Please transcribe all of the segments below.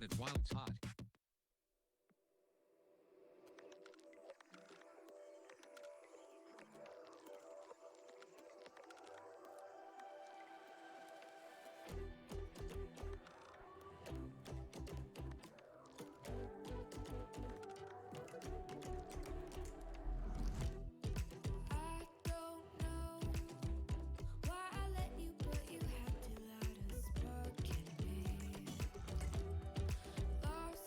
it while it's hot. Lost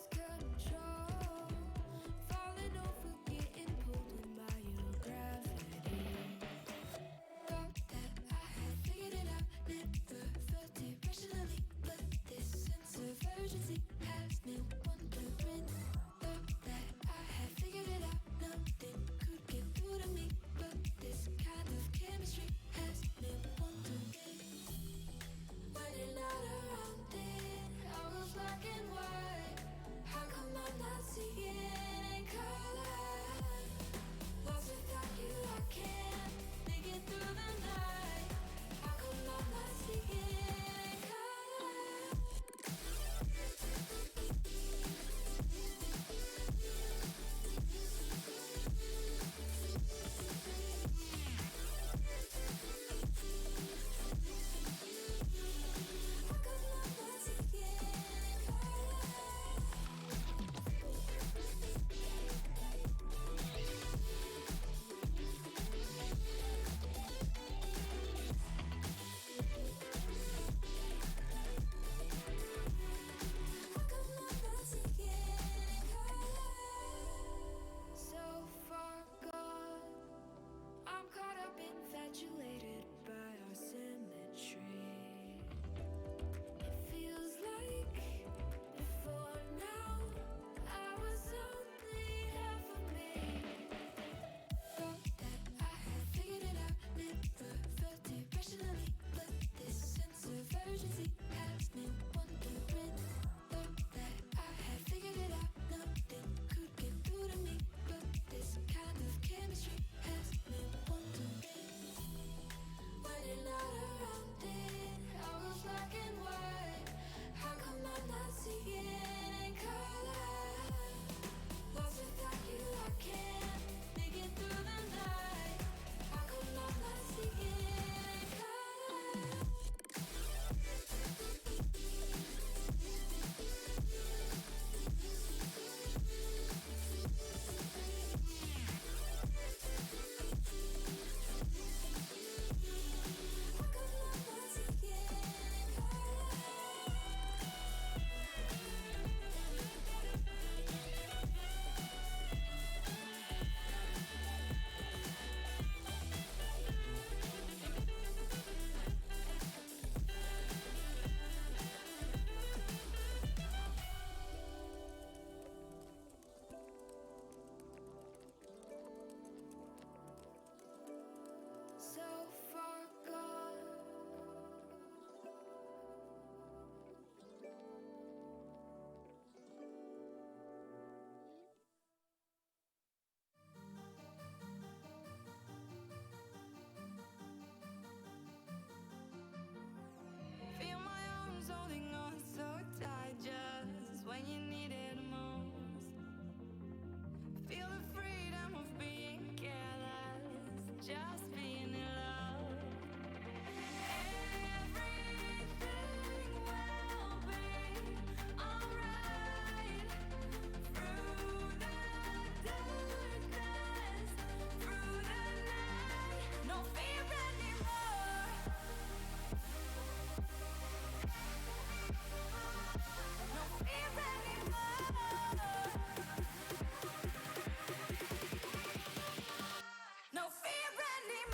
just being in love. Everything will be alright. Through the darkness, through the night, no fear anymore. No fear anymore. No fear anymore.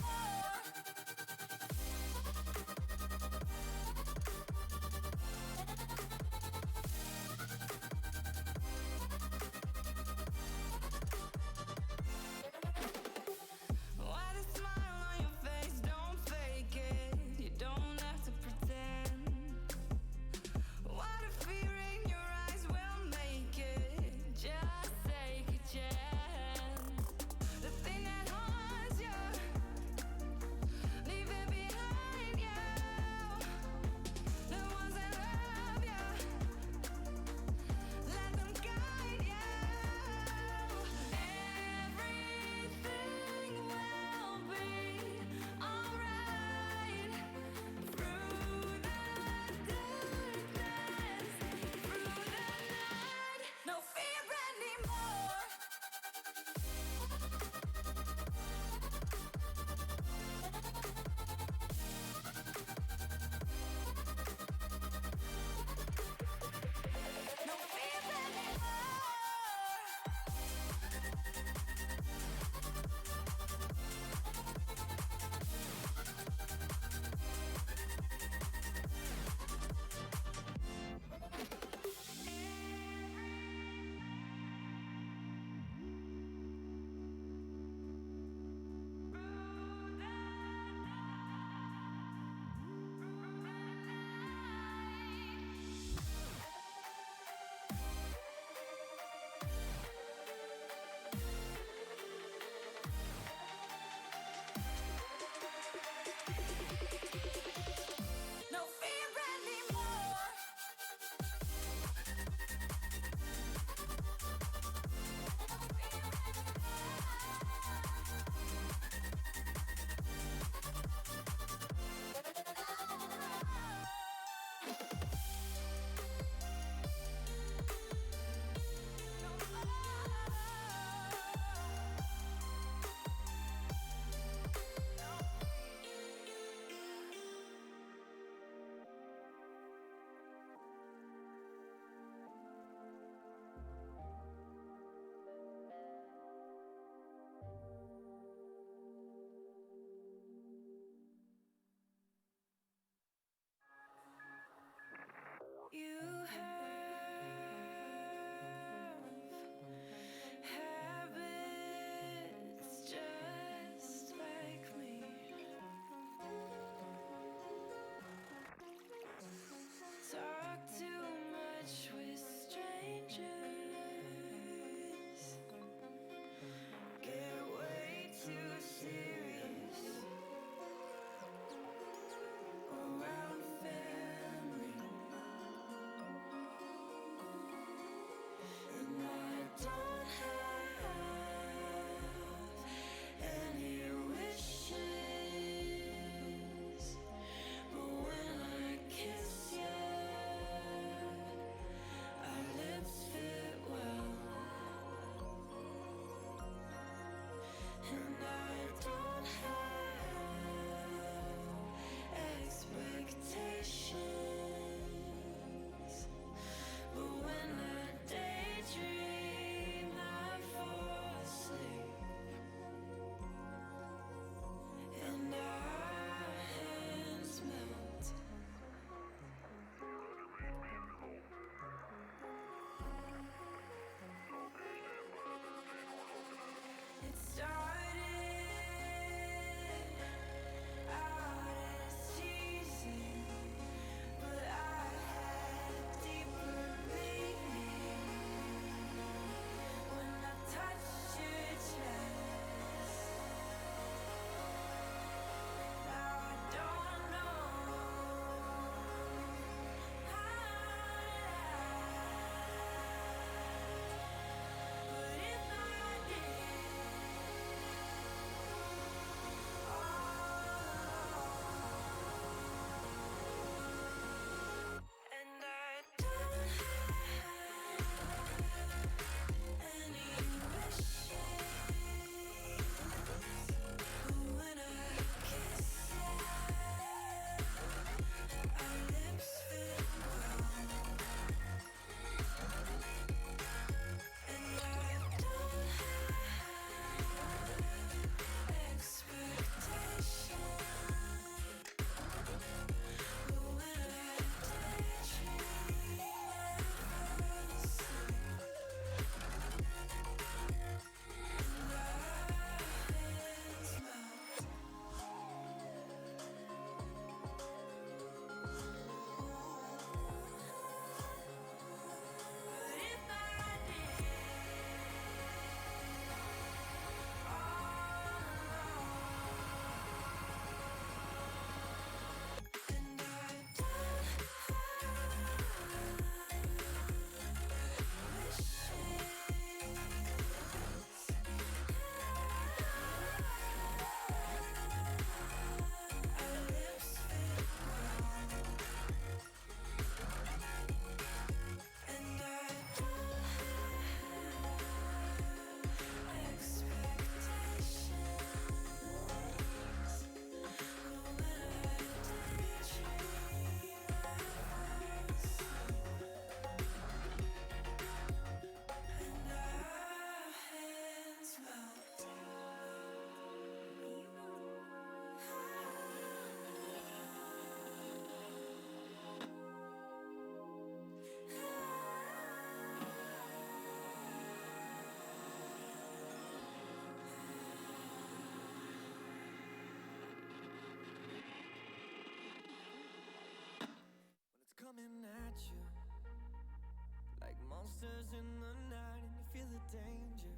Monsters in the night and you feel the danger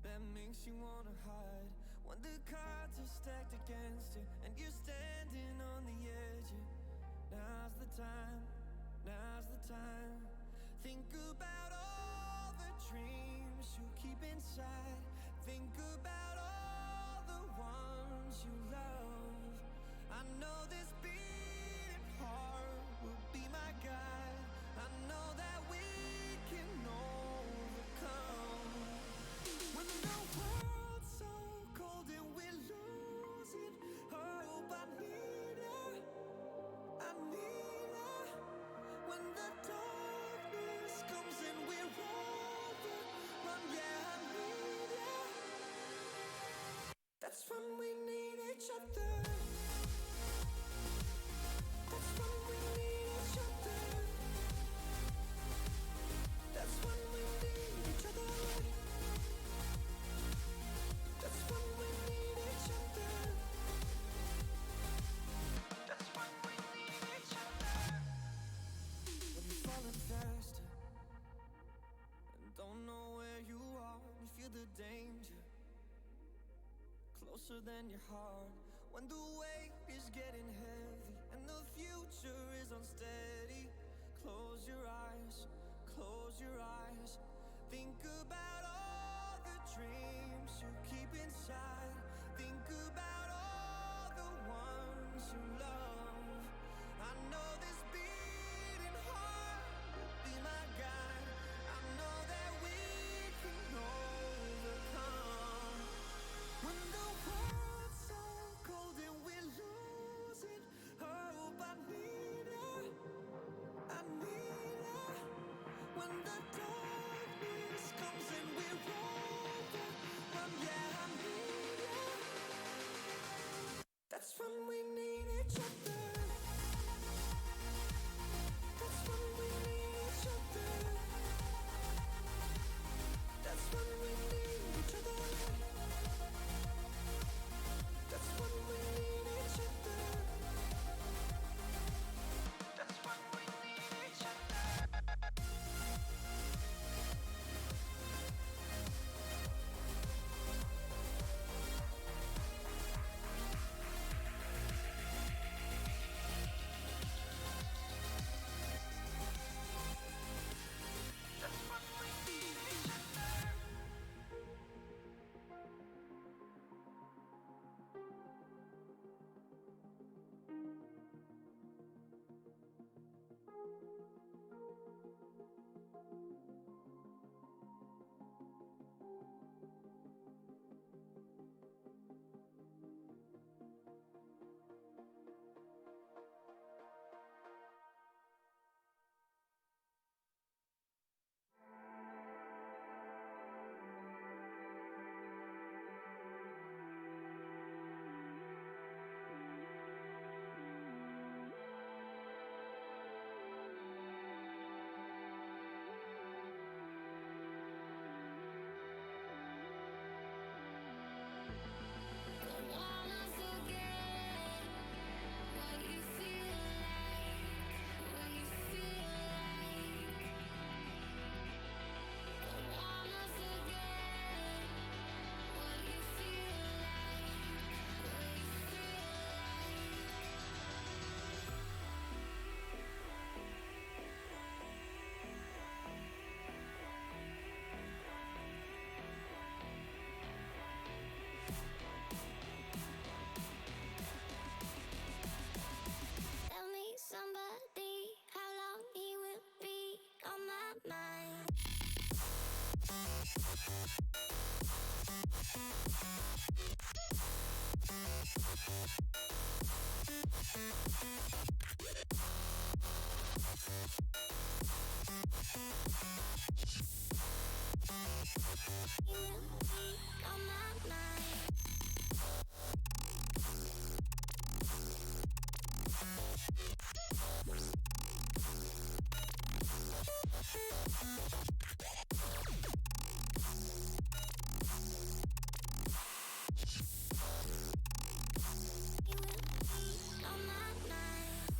that makes you wanna hide. When the cards are stacked against you and you're standing on the edge, now's the time, now's the time. Think about all the dreams you keep inside. Think about all the ones you love. I know this beating heart will be my guide. I know that we can overcome. When the world's so cold and we're losing hope, I need her. I need her. When the darkness comes and we're overrun, yeah, I need her. That's when we need each other. That's when we need each other. That's when we need each other. That's when we need each other. That's when we need each other. When you're falling faster and don't know where you are, you feel the danger closer than your heart. When the weight is getting heavy and the future is unsteady, close your eyes, close your eyes. Think about all the dreams you keep inside. Think about all the ones you love. I know this beating heart will be my guide. I know that we can overcome. When the world's so cold and we're losing hope, I need her. I need her. When the darkness comes and we're overrun, yeah, I need her. That's when we need each other. That's when we need each other. That's when we need each other. That's when we need each other. That's when we need each other. That's when we need each other. Don't wanna forget what you feel like, what you feel like. Don't wanna forget what you feel like, what you feel like. Tell me somebody how long he will be on my mind. He will be on my mind. He will be on my mind.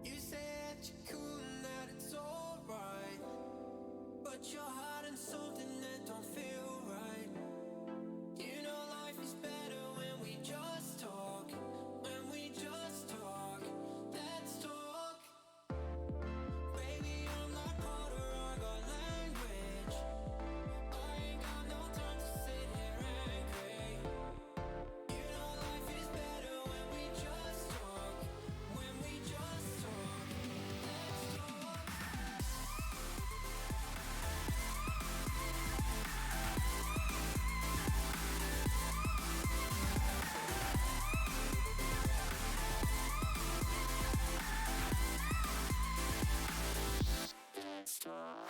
You said you're cool and that it's alright, but you're hiding something that don't feel right. You know life is better when we just talk, when we just talk. Let's talk. Baby, I'm not Potter, I got language. I ain't got no time to sit here angry. You know life is better when we just talk, when we just talk. Let's talk.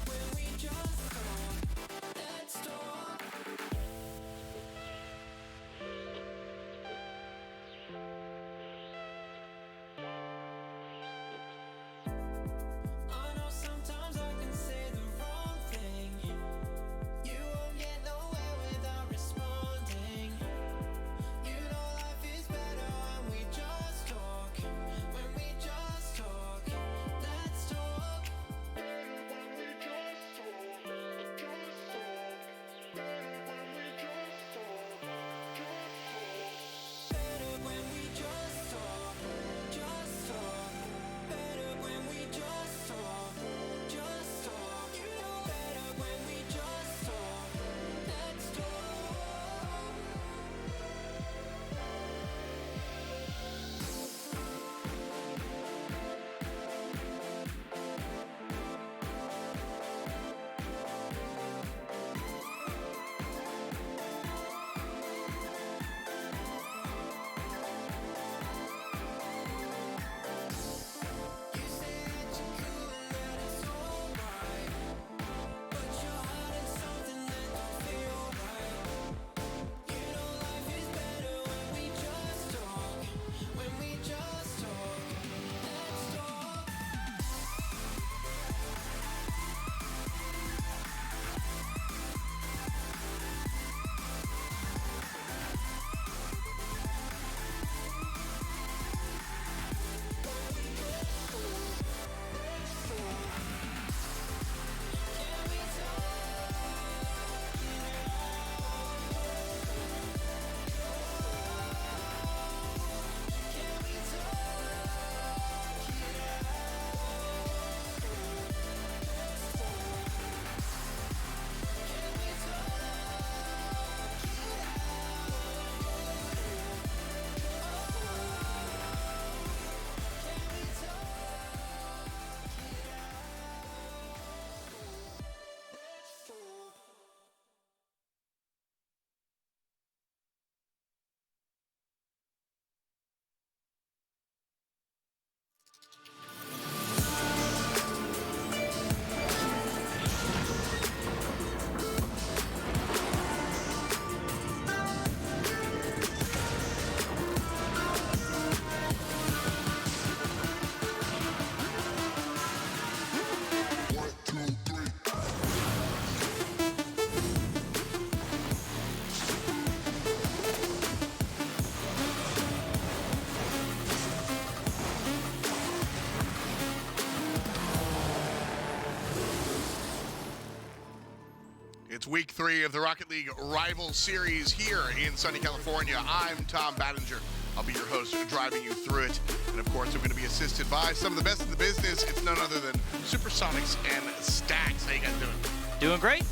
When we just talk, let's talk. I know sometimes I can say the wrong thing. You won't get nowhere without responding. You know life is better when we just talk, when we just talk. Let's talk. Better when we just talk, just talk. Better when we just talk, just talk. Better when we just talk, just talk. Better when we just talk, just talk. You know better when we just talk. Let's talk. You said you're cool and that it's alright, but you're hiding something that don't feel right. You know life is better when we just talk, when we just talk. Let's talk. Can we talk Can we talk Can we It's week 3 of the Rocket League Rival Series here in sunny California. I'm Tom Battinger. I'll be your host, driving you through it. And of course, I'm going to be assisted by some of the best in the business. It's none other than Supersonics and Stacks. How you guys doing? Doing great.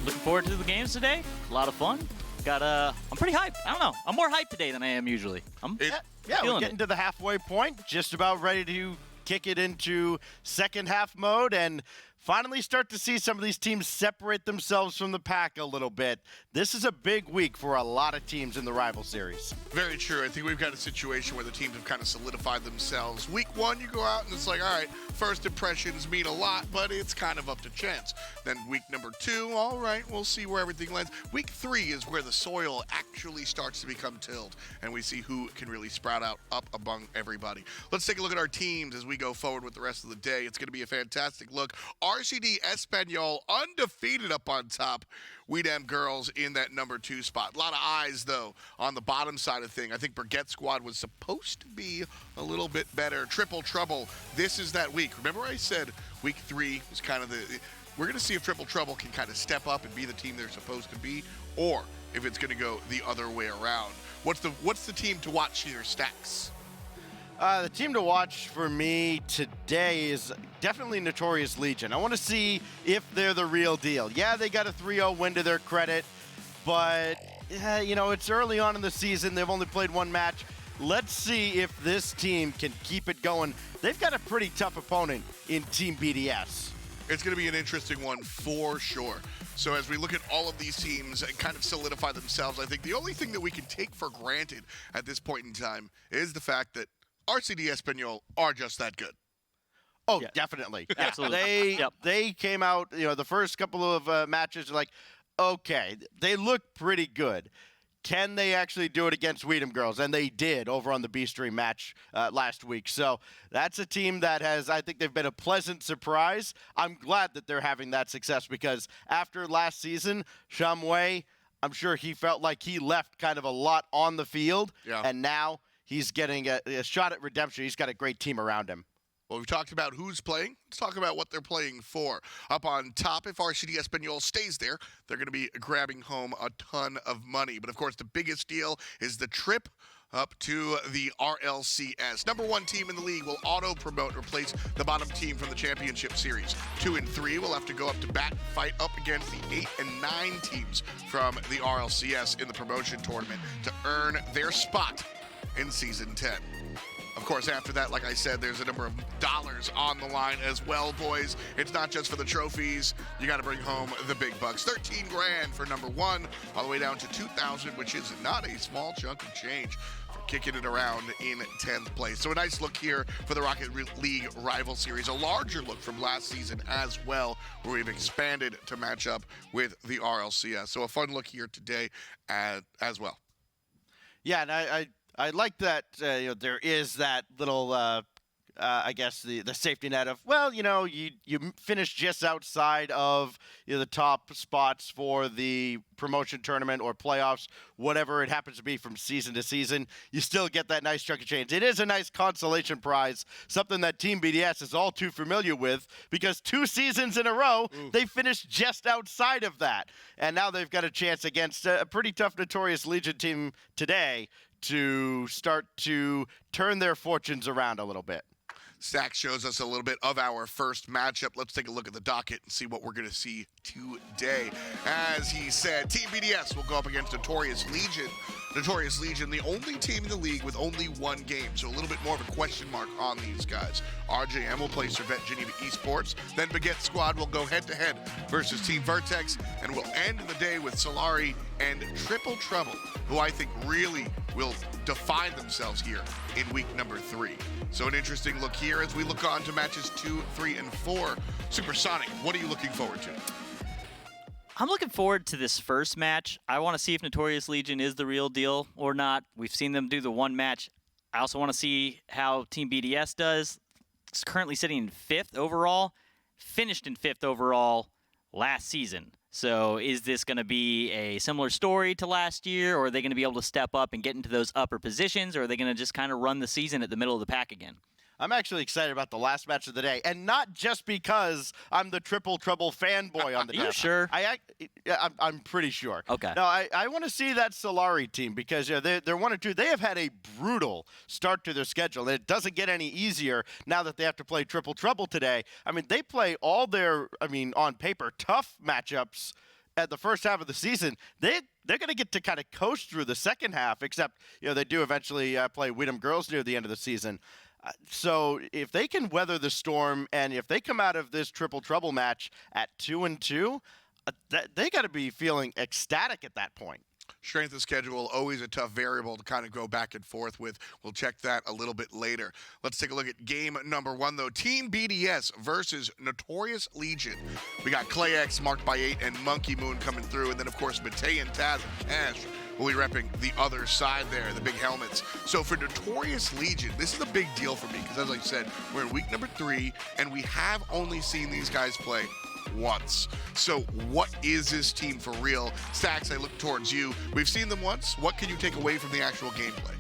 Looking forward to the games today. A lot of fun. I'm pretty hyped. I don't know. I'm more hyped today than I am usually. Yeah, we're feeling getting it. to the halfway point. Just about ready to kick it into second half mode. And finally start to see some of these teams separate themselves from the pack a little bit. This is a big week for a lot of teams in the rival series. Very true. I think we've got a situation where the teams have kind of solidified themselves. Week 1, you go out and it's like, all right, first impressions mean a lot, but it's kind of up to chance. Then week number 2, all right, we'll see where everything lands. Week 3 is where the soil actually starts to become tilled, and we see who can really sprout out up among everybody. Let's take a look at our teams as we go forward with the rest of the day. It's going to be a fantastic look. RCD Espanol undefeated up on top. We Dem girls in that number 2 spot. A lot of eyes, though, on the bottom side of thing. I think Baguette squad was supposed to be a little bit better. Triple Trouble, this is that week. Remember I said week 3 was kind of the... We're going to see if Triple Trouble can kind of step up and be the team they're supposed to be, or if it's going to go the other way around. What's the team to watch here, Stacks? The team to watch for me today is definitely Notorious Legion. I want to see if they're the real deal. Yeah, they got a 3-0 win to their credit, but, it's early on in the season. They've only played 1 match. Let's see if this team can keep it going. They've got a pretty tough opponent in Team BDS. It's going to be an interesting one for sure. So as we look at all of these teams and kind of solidify themselves, I think the only thing that we can take for granted at this point in time is the fact that RCD Espanol are just that good. Oh, yeah. Definitely. Absolutely. They came out, the first couple of matches are like, okay, they look pretty good. Can they actually do it against Weedham girls? And they did over on the B-Stream match last week. So that's a team that I think they've been a pleasant surprise. I'm glad that they're having that success because after last season, Shamway, I'm sure he felt like he left kind of a lot on the field. Yeah. And now he's getting a shot at redemption. He's got a great team around him. Well, we've talked about who's playing. Let's talk about what they're playing for. Up on top, if RCD Espanol stays there, they're going to be grabbing home a ton of money. But, of course, the biggest deal is the trip up to the RLCS. Number 1 team in the league will auto-promote, replace the bottom team from the championship series. 2 and 3 will have to go up to bat and fight up against the 8 and 9 teams from the RLCS in the promotion tournament to earn their spot in Season 10. Of course, after that, like I said, there's a number of dollars on the line as well, boys. It's not just for the trophies. You got to bring home the big bucks. 13 grand for number 1, all the way down to 2,000, which is not a small chunk of change for kicking it around in 10th place. So a nice look here for the Rocket League Rival Series. A larger look from last season as well, where we've expanded to match up with the RLCS. So a fun look here today as well. Yeah, and I like that there is that little, I guess, the safety net of, you finish just outside of the top spots for the promotion tournament or playoffs, whatever it happens to be from season to season. You still get that nice chunk of change. It is a nice consolation prize, something that Team BDS is all too familiar with because 2 seasons in a row, they finished just outside of that. And now they've got a chance against a pretty tough Notorious Legion team today to start to turn their fortunes around a little bit. Stack shows us a little bit of our first matchup. Let's take a look at the docket and see what we're going to see today. As he said, Team BDS will go up against Notorious Legion. Notorious Legion, the only team in the league with only 1 game, so a little bit more of a question mark on these guys. RJM will play Servette Geneva Esports. Then Baguette squad will go head-to-head versus Team Vertex, and we'll end the day with Solary and Triple Trouble, who I think really will define themselves here in week number 3. So an interesting look here as we look on to matches 2, 3, and 4. Supersonic, what are you looking forward to? I'm looking forward to this first match. I want to see if Notorious Legion is the real deal or not. We've seen them do the 1 match. I also want to see how Team BDS does. It's currently sitting in 5th overall, finished in 5th overall last season. So is this going to be a similar story to last year, or are they going to be able to step up and get into those upper positions, or are they going to just kind of run the season at the middle of the pack again? I'm actually excited about the last match of the day, and not just because I'm the Triple Trouble fanboy on the Are you sure? I'm pretty sure. Okay. No, I want to see that Solary team because they're 1 or 2. They have had a brutal start to their schedule, and it doesn't get any easier now that they have to play Triple Trouble today. I mean, they play all their, on paper, tough matchups at the first half of the season. They're going to get to kind of coast through the second half, except they do eventually play Weedham girls near the end of the season. So if they can weather the storm, and if they come out of this triple trouble match at 2-2, they got to be feeling ecstatic at that point. Strength of schedule, always a tough variable to kind of go back and forth with. We'll check that a little bit later. Let's take a look at game number 1, though. Team BDS versus Notorious Legion. We got Clay X, Marked by 8, and Monkey Moon coming through. And then, of course, Matei and Taz and Cash will be repping the other side there, the big helmets. So for Notorious Legion, this is a big deal for me because, as I said, we're in week number 3, and we have only seen these guys play once. So what is this team for real? Stacks, I look towards you. We've seen them once. What can you take away from the actual gameplay?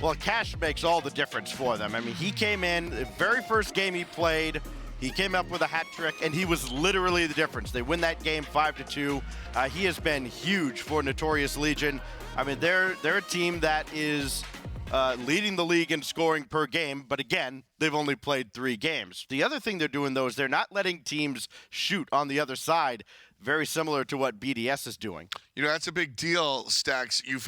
Well, Cash makes all the difference for them. I mean, he came in, the very first game he played, he came up with a hat trick, and he was literally the difference. They win that game 5-2. He has been huge for Notorious Legion. I mean, they're a team that is leading the league in scoring per game, but again, they've only played 3 games. The other thing they're doing, though, is they're not letting teams shoot on the other side, very similar to what BDS is doing. You know, that's a big deal, Stacks. You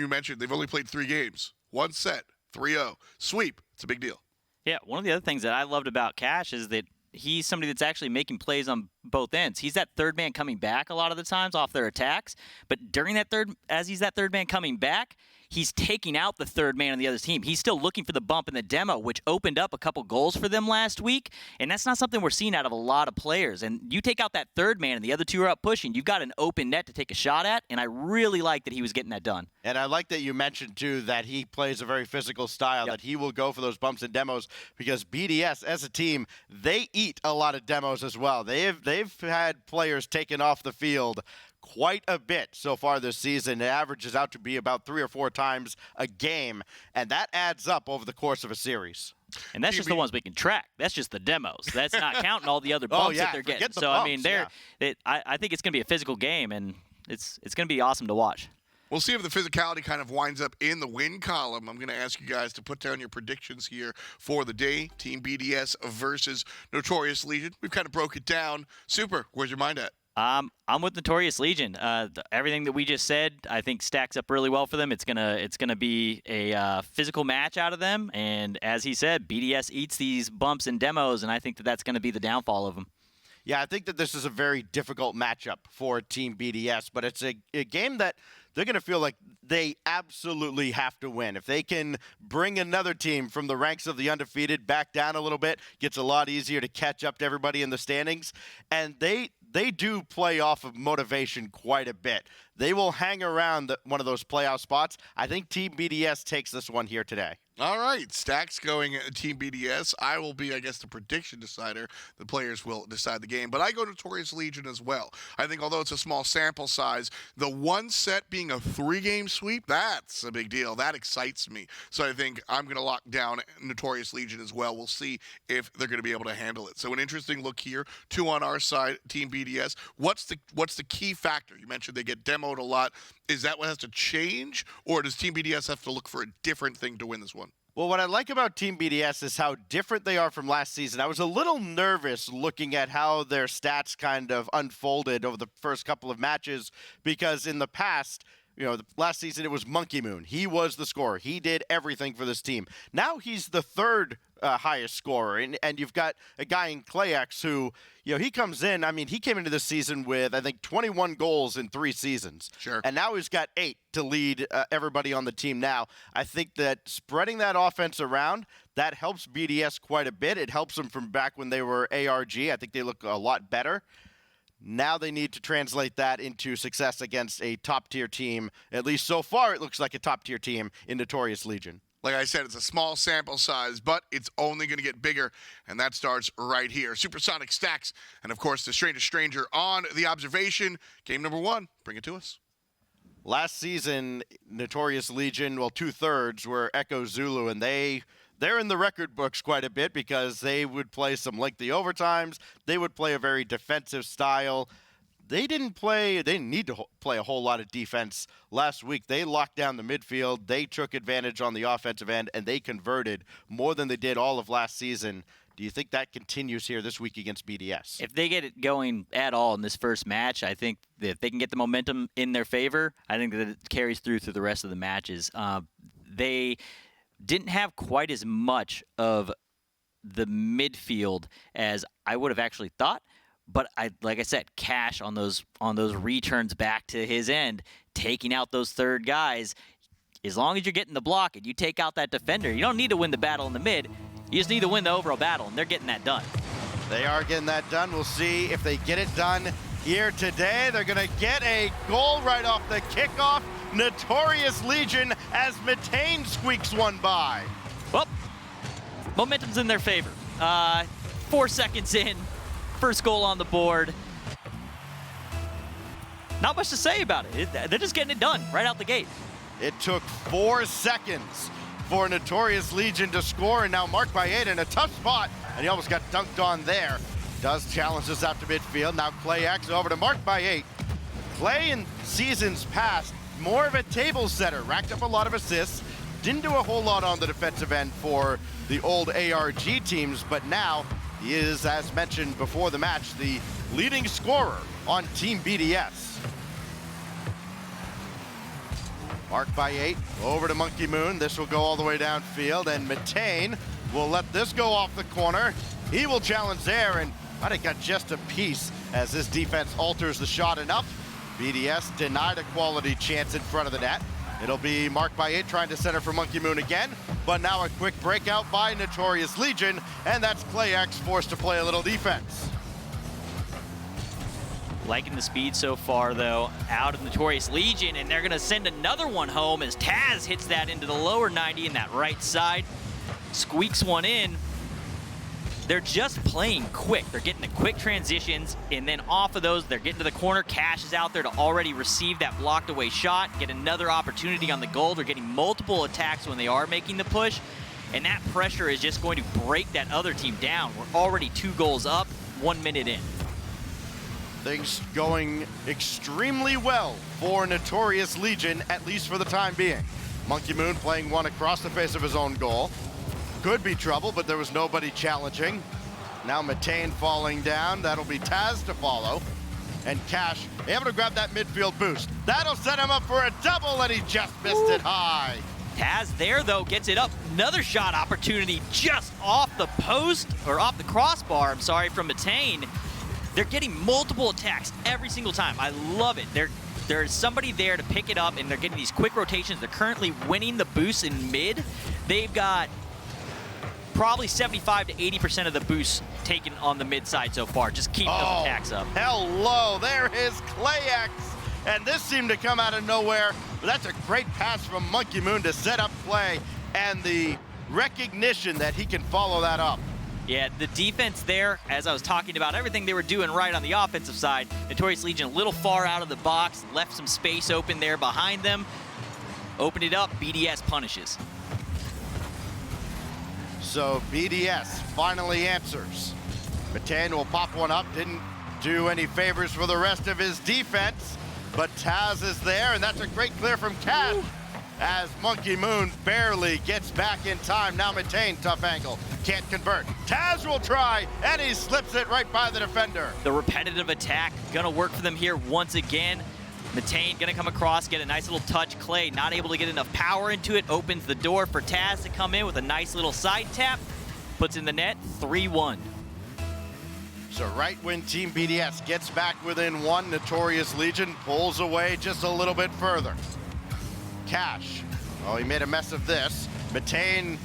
mentioned they've only played 3 games. 1 set, 3-0. Sweep. It's a big deal. Yeah, one of the other things that I loved about Cash is that he's somebody that's actually making plays on both ends. He's that third man coming back a lot of the times off their attacks, but during that as he's that third man coming back, he's taking out the third man on the other team. He's still looking for the bump in the demo, which opened up a couple goals for them last week, and that's not something we're seeing out of a lot of players. And you take out that third man and the other 2 are up pushing, you've got an open net to take a shot at, and I really like that he was getting that done. And I like that you mentioned, too, that he plays a very physical style, that he will go for those bumps and demos, because BDS, as a team, they eat a lot of demos as well. They've had players taken off the field quite a bit so far this season. It averages out to be about 3 or 4 times a game, and that adds up over the course of a series. And that's just the ones we can track. That's just the demos. That's not counting all the other bumps that they're getting. So, bumps, I mean, I think it's going to be a physical game, and it's going to be awesome to watch. We'll see if the physicality kind of winds up in the win column. I'm going to ask you guys to put down your predictions here for the day. Team BDS versus Notorious Legion. We've kind of broke it down. Super. Where's your mind at? I'm with Notorious Legion. Everything that we just said, I think stacks up really well for them. It's gonna be a physical match out of them, and as he said, BDS eats these bumps and demos, and I think that's going to be the downfall of them. Yeah, I think that this is a very difficult matchup for Team BDS, but it's a game that they're going to feel like they absolutely have to win. If they can bring another team from the ranks of the undefeated back down a little bit, gets a lot easier to catch up to everybody in the standings. And they do play off of motivation quite a bit. They will hang around one of those playoff spots. I think Team BDS takes this one here today. All right, Stacks going Team BDS. I will be, I guess, the prediction decider. The players will decide the game. But I go Notorious Legion as well. I think although it's a small sample size, the one set being a 3-game sweep, that's a big deal. That excites me. So I think I'm going to lock down Notorious Legion as well. We'll see if they're going to be able to handle it. So an interesting look here. 2 on our side, Team BDS. What's the key factor? You mentioned they get demoed a lot. Is that what has to change, or does Team BDS have to look for a different thing to win this one? Well, what I like about Team BDS is how different they are from last season. I was a little nervous looking at how their stats kind of unfolded over the first couple of matches, because in the past, last season it was Monkey Moon. He was the scorer. He did everything for this team. Now he's the third highest scorer, and you've got a guy in Clayex who, he comes in. I mean, he came into this season with, I think, 21 goals in 3 seasons. Sure. And now he's got 8 to lead everybody on the team now. I think that spreading that offense around, that helps BDS quite a bit. It helps them from back when they were ARG. I think they look a lot better. Now they need to translate that into success against a top-tier team. At least so far, it looks like a top-tier team in Notorious Legion. Like I said, it's a small sample size, but it's only going to get bigger, and that starts right here. Supersonic Stacks, and of course, the strangest stranger on the observation. Game number 1. Bring it to us. Last season, Notorious Legion, 2/3 were Echo Zulu, and they're in the record books quite a bit because they would play some lengthy overtimes. They would play a very defensive style. They didn't need to play a whole lot of defense last week. They locked down the midfield. They took advantage on the offensive end, and they converted more than they did all of last season. Do you think that continues here this week against BDS? If they get it going at all in this first match, I think that if they can get the momentum in their favor, I think that it carries through the rest of the matches. didn't have quite as much of the midfield as I would have actually thought. But like I said, Cash on those returns back to his end, taking out those third guys. As long as you're getting the block and you take out that defender, you don't need to win the battle in the mid. You just need to win the overall battle, and they're getting that done. They are getting that done. We'll see if they get it done here today. They're going to get a goal right off the kickoff. Notorious Legion as Matane squeaks one by. Well, momentum's in their favor. 4 seconds in, first goal on the board. Not much to say about it. They're just getting it done right out the gate. It took 4 seconds for Notorious Legion to score, and now Mark Baguette in a tough spot, and he almost got dunked on there. Does challenge us out to midfield. Now Clay X over to Mark Baguette. Clay in seasons past, more of a table setter, racked up a lot of assists, didn't do a whole lot on the defensive end for the old ARG teams, but now he is, as mentioned before the match, the leading scorer on Team BDS. Mark Baguette over to Monkey Moon. This will go all the way downfield, and Matane will let this go off the corner. He will challenge there, and might have got just a piece as this defense alters the shot enough. BDS denied a quality chance in front of the net. It'll be Mark Baguette trying to center for Monkey Moon again, but now a quick breakout by Notorious Legion, and that's Clay X forced to play a little defense. Liking the speed so far, though, out of Notorious Legion, and they're going to send another one home as Taz hits that into the lower 90 in that right side. Squeaks one in. They're just playing quick. They're getting the quick transitions, and then off of those, they're getting to the corner. Cash is out there to already receive that blocked away shot, get another opportunity on the goal. They're getting multiple attacks when they are making the push, and that pressure is just going to break that other team down. We're already 2 goals up, 1 minute in. Things going extremely well for Notorious Legion, at least for the time being. Monkey Moon playing one across the face of his own goal. Could be trouble, but there was nobody challenging. Now Matane falling down. That'll be Taz to follow. And Cash able to grab that midfield boost. That'll set him up for a double, and he just missed it high. Taz there, though, gets it up. Another shot opportunity just off the post, or off the crossbar, I'm sorry, from Matane. They're getting multiple attacks every single time. I love it. There's somebody there to pick it up, and they're getting these quick rotations. They're currently winning the boost in mid. They've got probably 75 to 80% of the boosts taken on the mid side so far. Just keep those attacks up. Hello, there is Clay X. And this seemed to come out of nowhere. But that's a great pass from Monkey Moon to set up Clay, and the recognition that he can follow that up. Yeah, the defense there, as I was talking about, everything they were doing right on the offensive side. Notorious Legion a little far out of the box, left some space open there behind them. Opened it up, BDS punishes. So BDS finally answers. Matane will pop one up, didn't do any favors for the rest of his defense, but Taz is there, and that's a great clear from Cash as Monkey Moon barely gets back in time. Now Matane, tough angle, can't convert. Taz will try, and he slips it right by the defender. The repetitive attack gonna work for them here once again. Matane gonna come across, get a nice little touch. Clay not able to get enough power into it, opens the door for Taz to come in with a nice little side tap, puts in the net, 3-1. So right when Team BDS gets back within 1, Notorious Legion pulls away just a little bit further. Cash, oh, he made a mess of this. Matane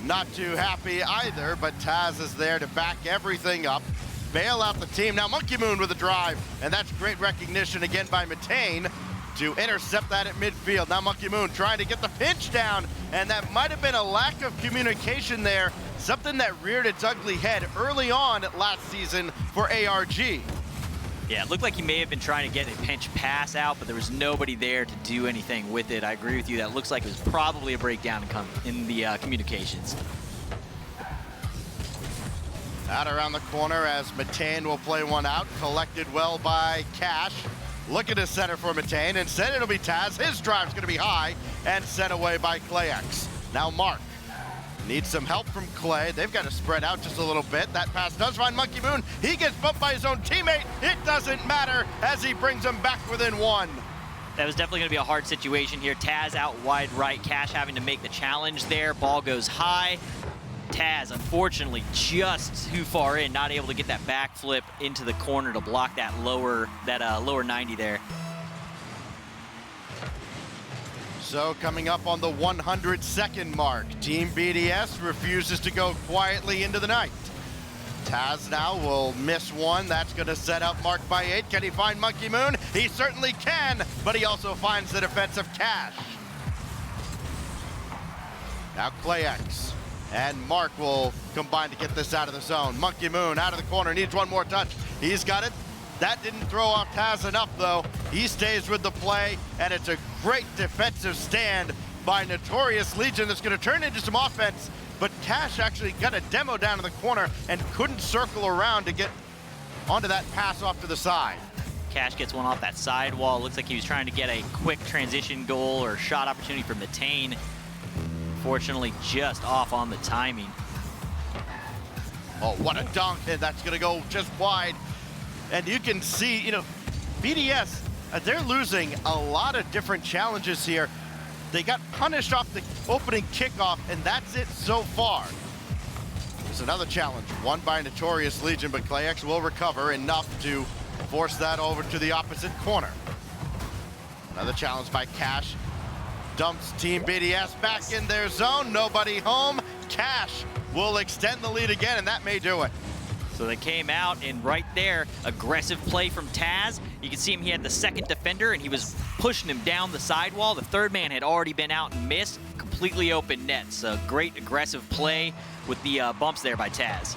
not too happy either, but Taz is there to back everything up, bail out the team. Now Monkey Moon with a drive, and that's great recognition again by Matane to intercept that at midfield. Now Monkey Moon trying to get the pinch down, and that might have been a lack of communication there, something that reared its ugly head early on last season for ARG. Yeah, it looked like he may have been trying to get a pinch pass out, but there was nobody there to do anything with it. I agree with you. That looks like it was probably a breakdown in the communications. Out around the corner as Matane will play one out. Collected well by Cash. Looking to center for Matane. Instead, it'll be Taz. His drive's going to be high and sent away by Clay X. Now Mark needs some help from Clay. They've got to spread out just a little bit. That pass does find Monkey Moon. He gets bumped by his own teammate. It doesn't matter as he brings him back within 1. That was definitely going to be a hard situation here. Taz out wide right, Cash having to make the challenge there. Ball goes high. Taz, unfortunately, just too far in, not able to get that backflip into the corner to block that lower 90 there. So coming up on the 100-second mark, Team BDS refuses to go quietly into the night. Taz now will miss one. That's going to set up Mark by 8. Can he find Monkey Moon? He certainly can, but he also finds the defensive Cash. Now ClayX and Mark will combine to get this out of the zone. Monkey Moon out of the corner, needs one more touch. He's got it. That didn't throw off Taz enough, though. He stays with the play, and it's a great defensive stand by Notorious Legion that's going to turn into some offense. But Cash actually got a demo down in the corner and couldn't circle around to get onto that pass off to the side. Cash gets one off that sidewall. Looks like he was trying to get a quick transition goal or shot opportunity for Matane. Unfortunately, just off on the timing. Oh, what a dunk, and that's going to go just wide. And you can see, you know, BDS, they're losing a lot of different challenges here. They got punished off the opening kickoff, and that's it so far. There's another challenge, won by Notorious Legion, but ClayX will recover enough to force that over to the opposite corner. Another challenge by Cash. Dumps Team BDS back in their zone, nobody home. Cash will extend the lead again, and that may do it. So they came out, and right there, aggressive play from Taz. You can see him, he had the second defender, and he was pushing him down the sidewall. The third man had already been out and missed. Completely open net. So great aggressive play with the bumps there by Taz.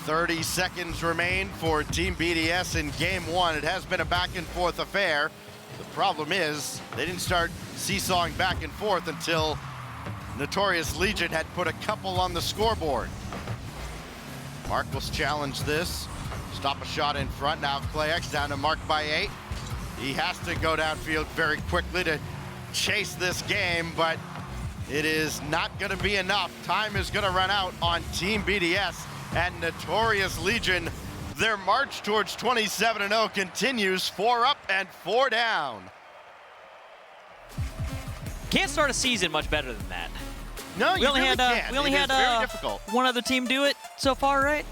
30 seconds remain for Team BDS in game one. It has been a back and forth affair. The problem is they didn't start seesawing back and forth until Notorious Legion had put a couple on the scoreboard. Mark will challenge this. Stop a shot in front. Now ClayX down to Mark by 8. He has to go downfield very quickly to chase this game, but it is not going to be enough. Time is going to run out on Team BDS, and Notorious Legion, their march towards 27-0 continues. 4 up and 4 down. Can't start a season much better than that. No, you really can't. We only It had is very difficult. one other team do it so far, right?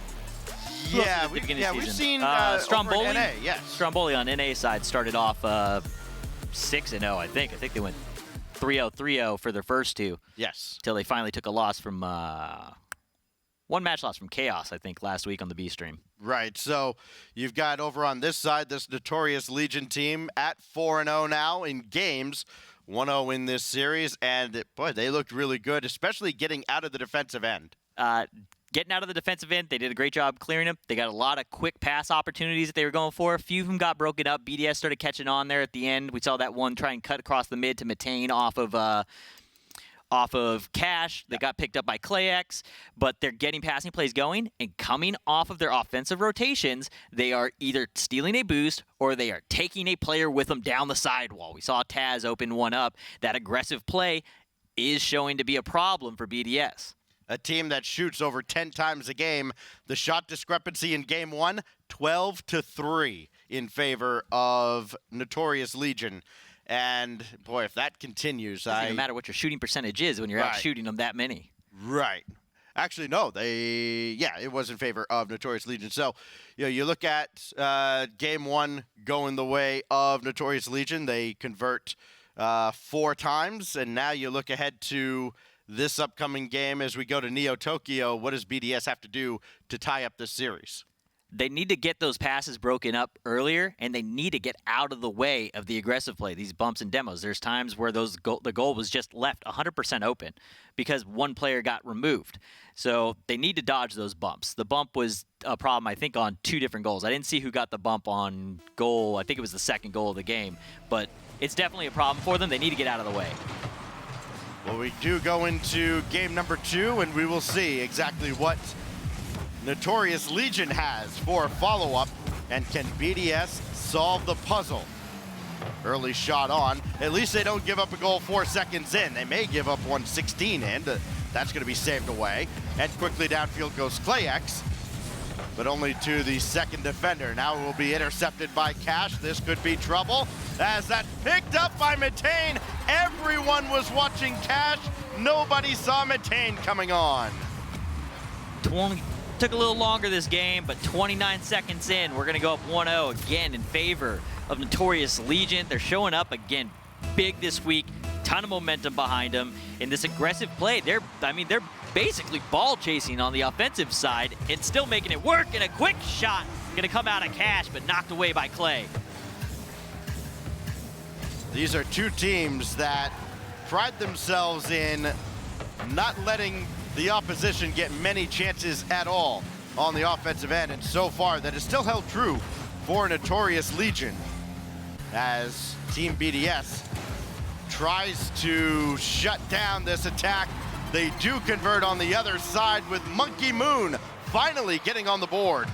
Yeah, We've seen Stromboli. NA, yes. Stromboli on NA side started off 6-0, I think. I think they went 3-0, 3-0 for their first two. Yes. Till they finally took a loss from one match loss from Chaos, I think, last week on the B stream. Right. So you've got over on this side this Notorious Legion team at 4-0 now in games. 1-0 in this series, and boy, they looked really good, especially getting out of the defensive end. Getting out of the defensive end, they did a great job clearing them. They got a lot of quick pass opportunities that they were going for. A few of them got broken up. BDS started catching on there at the end. We saw that one try and cut across the mid to Matane off of Cash. They got picked up by ClayX, but they're getting passing plays going, and coming off of their offensive rotations, they are either stealing a boost or they are taking a player with them down the sidewall. We saw Taz open one up. That aggressive play is showing to be a problem for BDS. A team that shoots over 10 times a game. The shot discrepancy in game one, 12-3 in favor of Notorious Legion. And boy, if that continues, it doesn't matter what your shooting percentage is when you're out shooting them that many. Right. Actually, no, it was in favor of Notorious Legion. So, you look at game one going the way of Notorious Legion. They convert 4 times, and now you look ahead to this upcoming game as we go to Neo Tokyo. What does BDS have to do to tie up this series? They need to get those passes broken up earlier, and they need to get out of the way of the aggressive play, these bumps and demos. There's times where the goal was just left 100% open because one player got removed. So they need to dodge those bumps. The bump was a problem, I think, on 2 different goals. I didn't see who got the bump on goal. I think it was the second goal of the game. But it's definitely a problem for them. They need to get out of the way. Well, we do go into game number 2, and we will see exactly what Notorious Legion has for a follow-up, and can BDS solve the puzzle? Early shot on. At least they don't give up a goal 4 seconds in. They may give up 1:16 in. That's going to be saved away. And quickly downfield goes ClayX. but only to the second defender. Now it will be intercepted by Cash. This could be trouble as that's picked up by Matane. Everyone was watching Cash. Nobody saw Matane coming on. Took a little longer this game, but 29 seconds in, we're going to go up 1-0 again in favor of Notorious Legion. They're showing up again big this week. Ton of momentum behind them in this aggressive play. They're basically ball chasing on the offensive side and still making it work. And a quick shot going to come out of Cash, but knocked away by Clay. These are two teams that pride themselves in not letting the opposition get many chances at all on the offensive end, and so far that is still held true for Notorious Legion as Team BDS tries to shut down this attack. They do convert on the other side with Monkey Moon finally getting on the board.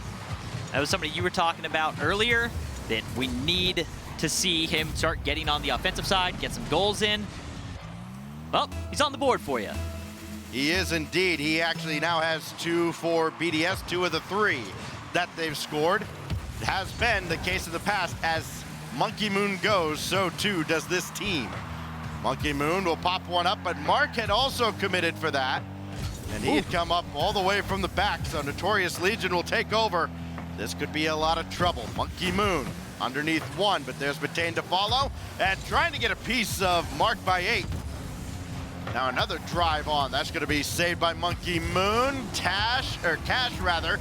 That was somebody you were talking about earlier, that we need to see him start getting on the offensive side, get some goals in. Well, he's on the board for you. He is indeed. He actually now has 2 for BDS, 2 of the 3 that they've scored. It has been the case in the past. As Monkey Moon goes, so too does this team. Monkey Moon will pop one up, but Mark had also committed for that. And he had come up all the way from the back, so Notorious Legion will take over. This could be a lot of trouble. Monkey Moon underneath 1, but there's Matane to follow. And trying to get a piece of Mark by 8. Now another drive on. That's going to be saved by Monkey Moon. Cash rather,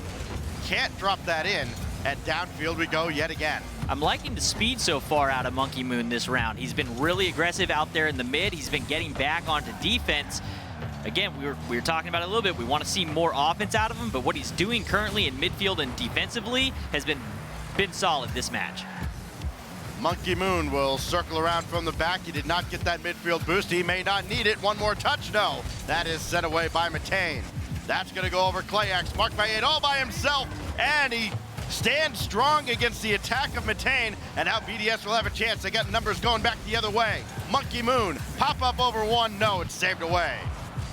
can't drop that in. And downfield we go yet again. I'm liking the speed so far out of Monkey Moon this round. He's been really aggressive out there in the mid. He's been getting back onto defense. Again, we were talking about it a little bit. We want to see more offense out of him, but what he's doing currently in midfield and defensively has been solid this match. Monkey Moon will circle around from the back. He did not get that midfield boost. He may not need it. One more touch, no. That is sent away by Matane. That's going to go over Clayax. Marked by 8 all by himself, and he stands strong against the attack of Matane, and now BDS will have a chance. They got numbers going back the other way. Monkey Moon, pop up over 1, no, it's saved away.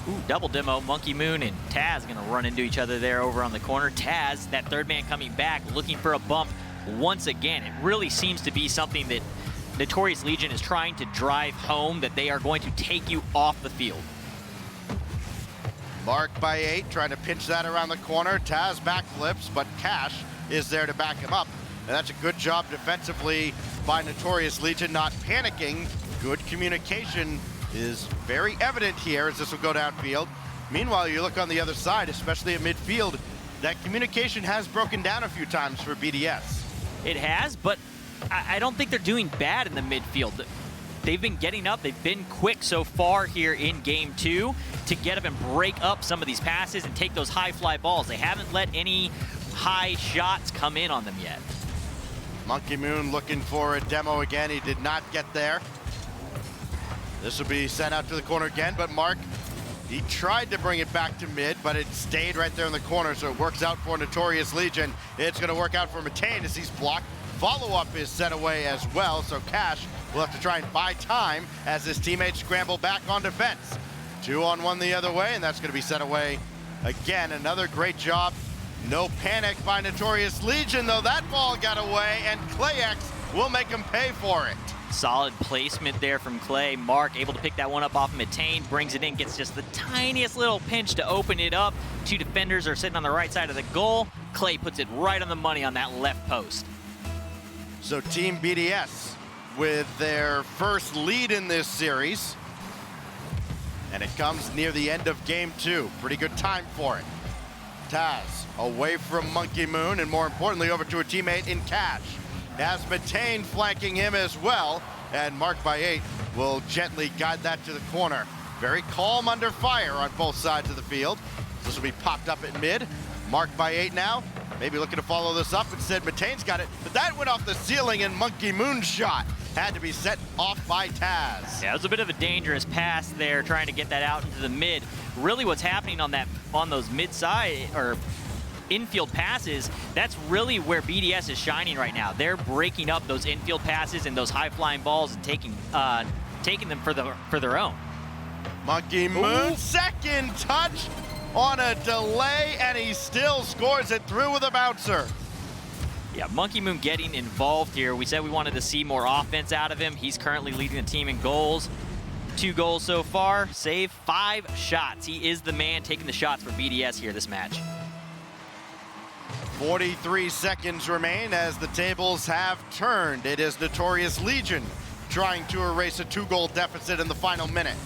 Ooh, double demo. Monkey Moon and Taz going to run into each other there over on the corner. Taz, that third man coming back, looking for a bump once again. It really seems to be something that Notorious Legion is trying to drive home, that they are going to take you off the field. Marked by 8, trying to pinch that around the corner. Taz backflips, but Cash is there to back him up. And that's a good job defensively by Notorious Legion, not panicking. Good communication is very evident here as this will go downfield. Meanwhile, you look on the other side, especially at midfield, that communication has broken down a few times for BDS. It has, but I don't think they're doing bad in the midfield. They've been getting up. They've been quick so far here in Game 2 to get up and break up some of these passes and take those high fly balls. They haven't let any high shots come in on them yet. Monkey Moon looking for a demo again. He did not get there. This will be sent out to the corner again, but Mark, he tried to bring it back to mid, but it stayed right there in the corner, so it works out for Notorious Legion. It's going to work out for Matane as he's blocked. Follow-up is set away as well, so Cash will have to try and buy time as his teammates scramble back on defense. 2-on-1 the other way, and that's going to be set away again. Another great job. No panic by Notorious Legion, though that ball got away, and Clayax will make him pay for it. Solid placement there from Clay. Mark able to pick that one up off Matane, brings it in, gets just the tiniest little pinch to open it up. 2 defenders are sitting on the right side of the goal. Clay puts it right on the money on that left post. So Team BDS with their first lead in this series. And it comes near the end of Game 2. Pretty good time for it. Taz away from Monkey Moon, and more importantly over to a teammate in Cash. Has Matane flanking him as well, and Marked by 8 will gently guide that to the corner. Very calm under fire on both sides of the field. This will be popped up at mid. Marked by 8 now, maybe looking to follow this up. Instead, Matane's got it, but that went off the ceiling, and Monkey Moon's shot had to be set off by Taz. Yeah, it was a bit of a dangerous pass there, trying to get that out into the mid. Really what's happening on those mid-side, or infield passes, that's really where BDS is shining right now. They're breaking up those infield passes and those high-flying balls and taking them for their own. Monkey Moon, second touch, on a delay, and he still scores it through with a bouncer. Yeah, Monkey Moon getting involved here. We said we wanted to see more offense out of him. He's currently leading the team in goals. 2 goals so far, save 5 shots. He is the man taking the shots for BDS here this match. 43 seconds remain as the tables have turned. It is Notorious Legion trying to erase a 2-goal deficit in the final minute.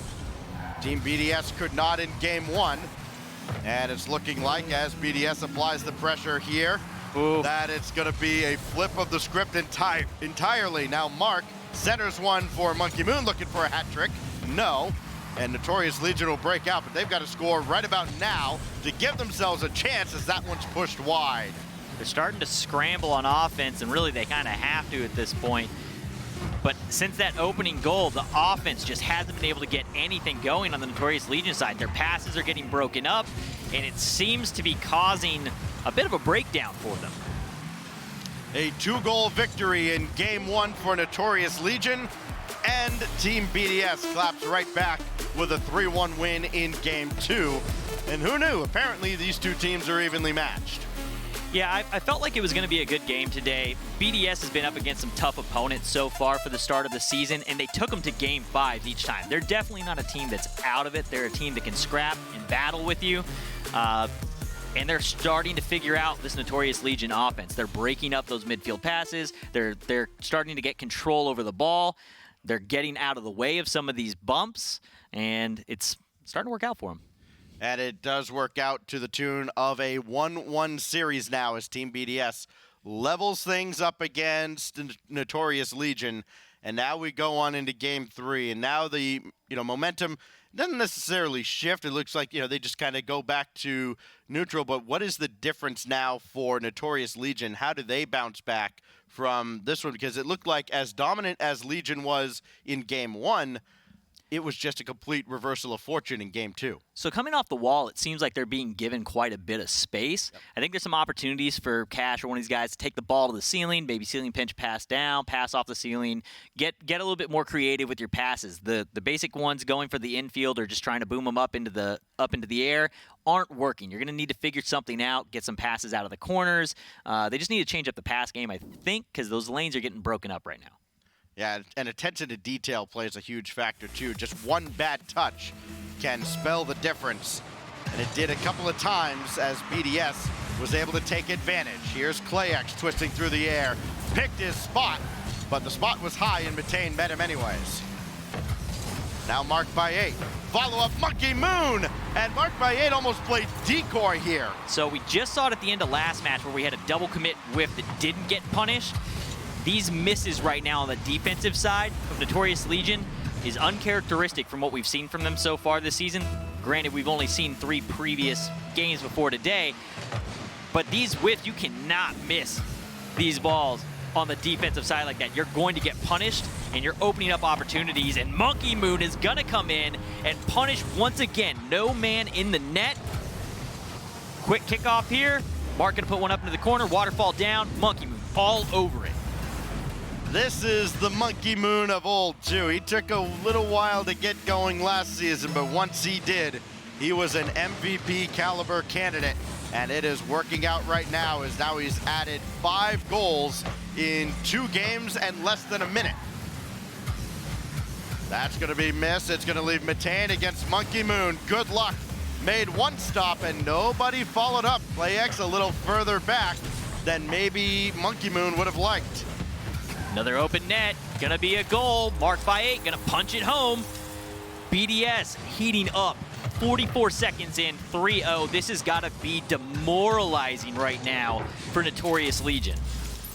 Team BDS could not in game 1, and it's looking like as BDS applies the pressure here, that it's going to be a flip of the script entirely. Now Mark centers one for Monkey Moon, looking for a hat trick. No, and Notorious Legion will break out, but they've got to score right about now to give themselves a chance as that one's pushed wide. They're starting to scramble on offense, and really they kind of have to at this point. But since that opening goal, the offense just hasn't been able to get anything going on the Notorious Legion side. Their passes are getting broken up, and it seems to be causing a bit of a breakdown for them. A 2-goal victory in game 1 for Notorious Legion, and Team BDS claps right back with a 3-1 win in game 2. And who knew? Apparently these two teams are evenly matched. Yeah, I felt like it was going to be a good game today. BDS has been up against some tough opponents so far for the start of the season, and they took them to game 5 each time. They're definitely not a team that's out of it. They're a team that can scrap and battle with you. And they're starting to figure out this Notorious Legion offense. They're breaking up those midfield passes. They're starting to get control over the ball. They're getting out of the way of some of these bumps, and it's starting to work out for them. And it does work out to the tune of a 1-1 series now as Team BDS levels things up against Notorious Legion. And now we go on into game 3, and now the momentum doesn't necessarily shift. It looks like they just kind of go back to neutral. But what is the difference now for Notorious Legion? How do they bounce back from this one? Because it looked like as dominant as Legion was in game 1, it was just a complete reversal of fortune in game 2. So coming off the wall, it seems like they're being given quite a bit of space. Yep. I think there's some opportunities for Cash or one of these guys to take the ball to the ceiling, maybe ceiling pinch, pass down, pass off the ceiling, get a little bit more creative with your passes. The basic ones going for the infield or just trying to boom them up into the air aren't working. You're going to need to figure something out, get some passes out of the corners. They just need to change up the pass game, I think, because those lanes are getting broken up right now. Yeah, and attention to detail plays a huge factor, too. Just one bad touch can spell the difference. And it did a couple of times as BDS was able to take advantage. Here's Clayx twisting through the air. Picked his spot, but the spot was high and Matane met him anyways. Now Mark Baguette. Follow-up Monkey Moon! And Mark Baguette almost played decoy here. So we just saw it at the end of last match where we had a double commit whiff that didn't get punished. These misses right now on the defensive side of Notorious Legion is uncharacteristic from what we've seen from them so far this season. Granted, we've only seen 3 previous games before today, but these whiffs, you cannot miss these balls on the defensive side like that. You're going to get punished, and you're opening up opportunities, and Monkey Moon is going to come in and punish once again. No man in the net. Quick kickoff here. Mark going to put one up into the corner. Waterfall down. Monkey Moon all over it. This is the Monkey Moon of old, too. He took a little while to get going last season, but once he did, he was an MVP caliber candidate. And it is working out right now as now he's added 5 goals in 2 games and less than a minute. That's going to be missed. It's going to leave Matane against Monkey Moon. Good luck. Made 1 stop and nobody followed up. Clayx a little further back than maybe Monkey Moon would have liked. Another open net, gonna be a goal. Mark Baguette gonna punch it home. BDS heating up. 44 seconds in, 3-0. This has gotta be demoralizing right now for Notorious Legion.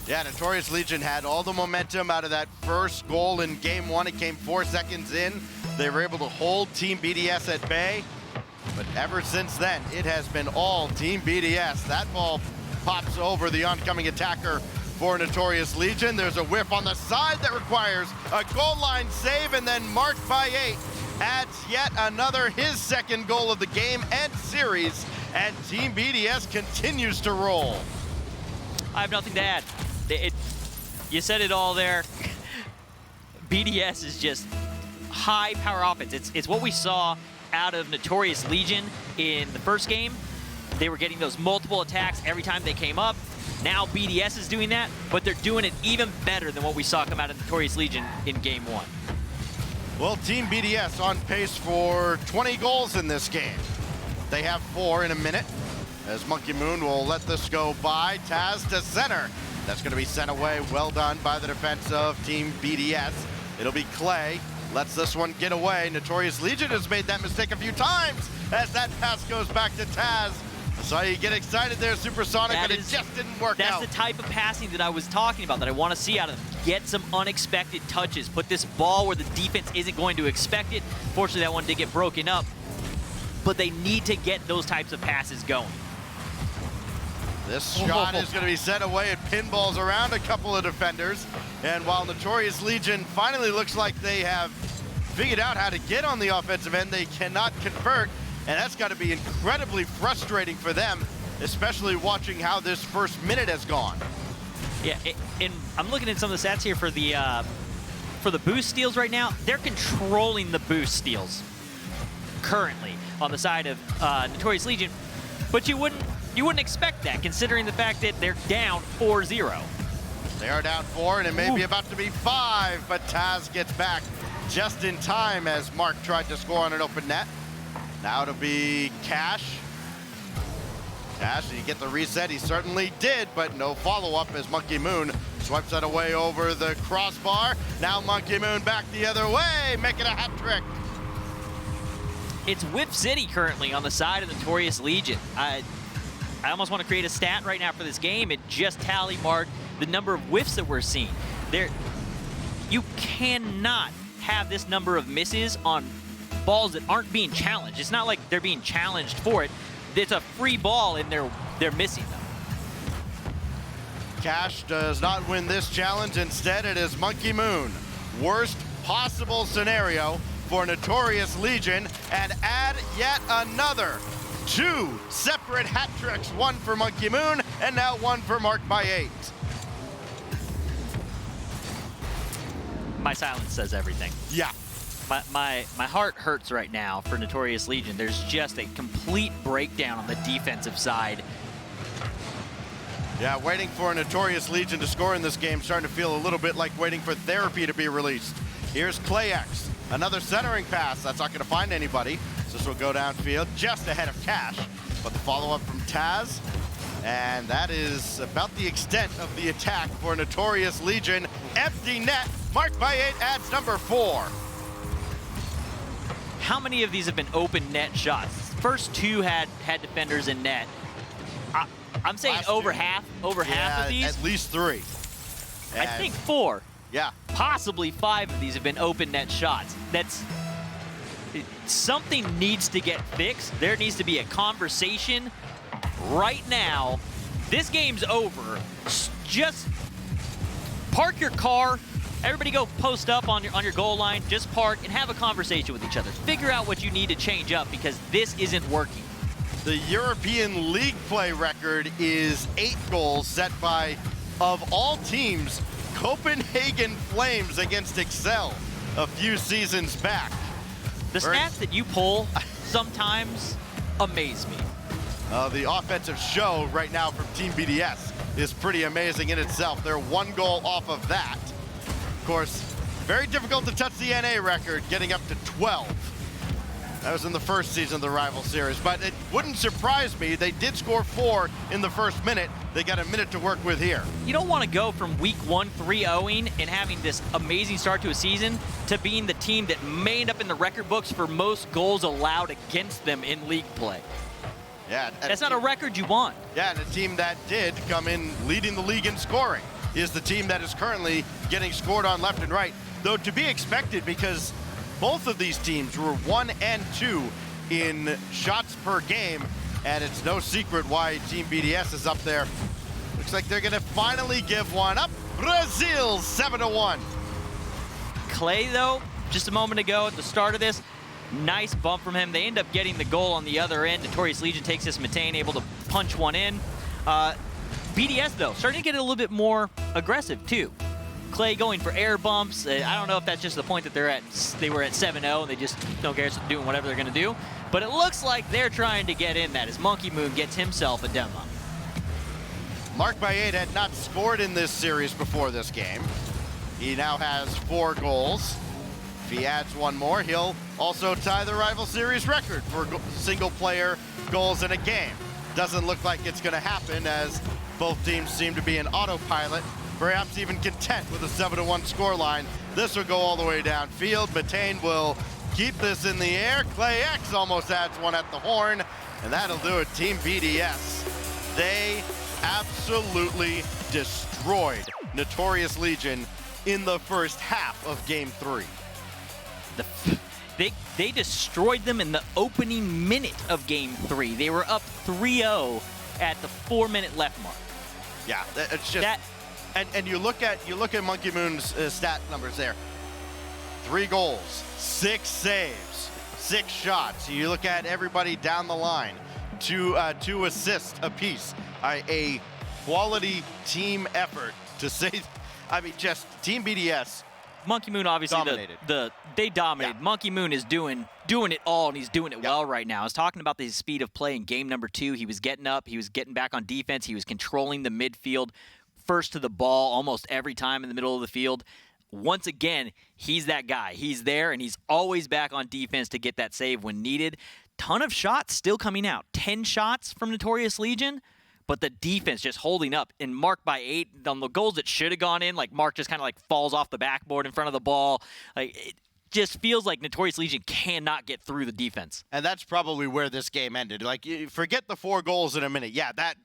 Yeah, Notorious Legion had all the momentum out of that first goal in game 1. It came 4 seconds in. They were able to hold Team BDS at bay. But ever since then, it has been all Team BDS. That ball pops over the oncoming attacker for Notorious Legion. There's a whiff on the side that requires a goal line save, and then Mark Baguette adds yet another, his 2nd goal of the game and series, and Team BDS continues to roll. I have nothing to add. You said it all there. BDS is just high power offense. It's what we saw out of Notorious Legion in the first game. They were getting those multiple attacks every time they came up. Now BDS is doing that, but they're doing it even better than what we saw come out of Notorious Legion in game 1. Well, Team BDS on pace for 20 goals in this game. They have 4 in a minute, as Monkey Moon will let this go by. Taz to center. That's going to be sent away. Well done by the defense of Team BDS. It'll be Clay. Lets this one get away. Notorious Legion has made that mistake a few times as that pass goes back to Taz. So you get excited there, Supersonic, but it just didn't work out. That's the type of passing that I was talking about, that I want to see out of them. Get some unexpected touches. Put this ball where the defense isn't going to expect it. Fortunately, that one did get broken up. But they need to get those types of passes going. This shot is going to be sent away. It pinballs around a couple of defenders. And while Notorious Legion finally looks like they have figured out how to get on the offensive end, they cannot convert. And that's got to be incredibly frustrating for them, especially watching how this first minute has gone. Yeah, and I'm looking at some of the stats here for the boost steals right now. They're controlling the boost steals currently on the side of Notorious Legion, but you wouldn't expect that considering the fact that they're down 4-0. They are down 4, and it may be about to be 5, but Taz gets back just in time as Mark tried to score on an open net. Now it'll be Cash. Cash, did he get the reset? He certainly did, but no follow-up as Monkey Moon swipes that away over the crossbar. Now Monkey Moon back the other way, making a hat trick. It's Whip City currently on the side of Notorious Legion. I almost want to create a stat right now for this game. It just tally marked the number of whiffs that we're seeing. You cannot have this number of misses on balls that aren't being challenged. It's not like they're being challenged for it. It's a free ball and they're missing them. Cash does not win this challenge. Instead, it is Monkey Moon. Worst possible scenario for Notorious Legion, and add yet another 2 separate hat tricks, 1 for Monkey Moon and now 1 for Mark by 8. My silence says everything. Yeah. My heart hurts right now for Notorious Legion. There's just a complete breakdown on the defensive side. Yeah, waiting for Notorious Legion to score in this game, starting to feel a little bit like waiting for therapy to be released. Here's ClayX, another centering pass. That's not going to find anybody. So this will go downfield just ahead of Cash. But the follow-up from Taz, and that is about the extent of the attack for Notorious Legion. Empty net, marked by 8, adds number 4. How many of these have been open net shots? First 2 had defenders in net. I'm saying over half of these. At least 3. I think 4. Yeah. Possibly 5 of these have been open net shots. Something needs to get fixed. There needs to be a conversation right now. This game's over. Just park your car. Everybody go post up on your goal line. Just park and have a conversation with each other. Figure out what you need to change up because this isn't working. The European League play record is 8 goals set by, of all teams, Copenhagen Flames against Excel a few seasons back. The stats that you pull sometimes amaze me. The offensive show right now from Team BDS is pretty amazing in itself. They're 1 goal off of that. Of course, very difficult to touch the NA record, getting up to 12. That was in the first season of the Rival Series, but it wouldn't surprise me. They did score 4 in the first minute. They got a minute to work with here. You don't want to go from week 1 3-0ing and having this amazing start to a season to being the team that may end up in the record books for most goals allowed against them in league play. Yeah, that's not a record you want. Yeah, and a team that did come in leading the league in scoring is the team that is currently getting scored on left and right, though to be expected because both of these teams were 1 and 2 in shots per game, and it's no secret why Team BDS is up there. Looks like they're going to finally give one up. Brazil 7-1. Clay, though, just a moment ago at the start of this, nice bump from him. They end up getting the goal on the other end. Notorious Legion takes this Matane, able to punch one in. BDS, though, starting to get a little bit more aggressive, too. Clay going for air bumps. I don't know if that's just the point that they were at 7-0 and they just don't care, so doing whatever they're going to do. But it looks like they're trying to get in that as Monkey Moon gets himself a demo. Mark Baguette had not scored in this series before this game. He now has 4 goals. If he adds one more, he'll also tie the rival series record for single-player goals in a game. Doesn't look like it's going to happen, as both teams seem to be in autopilot, perhaps even content with a 7-1 scoreline. This will go all the way downfield. Matane will keep this in the air. Clay X almost adds one at the horn, and that'll do it. Team BDS, they absolutely destroyed Notorious Legion in the first half of Game 3. They destroyed them in the opening minute of Game 3. They were up 3-0 at the 4-minute left mark. Yeah, it's just and you look at Monkey Moon's stat numbers there. 3 goals, 6 saves, 6 shots. You look at everybody down the line, 2 assists apiece. A quality team effort to say. I mean, just Team BDS. Monkey Moon obviously dominated. They dominated. Yeah. Monkey Moon is doing it all, and he's doing it well right now. I was talking about the speed of play in game number 2. He was getting up, he was getting back on defense, he was controlling the midfield, first to the ball almost every time in the middle of the field. Once again, he's that guy. He's there, and he's always back on defense to get that save when needed. Ton of shots still coming out. 10 shots from Notorious Legion. But the defense just holding up. And Mark by 8 on the goals that should have gone in, like Mark just kind of like falls off the backboard in front of the ball. Like it just feels like Notorious Legion cannot get through the defense. And that's probably where this game ended. Like, you forget the 4 goals in a minute. Yeah, that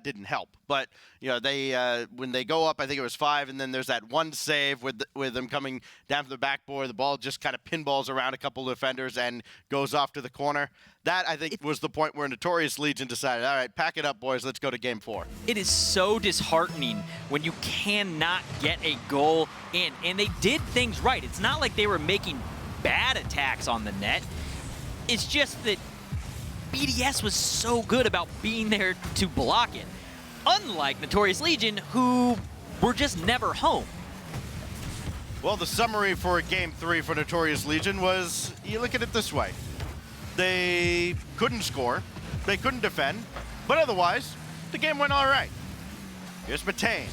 didn't help. But you know, they when they go up, I think it was 5, and then there's that one save with them coming down to the backboard. The ball just kind of pinballs around a couple of defenders and goes off to the corner. That, I think, was the point where Notorious Legion decided, all right, pack it up, boys. Let's go to Game 4. It is so disheartening when you cannot get a goal in. And they did things right. It's not like they were making bad attacks on the net. It's just that BDS was so good about being there to block it. Unlike Notorious Legion, who were just never home. Well, the summary for Game 3 for Notorious Legion was, you look at it this way. They couldn't score, they couldn't defend, but otherwise, the game went all right. Here's Matane.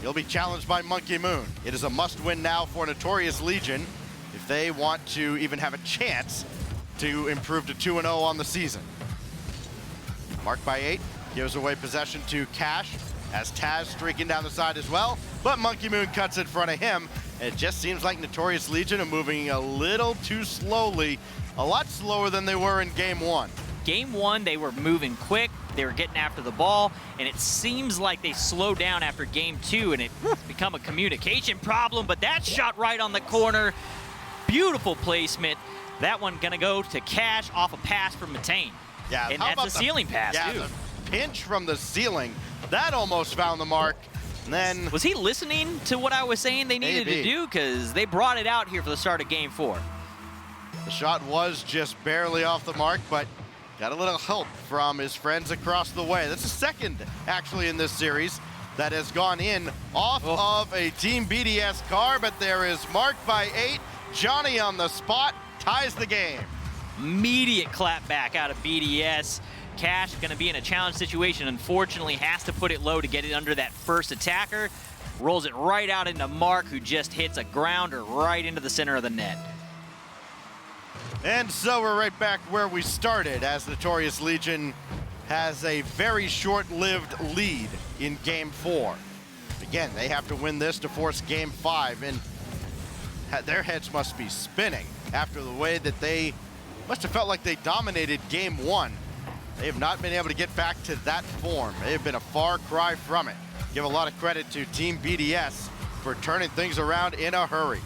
He'll be challenged by Monkey Moon. It is a must-win now for Notorious Legion if they want to even have a chance to improve to 2-0 on the season. Mark by 8 gives away possession to Cash as Taz streaking down the side as well, but Monkey Moon cuts in front of him. It just seems like Notorious Legion are moving a little too slowly, a lot slower than they were in Game 1. Game 1, they were moving quick, they were getting after the ball, and it seems like they slowed down after Game 2, and it become a communication problem, but that shot right on the corner, beautiful placement. That one gonna go to Cash off a pass from Matane. Yeah, and that's a ceiling pass, too. The pinch from the ceiling, that almost found the mark. And then was he listening to what I was saying they needed to do? Because they brought it out here for the start of Game 4. The shot was just barely off the mark, but got a little help from his friends across the way. That's the second, actually, in this series that has gone in off of a Team BDS car, but there is Mark by 8. Johnny on the spot, ties the game. Immediate clap back out of BDS. Cash going to be in a challenge situation. Unfortunately, has to put it low to get it under that first attacker. Rolls it right out into Mark, who just hits a grounder right into the center of the net. And so we're right back where we started, as Notorious Legion has a very short-lived lead in Game 4. Again, they have to win this to force Game 5, and their heads must be spinning after the way that they must have felt like they dominated Game 1. They have not been able to get back to that form. They have been a far cry from it. Give a lot of credit to Team BDS for turning things around in a hurry.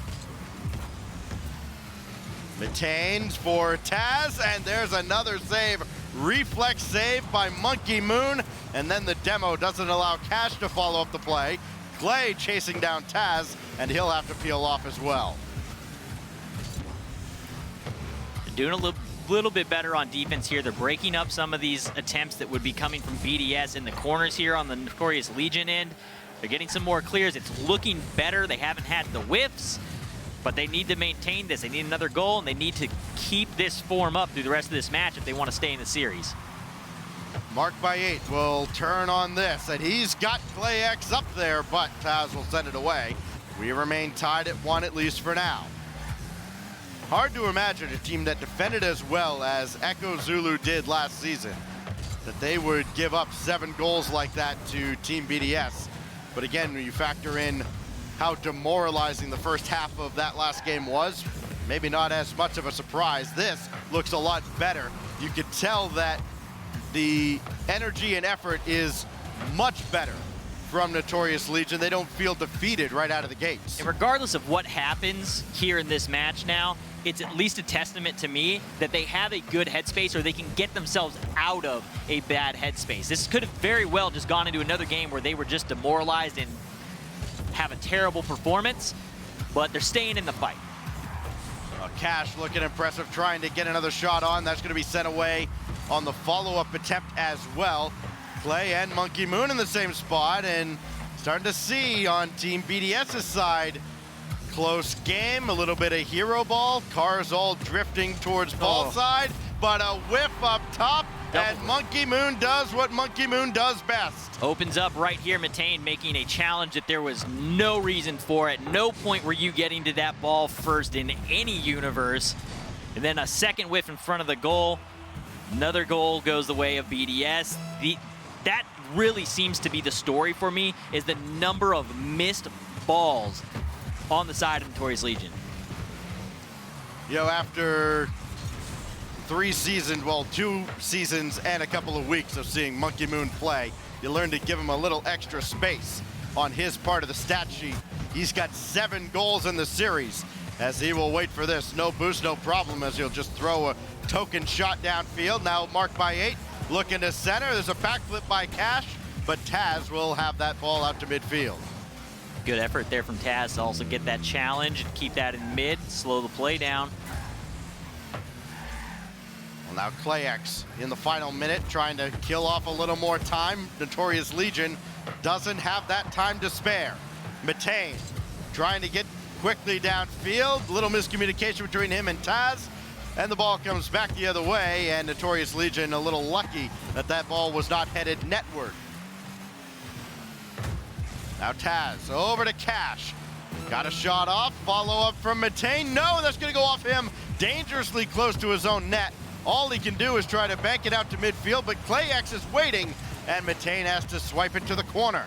Matane's for Taz, and there's another save. Reflex save by Monkey Moon, and then the demo doesn't allow Cash to follow up the play. Clay chasing down Taz, and he'll have to peel off as well. Doing a little bit better on defense here. They're breaking up some of these attempts that would be coming from BDS in the corners here on the Notorious Legion end. They're getting some more clears. It's looking better. They haven't had the whiffs, but they need to maintain this. They need another goal, and they need to keep this form up through the rest of this match if they want to stay in the series. Mark Baguette will turn on this, and he's got Clay X up there, but Taz will send it away. We remain tied at 1 at least for now. Hard to imagine a team that defended as well as Echo Zulu did last season, that they would give up 7 goals like that to Team BDS. But again, when you factor in how demoralizing the first half of that last game was, maybe not as much of a surprise. This looks a lot better. You could tell that the energy and effort is much better from Notorious Legion. They don't feel defeated right out of the gates. And regardless of what happens here in this match now, it's at least a testament to me that they have a good headspace, or they can get themselves out of a bad headspace. This could have very well just gone into another game where they were just demoralized and have a terrible performance, but they're staying in the fight. Cash looking impressive, trying to get another shot on. That's going to be sent away on the follow-up attempt as well. Clay and Monkey Moon in the same spot, and starting to see on Team BDS's side, close game, a little bit of hero ball. Cars all drifting towards ball side, but a whiff up top, and Monkey Moon does what Monkey Moon does best. Opens up right here, Matane making a challenge that there was no reason for. At no point were you getting to that ball first in any universe. And then a second whiff in front of the goal. Another goal goes the way of BDS. That really seems to be the story for me, is the number of missed balls on the side of Notorious Legion. You know, after 3 seasons, well, 2 seasons and a couple of weeks of seeing Monkey Moon play, you learn to give him a little extra space on his part of the stat sheet. He's got 7 goals in the series, as he will wait for this. No boost, no problem, as he'll just throw a token shot downfield. Now marked by 8, looking to center. There's a backflip by Cash, but Taz will have that ball out to midfield. Good effort there from Taz to also get that challenge and keep that in mid, slow the play down. Well, now Clay X in the final minute, trying to kill off a little more time. Notorious Legion doesn't have that time to spare. Matane trying to get quickly downfield. Little miscommunication between him and Taz, and the ball comes back the other way, and Notorious Legion a little lucky that that ball was not headed netward. Now Taz over to Cash. Got a shot off, follow up from Matane. No, that's gonna go off him dangerously close to his own net. All he can do is try to bank it out to midfield, but Clay X is waiting, and Matane has to swipe it to the corner.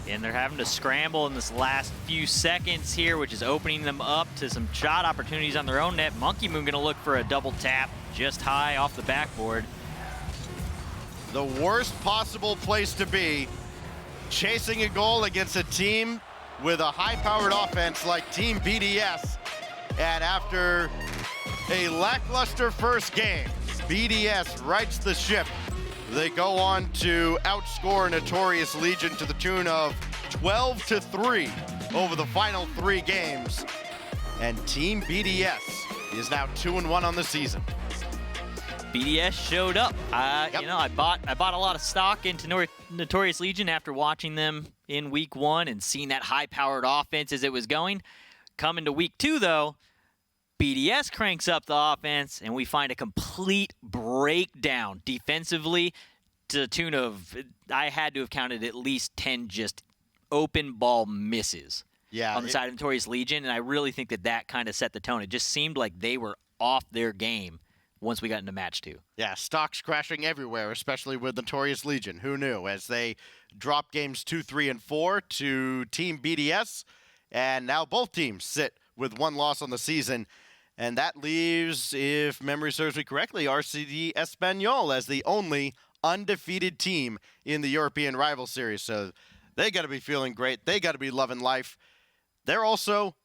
And they're having to scramble in this last few seconds here, which is opening them up to some shot opportunities on their own net. Monkey Moon gonna look for a double tap just high off the backboard. The worst possible place to be, chasing a goal against a team with a high-powered offense like Team BDS. And after a lackluster first game, BDS rights the ship. They go on to outscore Notorious Legion to the tune of 12-3 over the final 3 games. And Team BDS is now 2-1 on the season. BDS showed up. You know, I bought a lot of stock into Notorious Legion after watching them in week 1 and seeing that high-powered offense as it was going. Coming to week 2, though, BDS cranks up the offense, and we find a complete breakdown defensively to the tune of, I had to have counted at least 10 just open ball misses on the side of Notorious Legion, and I really think that kind of set the tone. It just seemed like they were off their game once we got into match 2. Yeah, stocks crashing everywhere, especially with Notorious Legion. Who knew? As they drop games 2, 3, and 4 to Team BDS, and now both teams sit with 1 loss on the season. And that leaves, if memory serves me correctly, RCD Espanyol as the only undefeated team in the European Rival Series. So they got to be feeling great. They got to be loving life. They're also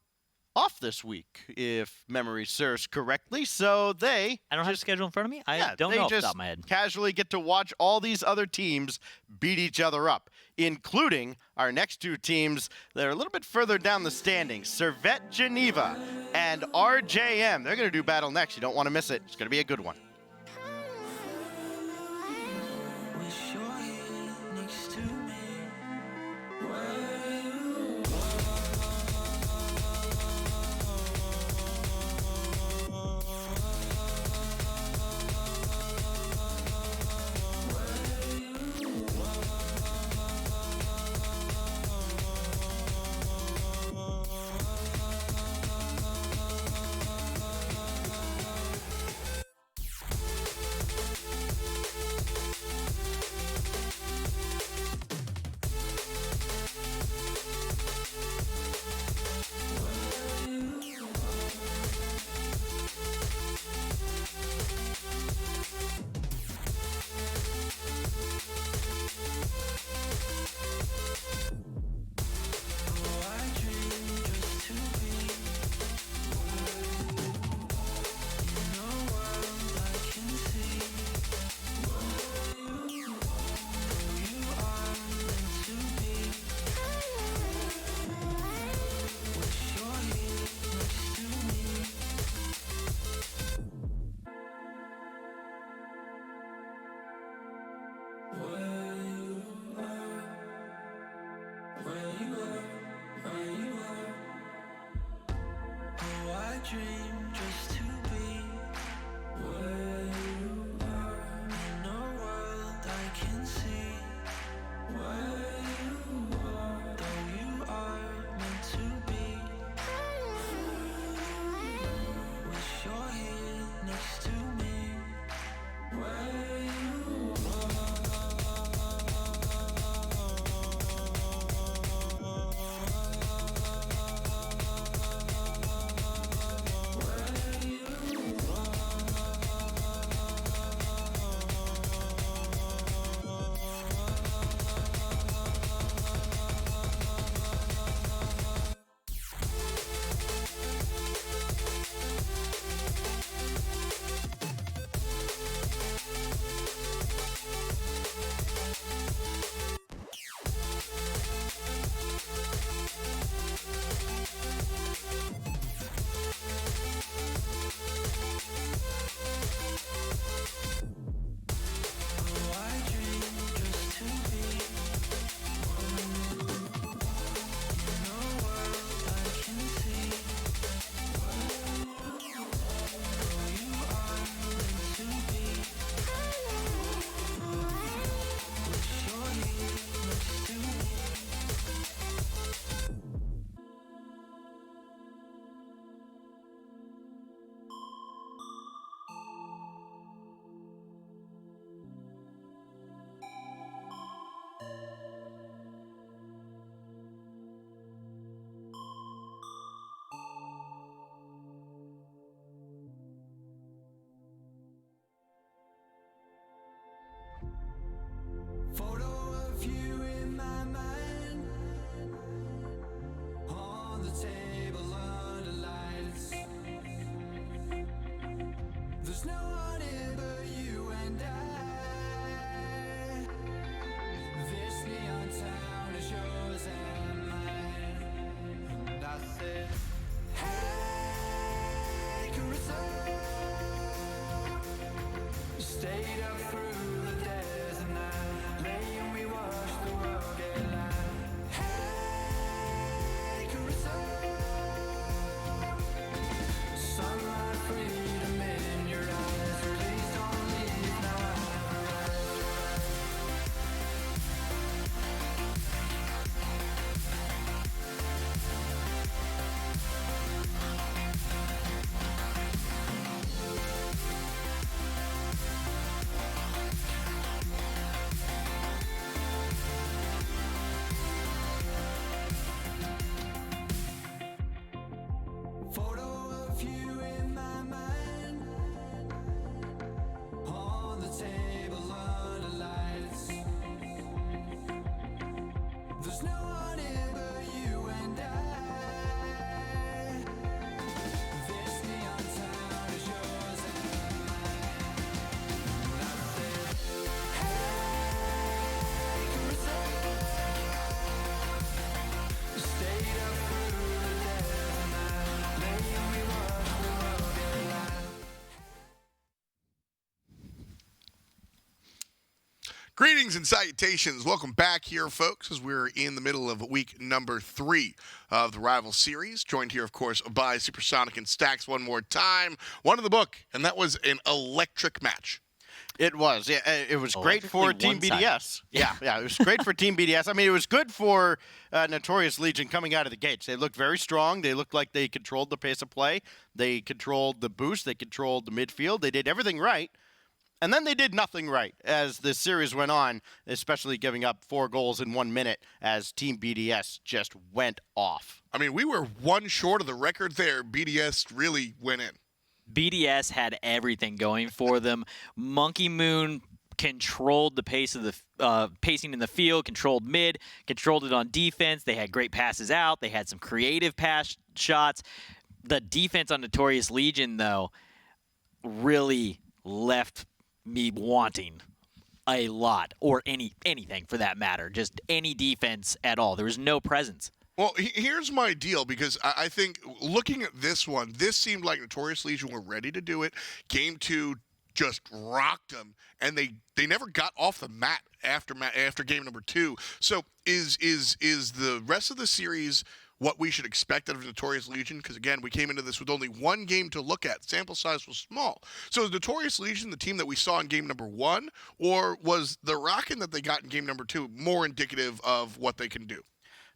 off this week, if memory serves correctly. So they... I don't have a schedule in front of me. I don't know off the top of my head. Casually get to watch all these other teams beat each other up, including our next 2 teams that are a little bit further down the standings. Servette Geneva and RJM. They're going to do battle next. You don't want to miss it. It's going to be a good one. Wish you're here next to dream just to be where you are in a world I can see where you are, though you are meant to be. Wish you're here next to me where you photo of you in my mind on the table under lights. There's no one here but you and I. This neon town is yours and mine. And I said, hey, Carissa, stayed up through the days and night, lay and we watched the world get light. Hey, Carissa, sunlight, freedom in your eyes. Please don't leave now. Photo of you in my mind on the table under lights. There's no one here but you and I. This neon town is yours and mine. And I said, hey, Carissa, stayed up through the days and night, lay and we watched the world get light. Greetings and salutations. Welcome back here, folks, as we're in the middle of week number 3 of the Rival Series. Joined here, of course, by Supersonic and Stacks one more time. One in the book, and that was an electric match. It was. Yeah, it was great for Electrically Team one-sided. BDS. Yeah, it was great for Team BDS. I mean, it was good for Notorious Legion coming out of the gates. They looked very strong. They looked like they controlled the pace of play. They controlled the boost. They controlled the midfield. They did everything right. And then they did nothing right as the series went on, especially giving up 4 goals in 1 minute as Team BDS just went off. I mean, we were one short of the record there. BDS really went in. BDS had everything going for them. Monkey Moon controlled the pace of the pacing in the field, controlled mid, controlled it on defense. They had great passes out. They had some creative pass shots. The defense on Notorious Legion, though, really left me wanting a lot, or anything for that matter. Just any defense at all. There was no presence. Well, here's my deal, because I think looking at this one, this seemed like Notorious Legion were ready to do it. Game 2 just rocked them, and they never got off the mat after game number 2. So is the rest of the series what we should expect out of Notorious Legion? Because, again, we came into this with only one game to look at. Sample size was small. So is Notorious Legion the team that we saw in game number 1, or was the rockin' that they got in game number 2 more indicative of what they can do?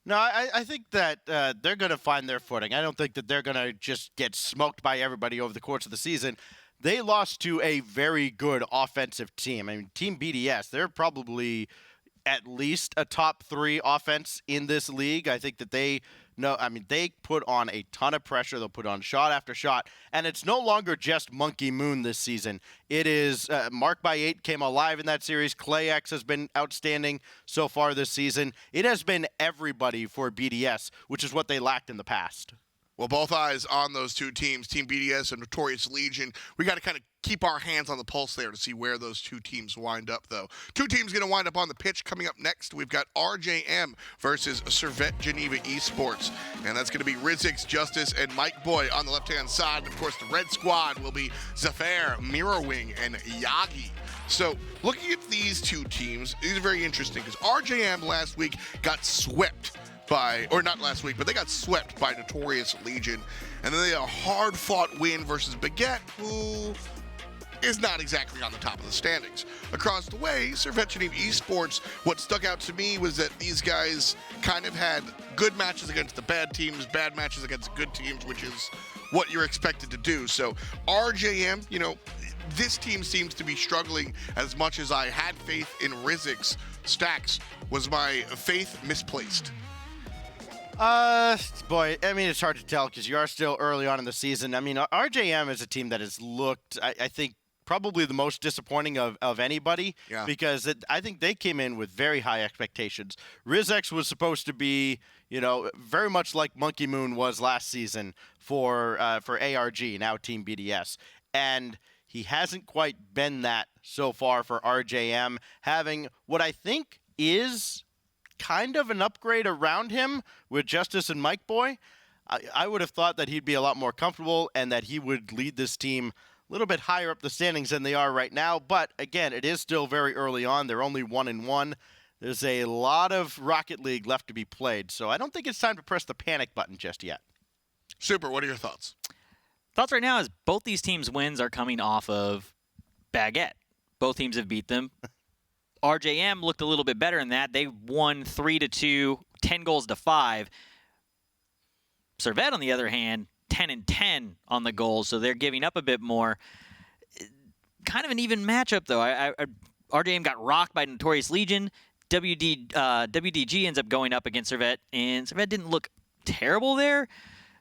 No, I think that they're going to find their footing. I don't think that they're going to just get smoked by everybody over the course of the season. They lost to a very good offensive team. I mean, Team BDS, they're probably at least a top 3 offense in this league. I think that they put on a ton of pressure. They'll put on shot after shot. And it's no longer just Monkey Moon this season. It is Mark by 8 came alive in that series. Clay X has been outstanding so far this season. It has been everybody for BDS, which is what they lacked in the past. Well, both eyes on those two teams, Team BDS and Notorious Legion. We got to kind of keep our hands on the pulse there to see where those two teams wind up, though. Two teams going to wind up on the pitch. Coming up next, we've got RJM versus Servette Geneva Esports. And that's going to be Rizix, Justice, and Mike Boy on the left-hand side. And, of course, the red squad will be Zafar, Mirrorwing, and Yagi. So, looking at these two teams, these are very interesting because RJM last week got swept not last week, but they got swept by Notorious Legion. And then they had a hard-fought win versus Baguette, who is not exactly on the top of the standings. Across the way, Servette Geneva Esports, what stuck out to me was that these guys kind of had good matches against the bad teams, bad matches against good teams, which is what you're expected to do. So RJM, this team seems to be struggling as much as I had faith in Rizix. Stacks, was my faith misplaced? Boy, I mean, it's hard to tell because you are still early on in the season. I mean, RJM is a team that has looked, I think, probably the most disappointing of anybody because I think they came in with very high expectations. Rizix was supposed to be, very much like Monkey Moon was last season for ARG, now Team BDS. And he hasn't quite been that so far for RJM, having what I think is kind of an upgrade around him with Justice and Mike Boy. I would have thought that he'd be a lot more comfortable and that he would lead this team a little bit higher up the standings than they are right now. But again, it is still very early on. They're only 1-1. There's a lot of Rocket League left to be played. So I don't think it's time to press the panic button just yet. Super, what are your thoughts? Thoughts right now is both these teams' wins are coming off of Baguette. Both teams have beat them. RJM looked a little bit better in that. They won 3-2, 10 goals to 5. Servette, on the other hand, 10-10 on the goals, so they're giving up a bit more. Kind of an even matchup, though. RJM got rocked by Notorious Legion. WDG ends up going up against Servette, and Servette didn't look terrible there.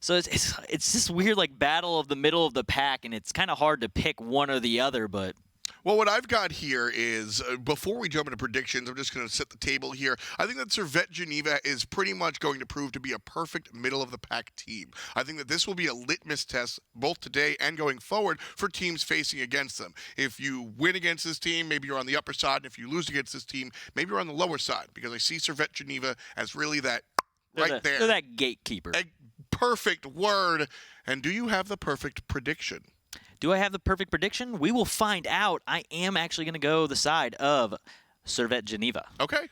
So it's this weird battle of the middle of the pack, and it's kind of hard to pick one or the other, but... Well, what I've got here is, before we jump into predictions, I'm just going to set the table here. I think that Servette Geneva is pretty much going to prove to be a perfect middle-of-the-pack team. I think that this will be a litmus test, both today and going forward, for teams facing against them. If you win against this team, maybe you're on the upper side, and if you lose against this team, maybe you're on the lower side, because I see Servette Geneva as really that there. They're that gatekeeper. A perfect word. And do you have the perfect prediction? Do I have the perfect prediction? We will find out. I am actually going to go the side of Servette Geneva. Okay.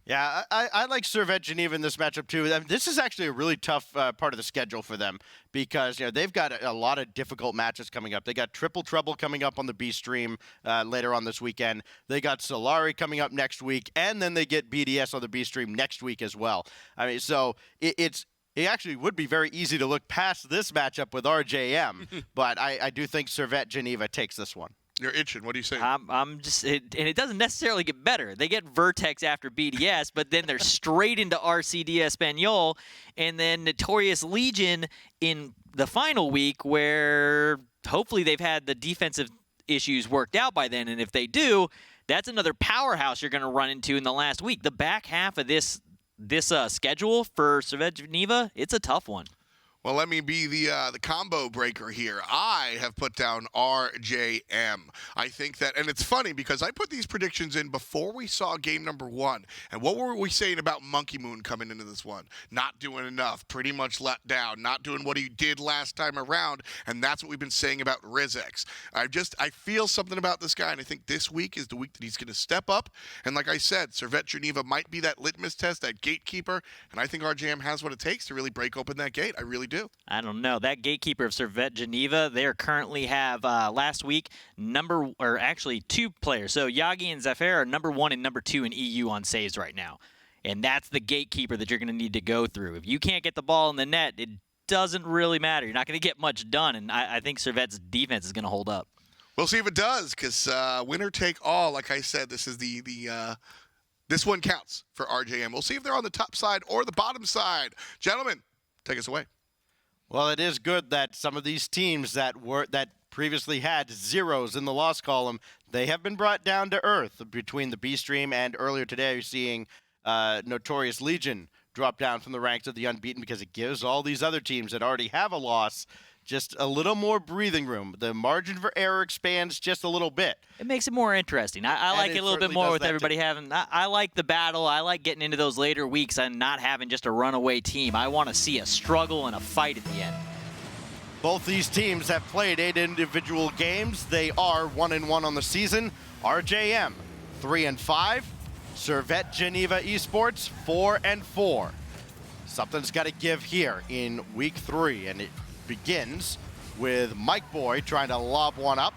Yeah, I like Servette Geneva in this matchup, too. I mean, this is actually a really tough part of the schedule for them because they've got a lot of difficult matches coming up. They got Triple Trouble coming up on the B stream later on this weekend. They got Solary coming up next week, and then they get BDS on the B stream next week as well. I mean, so it actually would be very easy to look past this matchup with RJM, but I do think Servette Geneva takes this one. You're itching. What do you say? I'm just, and it doesn't necessarily get better. They get Vertex after BDS, but then they're straight into RCD Espanol, and then Notorious Legion in the final week, where hopefully they've had the defensive issues worked out by then, and if they do, that's another powerhouse you're going to run into in the last week. The back half of this schedule for Servette Geneva, it's a tough one. Well, let me be the combo breaker here. I have put down RJM. I think that, and it's funny because I put these predictions in before we saw game number 1. And what were we saying about Monkey Moon coming into this one? Not doing enough, pretty much let down, not doing what he did last time around, and that's what we've been saying about Rizex. I feel something about this guy, and I think this week is the week that he's going to step up. And like I said, Servette Geneva might be that litmus test, that gatekeeper, and I think RJM has what it takes to really break open that gate. I really do. I don't know. That gatekeeper of Servette Geneva, they currently have last week two players. So Yagi and Zafir are number 1 and number 2 in EU on saves right now. And that's the gatekeeper that you're going to need to go through. If you can't get the ball in the net, it doesn't really matter. You're not going to get much done, and I think Servette's defense is going to hold up. We'll see if it does, because winner take all, like I said, this is this one counts for RJM. We'll see if they're on the top side or the bottom side. Gentlemen, take us away. Well, it is good that some of these teams that previously had zeros in the loss column, they have been brought down to earth between the B stream and earlier today seeing Notorious Legion drop down from the ranks of the unbeaten, because it gives all these other teams that already have a loss just a little more breathing room. The margin for error expands just a little bit. It makes it more interesting. I like it a little bit more with everybody having. I like the battle. I like getting into those later weeks and not having just a runaway team. I want to see a struggle and a fight at the end. Both these teams have played 8 individual games. They are 1-1 on the season. RJM 3-5. Servette Geneva Esports 4-4. Something's got to give here in week 3, and it begins with Mike Boy trying to lob one up,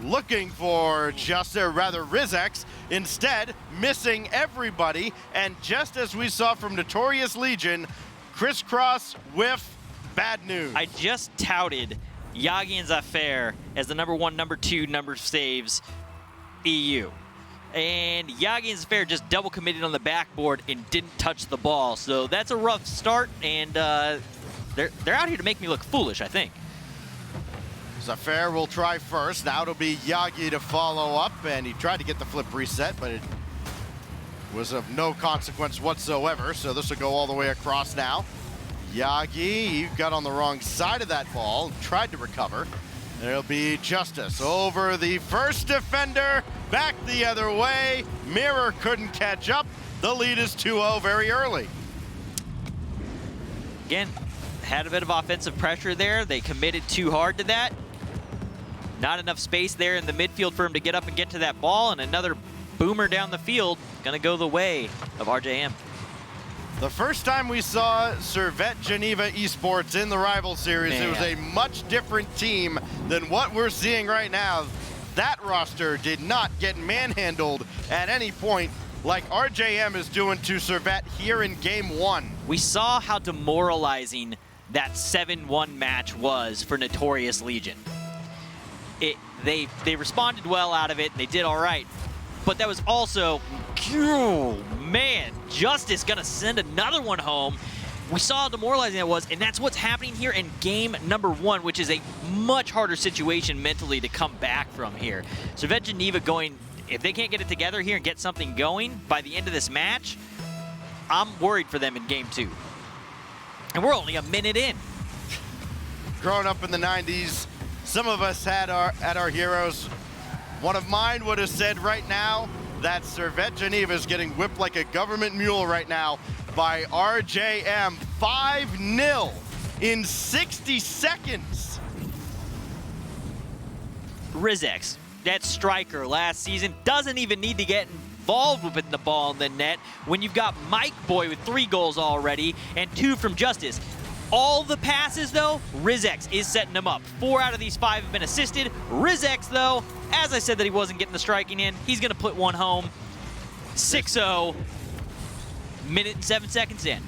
looking for Rizex, instead missing everybody, and just as we saw from Notorious Legion, crisscross whiff, bad news. I just touted Yagi and Zafir as the number 1, number 2 number saves EU. And Yagi and Zafir just double committed on the backboard and didn't touch the ball. So that's a rough start, and they're out here to make me look foolish, I think. Zafir will try first. Now it'll be Yagi to follow up, and he tried to get the flip reset, but it was of no consequence whatsoever. So this will go all the way across now. Yagi, he got on the wrong side of that ball, tried to recover. It'll be Justice over the first defender, back the other way. Mirror couldn't catch up. The lead is 2-0 very early. Again, had a bit of offensive pressure there. They committed too hard to that. Not enough space there in the midfield for him to get up and get to that ball, and another boomer down the field. Gonna go the way of RJM. The first time we saw Servette Geneva Esports in the rival series, it was a much different team than what we're seeing right now. That roster did not get manhandled at any point like RJM is doing to Servette here in game 1. We saw how demoralizing that 7-1 match was for Notorious Legion. They responded well out of it, and they did all right. But that was also, oh man, Justice gonna send another one home. We saw how demoralizing that was, and that's what's happening here in game number 1, which is a much harder situation mentally to come back from here. Servette Geneva going, if they can't get it together here and get something going by the end of this match, I'm worried for them in game 2. And we're only a minute in. Growing up in the 90s, some of us had our heroes. One of mine would have said right now that Servette Geneva is getting whipped like a government mule right now by RJM. 5-0 in 60 seconds. Rizex, that striker last season, doesn't even need to get involved with putting the ball in the net when you've got Mike Boy with 3 goals already and 2 from Justice. All the passes, though, Rizex is setting them up. 4 out of these 5 have been assisted. Rizex, though, as I said that he wasn't getting the striking in, he's going to put one home. 6-0, minute and 7 seconds in.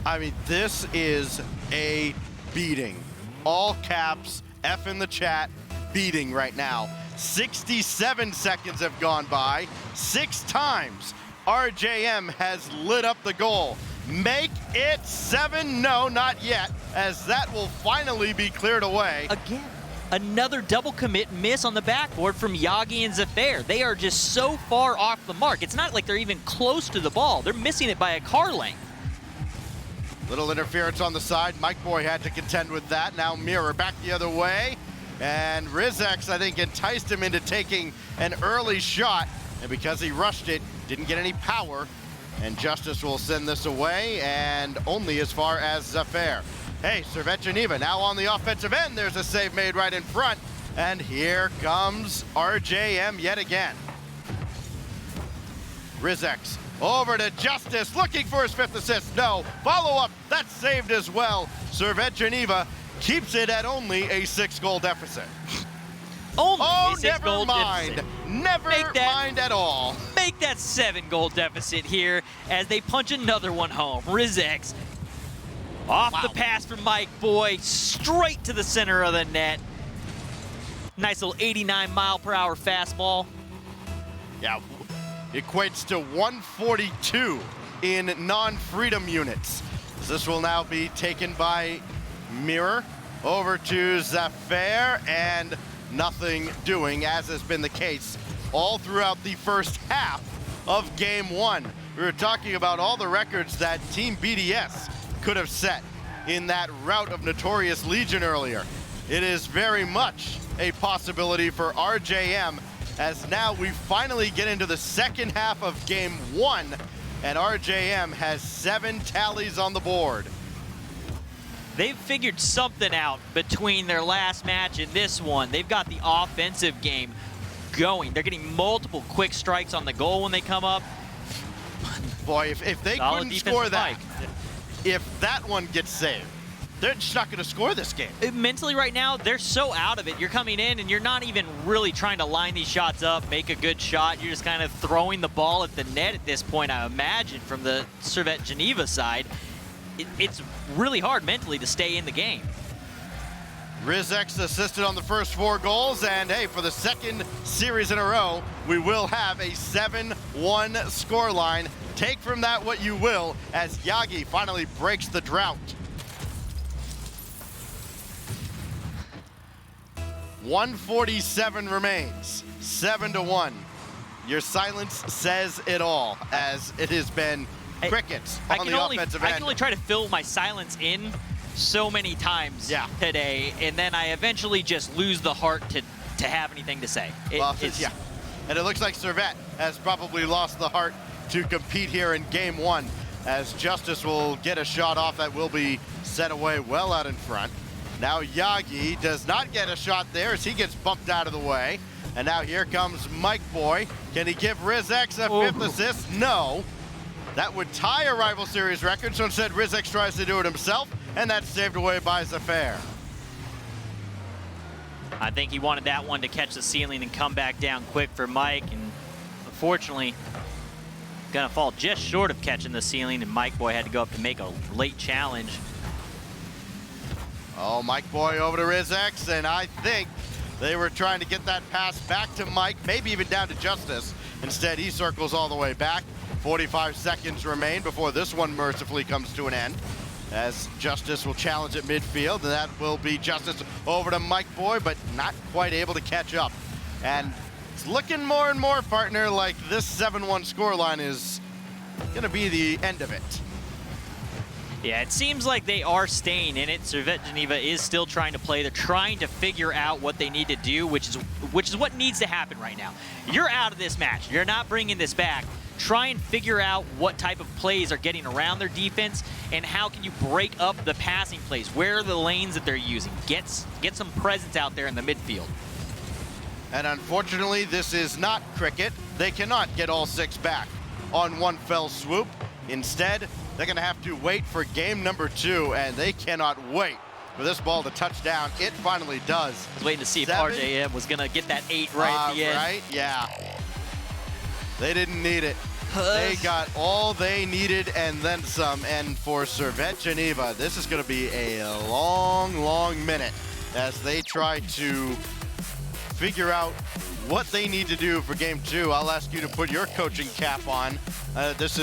I mean, this is a beating. All caps, F in the chat, beating right now. 67 seconds have gone by. 6 times RJM has lit up the goal. Make it 7. No, not yet, as that will finally be cleared away. Again, another double commit miss on the backboard from Yagi and Zafir. They are just so far off the mark. It's not like they're even close to the ball. They're missing it by a car length. Little interference on the side. Mike Boy had to contend with that. Now Mirror back the other way. And Rizek, I think, enticed him into taking an early shot. And because he rushed it, didn't get any power. And Justice will send this away, and only as far as Zafir. Hey, Servette Geneva now on the offensive end. There's a save made right in front. And here comes RJM yet again. Rizek over to Justice, looking for his 5th assist. No, follow-up, that's saved as well. Servette Geneva keeps it at only a 6-goal deficit. Only Oh, a never 6-goal mind. deficit. Never mind at all. Make that 7-goal deficit here as they punch another one home. Rizek off the pass from Mike Boy, straight to the center of the net. Nice little 89-mile-per-hour fastball. Yeah, equates to 142 in non-freedom units. This will now be taken by Mirror over to Zafir, and nothing doing, as has been the case all throughout the first half of Game 1. We were talking about all the records that Team BDS could have set in that rout of Notorious Legion earlier. It is very much a possibility for RJM, as now we finally get into the second half of Game 1, and RJM has 7 tallies on the board. They've figured something out between their last match and this one. They've got the offensive game going. They're getting multiple quick strikes on the goal when they come up. Boy, if they Solid couldn't defense score from that, Mike. if that one gets saved, they're just not going to score this game. Mentally right now, they're so out of it. You're coming in and you're not even really trying to line these shots up, make a good shot. You're just kind of throwing the ball at the net at this point, I imagine, from the Servette Geneva side. It's really hard mentally to stay in the game. Rizek assisted on the first 4 goals, and hey, for the second series in a row, we will have a 7-1 scoreline. Take from that what you will, as Yagi finally breaks the drought. 147 remains, 7-1. Your silence says it all, as it has been crickets on the offensive end. I can only try to fill my silence in so many times today, and then I eventually just lose the heart to have anything to say. And it looks like Servette has probably lost the heart to compete here in Game 1, as Justice will get a shot off that will be set away well out in front. Now Yagi does not get a shot there as he gets bumped out of the way. And now here comes Mike Boy. Can he give Rizek a 5th assist? No. That would tie a rival series record, so instead Rizek tries to do it himself, and that's saved away by Zafir. I think he wanted that one to catch the ceiling and come back down quick for Mike, and unfortunately gonna fall just short of catching the ceiling, and Mike Boy had to go up to make a late challenge. Oh, Mike Boy over to Rizek, and I think they were trying to get that pass back to Mike, maybe even down to Justice. Instead, he circles all the way back. 45 seconds remain before this one mercifully comes to an end, as Justice will challenge at midfield, and that will be Justice over to Mike Boy, but not quite able to catch up. And it's looking more and more, partner, like this 7-1 scoreline is going to be the end of it. Yeah, it seems like they are staying in it. Servette Geneva is still trying to play. They're trying to figure out what they need to do, which is what needs to happen right now. You're out of this match. You're not bringing this back. Try and figure out what type of plays are getting around their defense and how can you break up the passing plays. Where are the lanes that they're using? Get some presence out there in the midfield. And unfortunately, this is not cricket. They cannot get all 6 back on one fell swoop. Instead, they're going to have to wait for game number 2, and they cannot wait for this ball to touch down. It finally does. I was waiting to see if RJM was going to get that 8 right at the end. Right, yeah. They didn't need it. They got all they needed and then some. And for Servette Geneva, this is going to be a long, long minute as they try to figure out what they need to do for game 2. I'll ask you to put your coaching cap on. This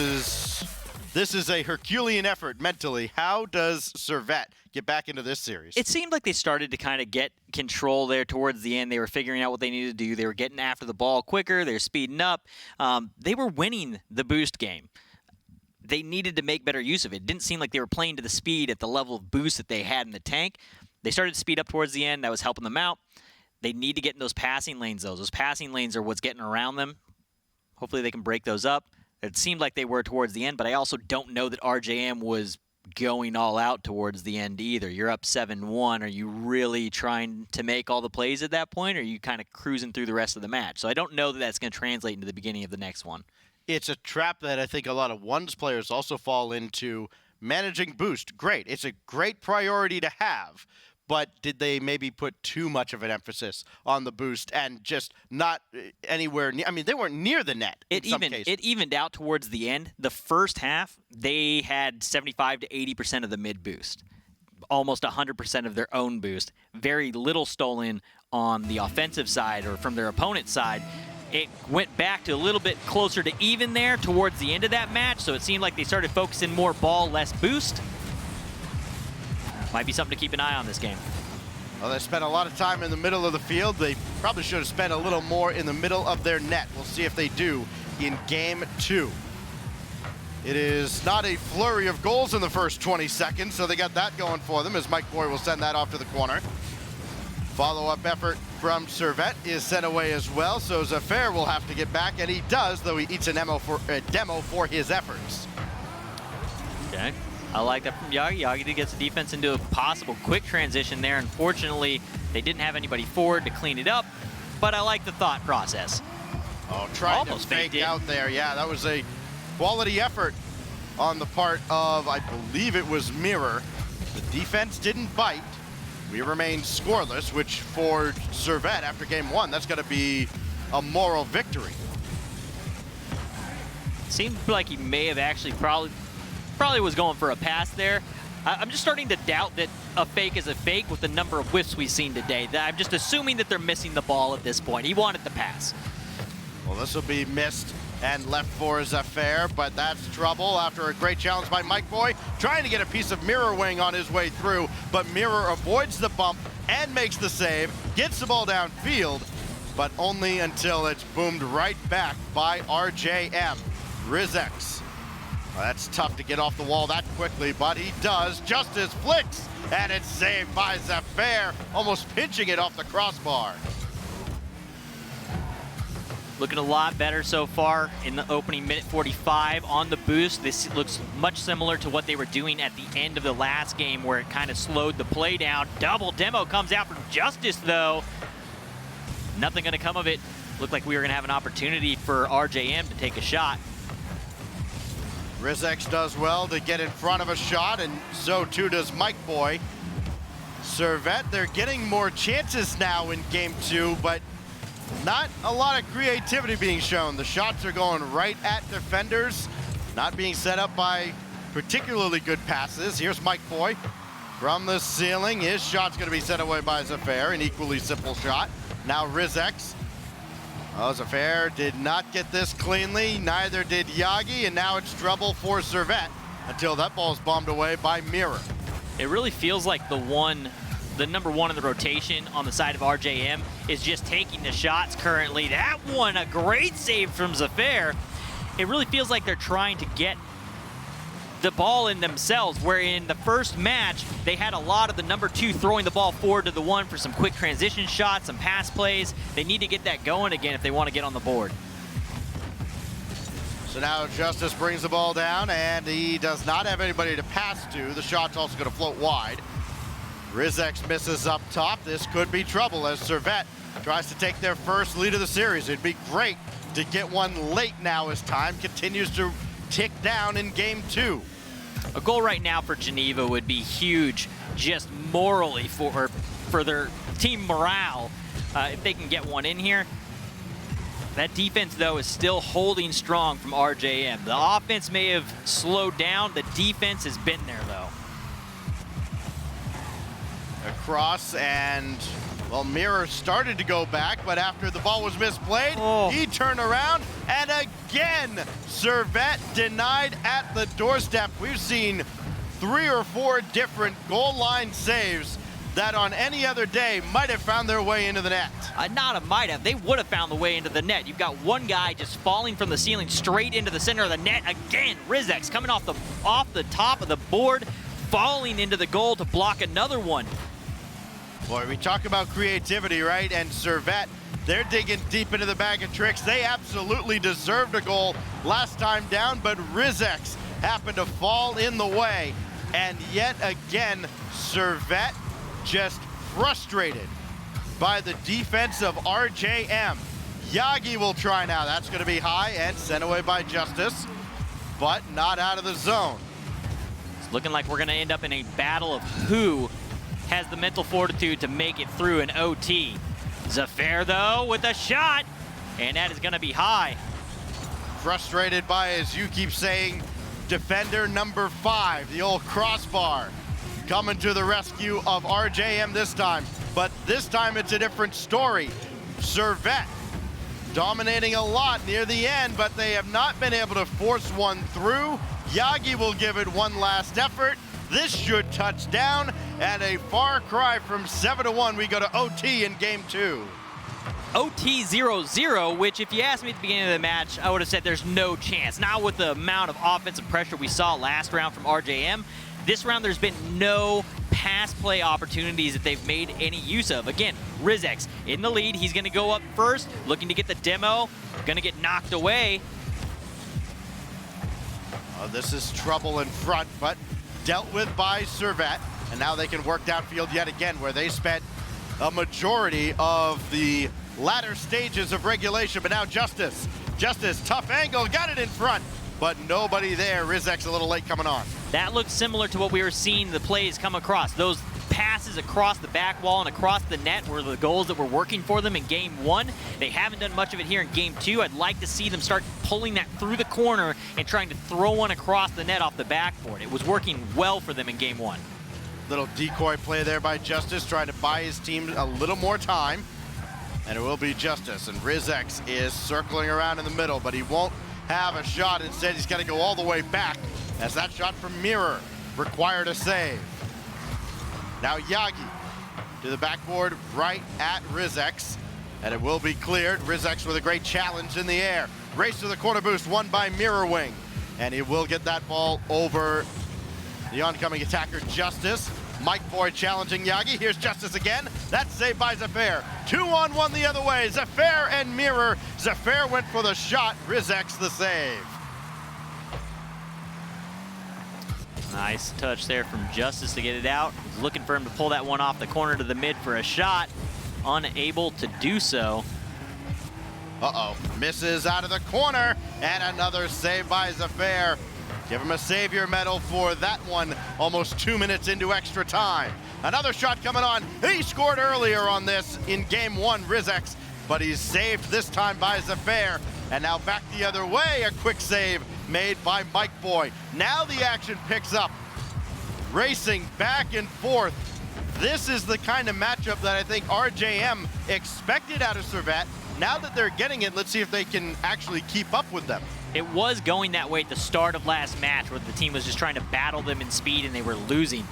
is a Herculean effort mentally. How does Servette get back into this series? It seemed like they started to kind of get control there towards the end. They were figuring out what they needed to do. They were getting after the ball quicker. They were speeding up. They were winning the boost game. they needed to make better use of it. It didn't seem like they were playing to the speed at the level of boost that they had in the tank. They started to speed up towards the end. That was helping them out. They need to get in those passing lanes, though. Those passing lanes are what's getting around them. Hopefully they can break those up. It seemed like they were towards the end, but I also don't know that RJM was going all out towards the end either. You're up 7-1. Are you really trying to make all the plays at that point, or are you kind of cruising through the rest of the match? So I don't know that that's going to translate into the beginning of the next one. It's a trap that I think a lot of ones players also fall into. Managing boost, great. It's a great priority to have. But did they maybe put too much of an emphasis on the boost and just not anywhere near? I mean, they weren't near the net in some cases. It evened out towards the end. The first half, they had 75 to 80% of the mid boost, almost 100% of their own boost. Very little stolen on the offensive side or from their opponent's side. It went back to a little bit closer to even there towards the end of that match, so it seemed like they started focusing more ball, less boost. Might be something to keep an eye on this game. Well, they spent a lot of time in the middle of the field. They probably should have spent a little more in the middle of their net. We'll see if they do in Game 2. It is not a flurry of goals in the first 20 seconds, so they got that going for them as Mike Boy will send that off to the corner. Follow-up effort from Servette is sent away as well, so Zaffair will have to get back, and he does, though he eats a demo for his efforts. Okay. I like that from Yagi. Yagi gets the defense into a possible quick transition there. Unfortunately, they didn't have anybody forward to clean it up, but I like the thought process. Oh, trying to Almost fake faked it. out there. Yeah, that was a quality effort on the part of, I believe it was Mirror. The defense didn't bite. We remain scoreless, which for Servette after Game 1, that's going to be a moral victory. Seemed like he may have actually probably was going for a pass there. I'm just starting to doubt that a fake is a fake with the number of whiffs we've seen today. I'm just assuming that they're missing the ball at this point. He wanted the pass. Well, this will be missed and left for Zaffair, but that's trouble after a great challenge by Mike Boy, trying to get a piece of Mirror wing on his way through, but Mirror avoids the bump and makes the save, gets the ball downfield, but only until it's boomed right back by RJM. Rizex. Well, that's tough to get off the wall that quickly, but he does. Justice flicks, and it's saved by Zaffair, almost pinching it off the crossbar. Looking a lot better so far in the opening minute 45 on the boost. This looks much similar to what they were doing at the end of the last game where it kind of slowed the play down. Double demo comes out from Justice, though. Nothing going to come of it. Looked like we were going to have an opportunity for RJM to take a shot. Rizex does well to get in front of a shot, and so too does Mike Boy. Servette, they're getting more chances now in Game 2, but not a lot of creativity being shown. The shots are going right at defenders, not being set up by particularly good passes. Here's Mike Boy from the ceiling. His shot's going to be sent away by Zaffair, an equally simple shot. Now Rizex. Oh, Zaffair did not get this cleanly, neither did Yagi, and now it's trouble for Servette until that ball's bombed away by Mirror. It really feels like the number one in the rotation on the side of RJM is just taking the shots currently. That one, a great save from Zaffair. It really feels like they're trying to get the ball in themselves, where in the first match, they had a lot of the number 2 throwing the ball forward to the 1 for some quick transition shots, some pass plays. They need to get that going again if they want to get on the board. So now Justice brings the ball down, and he does not have anybody to pass to. The shot's also going to float wide. Rizex misses up top. This could be trouble as Servette tries to take their first lead of the series. It'd be great to get one late now as time continues to tick down in Game 2. A goal right now for Geneva would be huge, just morally for their team morale, if they can get one in here. That defense, though, is still holding strong from RJM. The offense may have slowed down. The defense has been there, though. Across, and, well, Mirror started to go back, but after the ball was misplayed, he turned around, and again, Servette denied at the doorstep. We've seen 3 or 4 different goal line saves that on any other day might have found their way into the net. Not a might have. They would have found the way into the net. You've got one guy just falling from the ceiling straight into the center of the net. Again, Rizex coming off the top of the board, falling into the goal to block another one. Boy, we talk about creativity, right? And Servette, they're digging deep into the bag of tricks. They absolutely deserved a goal last time down, but Rizex happened to fall in the way. And yet again, Servette just frustrated by the defense of RJM. Yagi will try now. That's going to be high and sent away by Justice, but not out of the zone. It's looking like we're going to end up in a battle of who has the mental fortitude to make it through an OT. Zafair, though, with a shot, and that is going to be high. Frustrated by, as you keep saying, defender number 5, the old crossbar, coming to the rescue of RJM this time. But this time it's a different story. Servette dominating a lot near the end, but they have not been able to force one through. Yagi will give it one last effort. This should touch down, and a far cry from 7-1. We go to OT in game 2. OT 0-0, which if you asked me at the beginning of the match, I would have said there's no chance. Not with the amount of offensive pressure we saw last round from RJM. This round, there's been no pass play opportunities that they've made any use of. Again, Rizex in the lead. He's going to go up first, looking to get the demo. Going to get knocked away. Oh, this is trouble in front, but dealt with by Servette. And now they can work downfield yet again, where they spent a majority of the latter stages of regulation. But now Justice, tough angle, got it in front, but nobody there. Rizex a little late coming on. That looks similar to what we were seeing the plays come across. Those passes across the back wall and across the net were the goals that were working for them in game 1. They haven't done much of it here in game 2. I'd like to see them start pulling that through the corner and trying to throw one across the net off the backboard. It was working well for them in game 1. Little decoy play there by Justice, trying to buy his team a little more time. And it will be Justice, and Rizex is circling around in the middle, but he won't have a shot. Instead, he's got to go all the way back, as that shot from Mirror required a save. Now Yagi to the backboard right at Rizex, and it will be cleared. Rizex with a great challenge in the air. Race to the corner boost, won by Mirror Wing, and he will get that ball over the oncoming attacker, Justice. Mike Boy challenging Yagi. Here's Justice again. That's saved by Zafair. 2-on-1 the other way. Zafair and Mirror. Zafair went for the shot. Rizex the save. Nice touch there from Justice to get it out. Was looking for him to pull that one off the corner to the mid for a shot. Unable to do so. Uh-oh. Misses out of the corner. And another save by Zafair. Give him a savior medal for that one, almost 2 minutes into extra time. Another shot coming on. He scored earlier on this in game 1, Rizex, but he's saved this time by Zafair. And now back the other way, a quick save made by Mike Boy. Now the action picks up. Racing back and forth. This is the kind of matchup that I think RJM expected out of Servette. Now that they're getting it, let's see if they can actually keep up with them. It was going that way at the start of last match, where the team was just trying to battle them in speed and they were losing.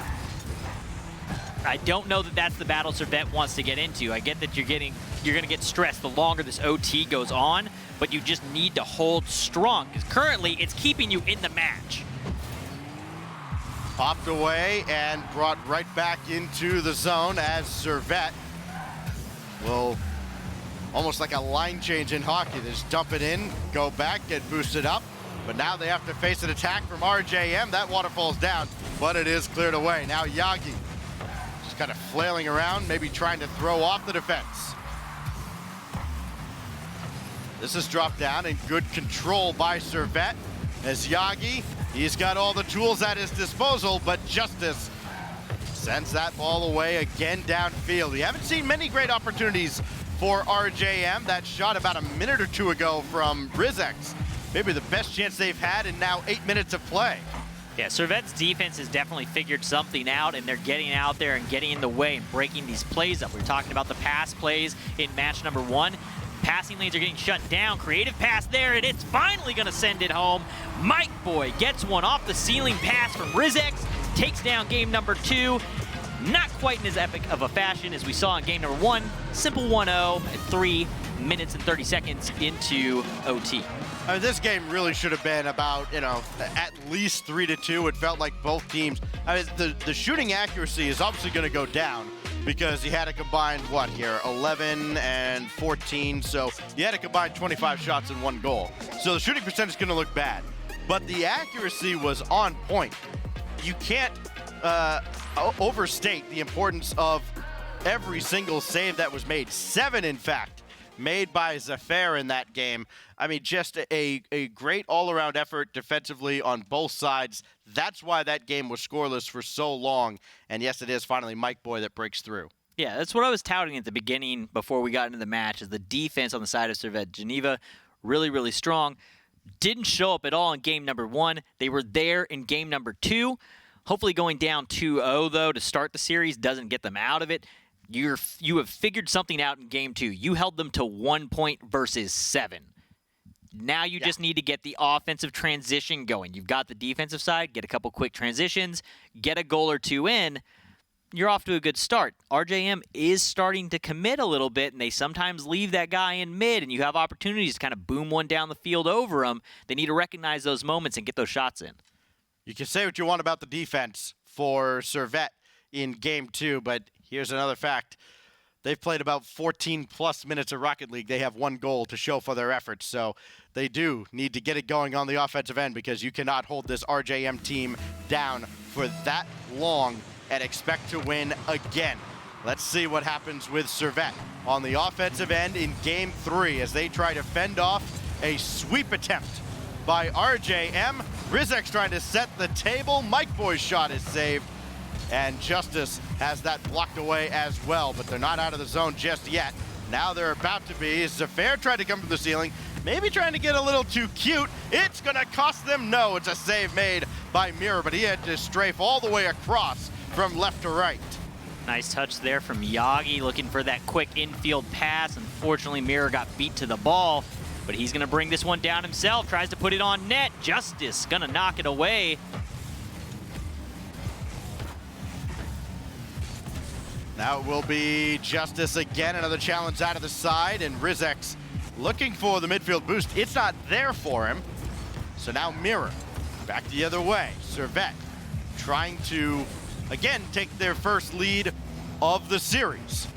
I don't know that that's the battle Servette wants to get into. I get that you're going to get stressed the longer this OT goes on, but you just need to hold strong, because currently it's keeping you in the match. Popped away and brought right back into the zone as Servette will, almost like a line change in hockey. They just dump it in, go back, get boosted up. But now they have to face an attack from RJM. That waterfall's down, but it is cleared away. Now Yagi just kind of flailing around, maybe trying to throw off the defense. This is dropped down and good control by Servette as Yagi, he's got all the tools at his disposal, but Justice sends that ball away again downfield. We haven't seen many great opportunities for RJM. That shot about a minute or two ago from Rizex. Maybe the best chance they've had in now 8 minutes of play. Yeah, Servette's defense has definitely figured something out, and they're getting out there and getting in the way and breaking these plays up. We're talking about the pass plays in match number 1. Passing lanes are getting shut down. Creative pass there, and it's finally going to send it home. Mike Boy gets one off the ceiling pass from Rizex, takes down game number 2. Not quite in as epic of a fashion as we saw in game number 1. Simple 1-0 at 3 minutes and 30 seconds into OT. I mean, this game really should have been about, at least 3-2. It felt like both teams. I mean, the shooting accuracy is obviously going to go down because you had a combined, 11 and 14. So you had a combined 25 shots and 1 goal. So the shooting percentage is going to look bad. But the accuracy was on point. You can't overstate the importance of every single save that was made. 7, in fact, made by Zafir in that game. I mean, just a great all-around effort defensively on both sides. That's why that game was scoreless for so long. And yes, it is finally Mike Boy that breaks through. Yeah, that's what I was touting at the beginning before we got into the match, is the defense on the side of Servette Geneva. Really, really strong. Didn't show up at all in game number 1. They were there in game number 2. Hopefully going down 2-0, though, to start the series doesn't get them out of it. You have figured something out in game 2. You held them to 1 point versus 7. Now you just need to get the offensive transition going. You've got the defensive side, get a couple quick transitions, get a goal or 2 in. You're off to a good start. RJM is starting to commit a little bit, and they sometimes leave that guy in mid, and you have opportunities to kind of boom one down the field over them. They need to recognize those moments and get those shots in. You can say what you want about the defense for Servette in game 2, but here's another fact. They've played about 14-plus minutes of Rocket League. They have 1 goal to show for their efforts, so they do need to get it going on the offensive end because you cannot hold this RJM team down for that long and expect to win again. Let's see what happens with Servette on the offensive end in game 3 as they try to fend off a sweep attempt by RJM. Rizek's trying to set the table. Mike Boy's shot is saved. And Justice has that blocked away as well, but they're not out of the zone just yet. Now they're about to be. Zafir tried to come from the ceiling, maybe trying to get a little too cute. It's going to cost them. No, it's a save made by Mirror, but he had to strafe all the way across from left to right. Nice touch there from Yagi, looking for that quick infield pass. Unfortunately, Mirror got beat to the ball, but he's going to bring this one down himself. Tries to put it on net. Justice going to knock it away. Now it will be Justice again, another challenge out of the side, and Rizek's looking for the midfield boost. It's not there for him. So now Mirror back the other way. Servette trying to, again, take their first lead of the series.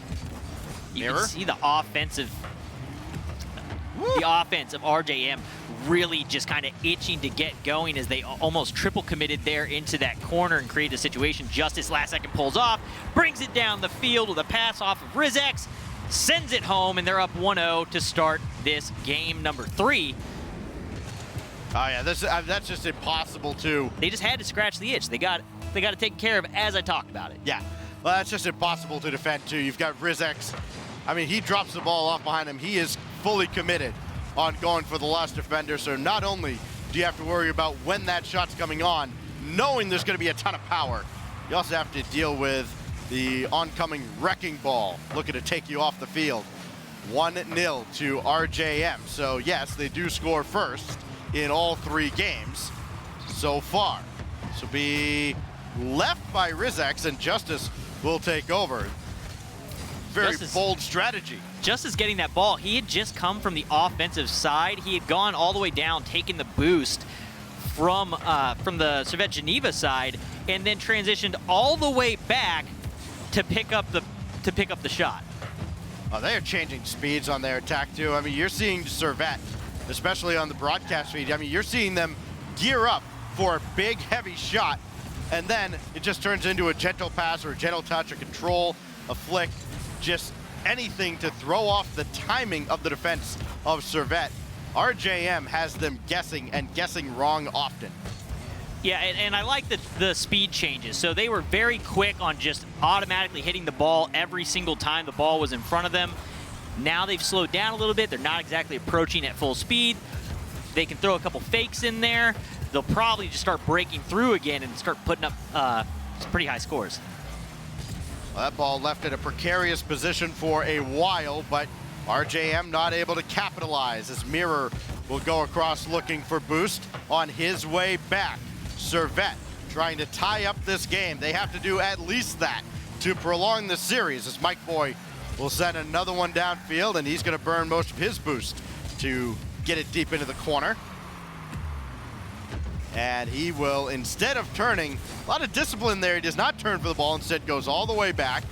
You can see the offense of RJM really just kind of itching to get going as they almost triple committed there into that corner and created a situation. Justice last second pulls off, brings it down the field with a pass off of Rizek, sends it home, and they're up 1-0 to start this game number 3. Oh yeah, that's just impossible to. They just had to scratch the itch. They got to take care of it as I talked about it. Yeah, well, that's just impossible to defend too. You've got Rizek. I mean, he drops the ball off behind him. He is fully committed on going for the last defender. So not only do you have to worry about when that shot's coming on, knowing there's going to be a ton of power, you also have to deal with the oncoming wrecking ball looking to take you off the field. 1-0 to RJM. So yes, they do score first in all 3 games so far. This will be left by Rizek, and Justice will take over. Very bold strategy. Justice getting that ball. He had just come from the offensive side. He had gone all the way down, taking the boost from the Servette Geneva side, and then transitioned all the way back to pick up the shot. Oh, they are changing speeds on their attack too. I mean, you're seeing Servette, especially on the broadcast feed. I mean, you're seeing them gear up for a big, heavy shot, and then it just turns into a gentle pass or a gentle touch, a control, a flick, just anything to throw off the timing of the defense of Servette. RJM has them guessing and guessing wrong often. Yeah, and I like the speed changes. So they were very quick on just automatically hitting the ball every single time the ball was in front of them. Now they've slowed down a little bit. They're not exactly approaching at full speed. They can throw a couple fakes in there. They'll probably just start breaking through again and start putting up some pretty high scores. Well, that ball left in a precarious position for a while, but RJM not able to capitalize as Mirror will go across looking for boost on his way back. Servette trying to tie up this game. They have to do at least that to prolong the series as Mike Boy will send another one downfield, and he's going to burn most of his boost to get it deep into the corner. And he will, instead of turning, a lot of discipline there, he does not turn for the ball, instead goes all the way back.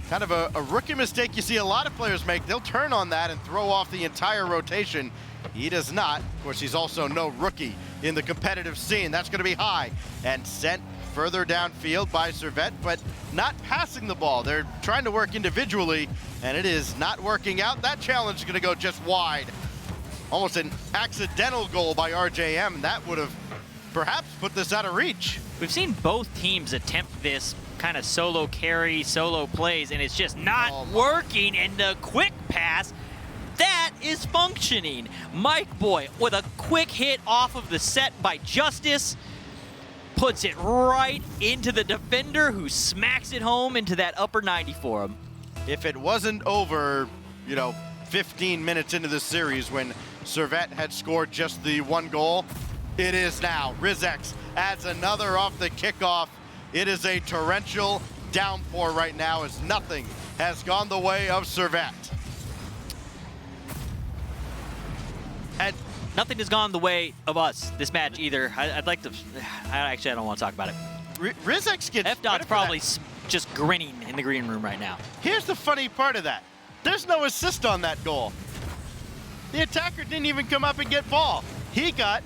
Kind of a rookie mistake you see a lot of players make. They'll turn on that and throw off the entire rotation. He does not. Of course, he's also no rookie in the competitive scene. That's going to be high and sent further downfield by Servette, but not passing the ball. They're trying to work individually, and it is not working out. That challenge is going to go just wide. Almost an accidental goal by RJM, and that would have perhaps put this out of reach. We've seen both teams attempt this kind of solo carry, solo plays, and it's just not working. And the quick pass, that is functioning. Mike Boy with a quick hit off of the set by Justice, puts it right into the defender who smacks it home into that upper 90 for him. If it wasn't over, 15 minutes into the series when Servette had scored just the one goal, it is now. Rizek adds another off the kickoff. It is a torrential downpour right now as nothing has gone the way of Servette. And nothing has gone the way of us this match either. I'd like to, I don't want to talk about it. Rizek gets F-Dot's probably just grinning in the green room right now. Here's the funny part of that. There's no assist on that goal. The attacker didn't even come up and get ball. He got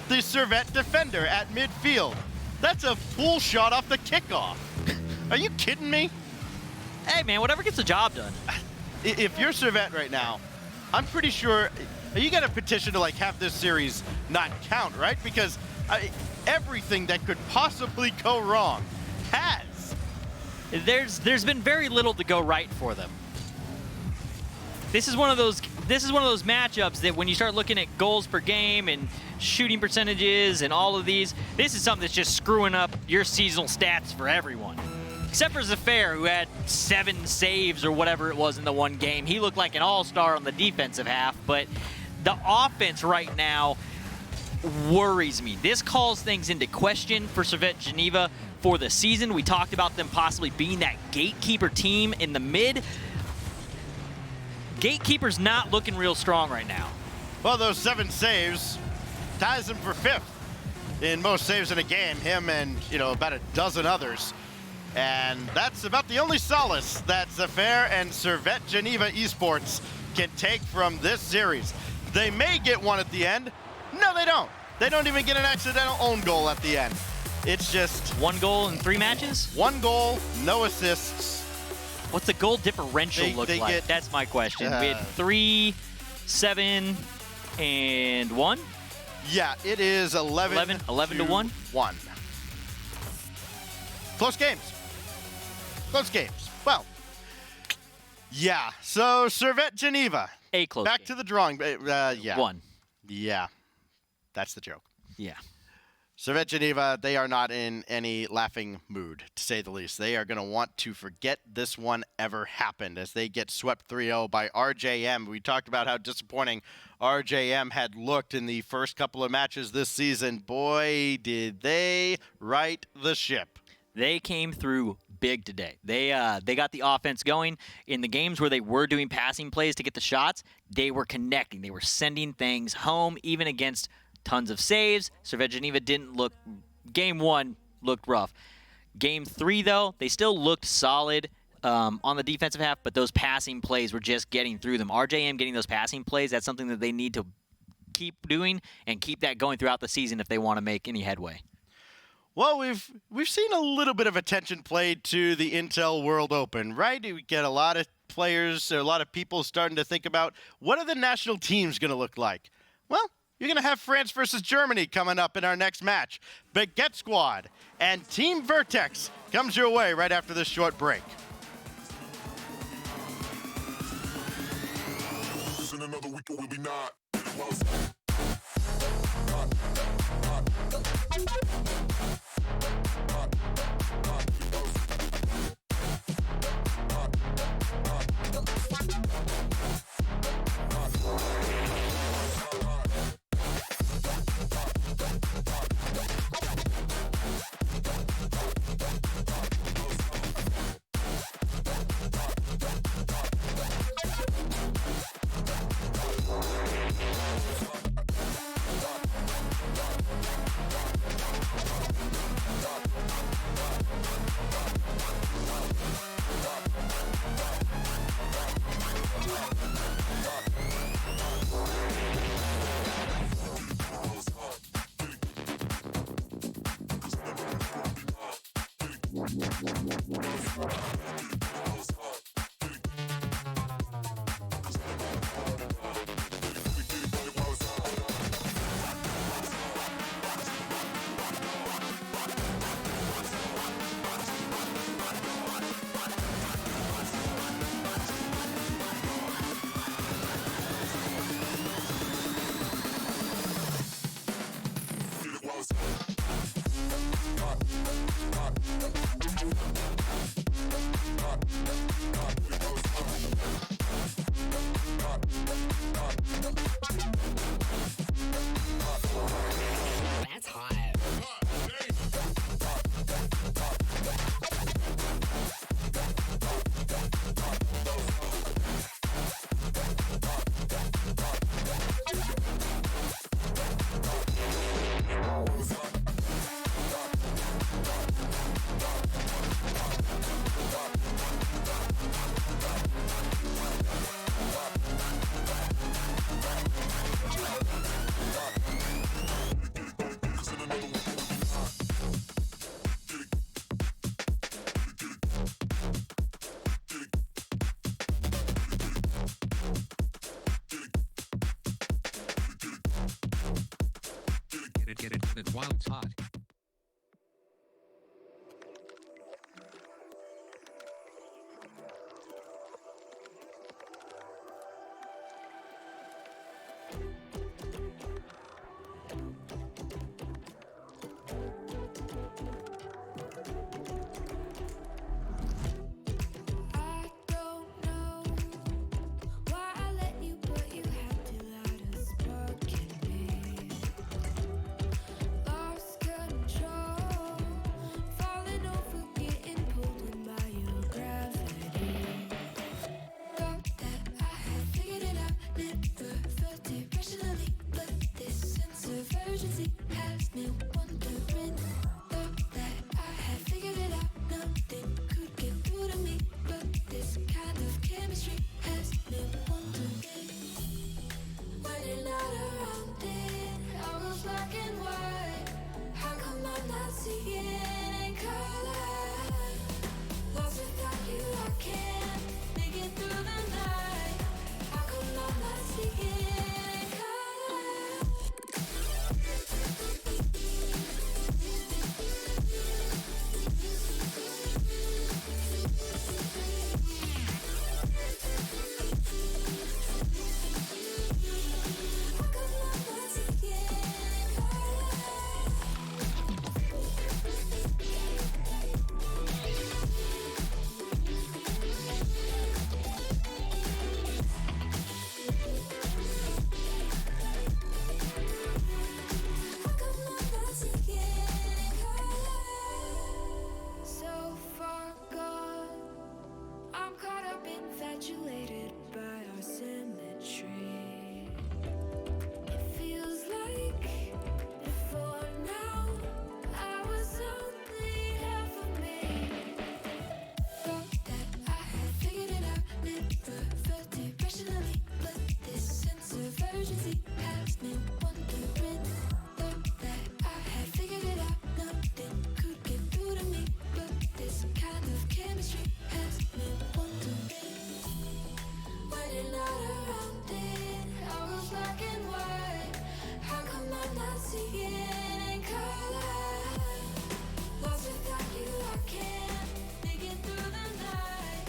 the Servette defender at midfield. That's a full shot off the kickoff. Are you kidding me? Hey, man, whatever gets the job done. If you're Servette right now, I'm pretty sure you got a petition to have this series not count, right? Because everything that could possibly go wrong has. There's been very little to go right for them. This is one of those matchups that when you start looking at goals per game and shooting percentages and all of these, this is something that's just screwing up your seasonal stats for everyone. Except for Zafair, who had 7 saves or whatever it was in the one game. He looked like an all-star on the defensive half, but the offense right now worries me. This calls things into question for Servette Geneva for the season. We talked about them possibly being that gatekeeper team in the mid. Gatekeeper's not looking real strong right now. Well, those 7 saves ties him for 5th in most saves in a game. Him and, about a dozen others. And that's about the only solace that Zafair and Servette Geneva Esports can take from this series. They may get one at the end. No, they don't. They don't even get an accidental own goal at the end. It's just 1 goal in 3 matches? 1 goal, no assists. What's the goal differential look like? That's my question. We had 3, 7, and 1? Yeah, it is 11 to 1? 1. Close games. Close games. Well, yeah. So Servette Geneva. A close Back game. to the drawing. Yeah. 1. Yeah. That's the joke. Yeah. Servette Geneva, they are not in any laughing mood, to say the least. They are going to want to forget this one ever happened as they get swept 3-0 by RJM. We talked about how disappointing RJM had looked in the first couple of matches this season. Boy, did they right the ship. They came through big today. They got the offense going. In the games where they were doing passing plays to get the shots, they were connecting. They were sending things home, even against tons of saves. Servette Geneva didn't look. Game 1 looked rough. Game 3, though, they still looked solid on the defensive half, but those passing plays were just getting through them. RJM getting those passing plays, that's something that they need to keep doing and keep that going throughout the season if they want to make any headway. Well, we've seen a little bit of attention played to the Intel World Open, right? We get a lot of players, a lot of people starting to think about what are the national teams going to look like? Well, you're going to have France versus Germany coming up in our next match. Baguette Squad and Team Vertex comes your way right after this short break. In another week, or will be not. That's hot. Get it while it's hot. I don't know why I let you, but you had to light a spark in me. Lost control, falling over, getting pulled in by your gravity. Thought that I had figured it out, never felt it rationally, but this sense of urgency has me wondering. Thought that I had figured it out, nothing could get through to me, but this kind of chemistry has me wondering. When you're not around it, all goes black and white. How come I'm not seeing in color? Lost without you, I can't make it through the night. How come I'm not seeing in color? How come I'm not seeing in So far gone, I'm caught up, infatuated by our symmetry. It feels like before now, I was only half of me. Thought that I had figured it out, never felt it rationally, but this sense of urgency has me wondering. Thought that I had figured it out, nothing could get through to me, but this kind of chemistry has me wondering. When you're not around it, all goes black and white. How come I'm not seeing in color? Lost without you, I can't make it through the night.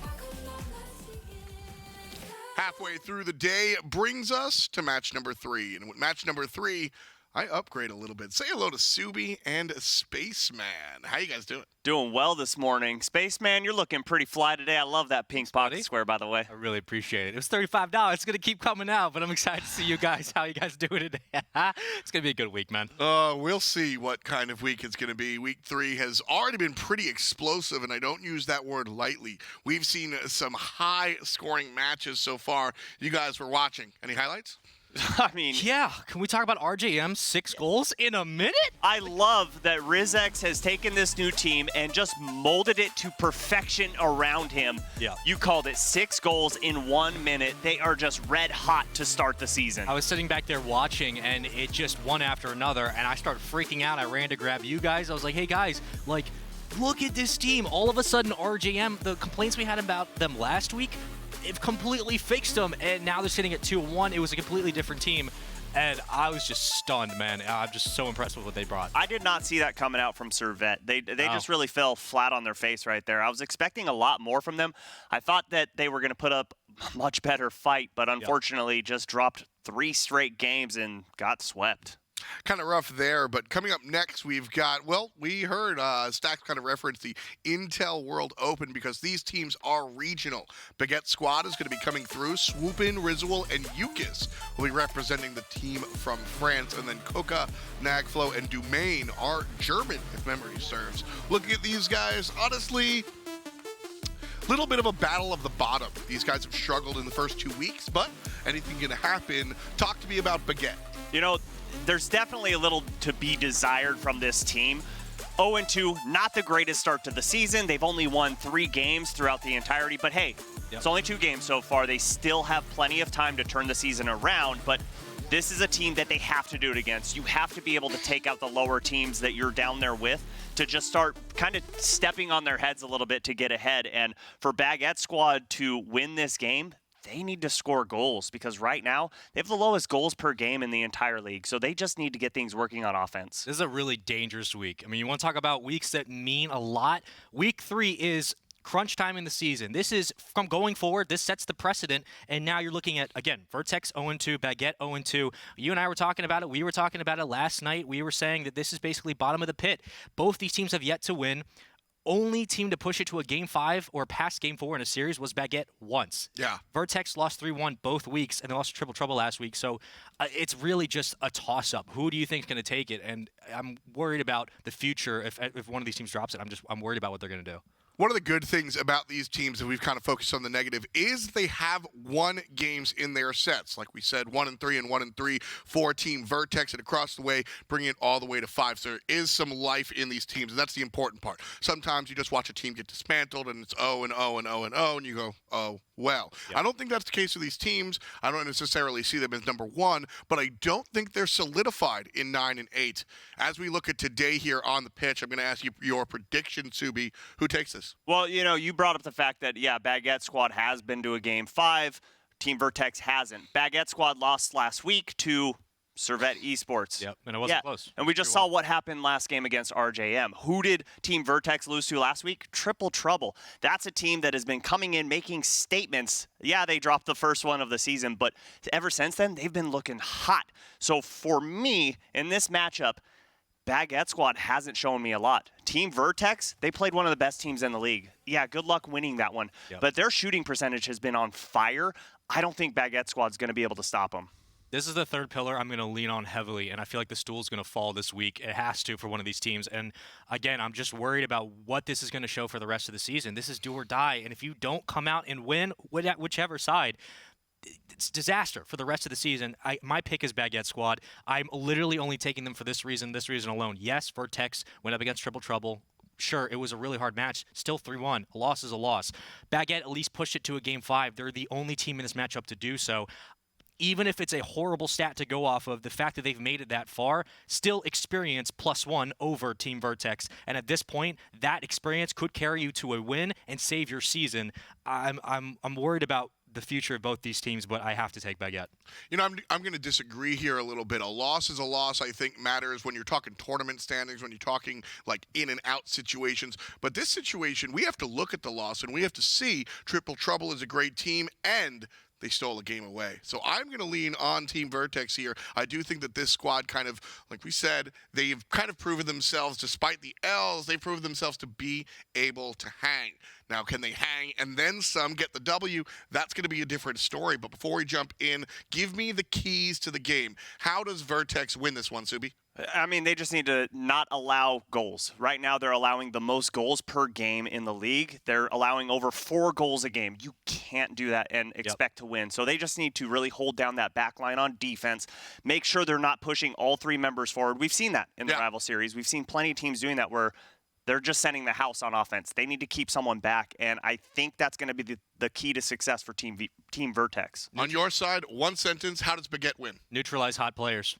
How come I'm not seeing in color? Halfway through the day brings us to match number 3. And with match number 3, I upgrade a little bit. Say hello to Subi and Spaceman. How you guys doing? Doing well this morning. Spaceman, you're looking pretty fly today. I love that pink pocket buddy. square, by the way. I really appreciate it. It was $35. It's going to keep coming out, but I'm excited to see you guys. How you guys doing today? It's going to be a good week, man. We'll see what kind of week it's going to be. Week 3 has already been pretty explosive, and I don't use that word lightly. We've seen some high-scoring matches so far. You guys were watching. Any highlights? I mean, Yeah, can we talk about RJM? 6 goals in a minute? I love that RizX has taken this new team and just molded it to perfection around him. Yeah. You called it 6 goals in 1 minute. They are just red hot to start the season. I was sitting back there watching, and it just one after another, and I started freaking out. I ran to grab you guys. I was like, hey, guys, like, look at this team. All of a sudden, RJM, the complaints we had about them last week, it completely fixed them, and now they're sitting at 2-1. It was a completely different team, and I was just stunned, man. I'm just so impressed with what they brought. I did not see that coming out from Servette. They just really fell flat on their face right there. I was expecting a lot more from them. I thought that they were going to put up a much better fight, but unfortunately just dropped 3 straight games and got swept. Kind of rough there, but coming up next, we've got, well, we heard Stacks kind of reference the Intel World Open because these teams are regional. Baguette squad is going to be coming through. Swoopin, Rizual, and Yukis will be representing the team from France, and then Coca, Nagflo, and Dumaine are German, if memory serves. Looking at these guys, honestly, little bit of a battle of the bottom. These guys have struggled in the first 2 weeks, but anything can happen. Talk to me about Baguette. You know, there's definitely a little to be desired from this team. 0-2, not the greatest start to the season. They've only won 3 games throughout the entirety, but hey, it's only 2 games so far. They still have plenty of time to turn the season around, but this is a team that they have to do it against. You have to be able to take out the lower teams that you're down there with to just start kind of stepping on their heads a little bit to get ahead. And for Baguette squad to win this game, they need to score goals because right now they have the lowest goals per game in the entire league. So they just need to get things working on offense. This is a really dangerous week. I mean, you want to talk about weeks that mean a lot? Week 3 is crunch time in the season. This is, from going forward, this sets the precedent, and now you're looking at, again, Vertex 0-2, Baguette 0-2. You and I were talking about it. We were talking about it last night. We were saying that this is basically bottom of the pit. Both these teams have yet to win. Only team to push it to a Game 5 or past Game 4 in a series was Baguette once. Yeah. Vertex lost 3-1 both weeks, and they lost to Triple Trouble last week. So it's really just a toss-up. Who do you think is going to take it? And I'm worried about the future. If one of these teams drops it, I'm worried about what they're going to do. One of the good things about these teams, and we've kind of focused on the negative, is they have won games in their sets. Like we said, 1-3 and 1-3 for Team Vertex, and across the way, bringing it all the way to 5. So there is some life in these teams, and that's the important part. Sometimes you just watch a team get dismantled, and it's 0-0 and 0-0, and you go, oh, well. Yep. I don't think that's the case with these teams. I don't necessarily see them as number 1, but I don't think they're solidified in 9 and 8. As we look at today here on the pitch, I'm going to ask you your prediction, Subi. Who takes this? Well, you know, you brought up the fact that, Baguette squad has been to a Game 5. Team Vertex hasn't. Baguette squad lost last week to Servette Esports. Yep, and it wasn't close. And we just saw what happened last game against RJM. Who did Team Vertex lose to last week? Triple Trouble. That's a team that has been coming in making statements. Yeah, they dropped the first one of the season, but ever since then, they've been looking hot. So for me, in this matchup, Baguette squad hasn't shown me a lot. Team Vertex, they played one of the best teams in the league. Yeah, good luck winning that one. Yep. But their shooting percentage has been on fire. I don't think Baguette squad's going to be able to stop them. This is the third pillar I'm going to lean on heavily, and I feel like the stool's going to fall this week. It has to for one of these teams. And, again, I'm just worried about what this is going to show for the rest of the season. This is do or die, and if you don't come out and win, whichever side, it's disaster for the rest of the season. My pick is Baguette squad. I'm literally only taking them for this reason alone. Yes, Vertex went up against Triple Trouble. Sure, it was a really hard match. Still 3-1. A loss is a loss. Baguette at least pushed it to a Game 5. They're the only team in this matchup to do so. Even if it's a horrible stat to go off of, the fact that they've made it that far, still experience +1 over Team Vertex. And at this point, that experience could carry you to a win and save your season. I'm worried about the future of both these teams, but I have to take Baguette. You know, I'm going to disagree here a little bit. A loss is a loss, I think, matters when you're talking tournament standings, when you're talking, like, in and out situations. But this situation, we have to look at the loss, and we have to see Triple Trouble is a great team, and they stole a game away. So I'm going to lean on Team Vertex here. I do think that this squad kind of, like we said, they've kind of proven themselves, despite the L's, they've proven themselves to be able to hang. Now, can they hang and then some, get the W? That's going to be a different story. But before we jump in, give me the keys to the game. How does Vertex win this one, Subi? I mean, they just need to not allow goals. Right now, they're allowing the most goals per game in the league. They're allowing over 4 goals a game. You can't do that and expect to win. So they just need to really hold down that back line on defense, make sure they're not pushing all 3 members forward. We've seen that in the rival series. We've seen plenty of teams doing that where they're just sending the house on offense. They need to keep someone back, and I think that's going to be the key to success for Team Vertex. On your side, one sentence, how does Baguette win? Neutralize hot players.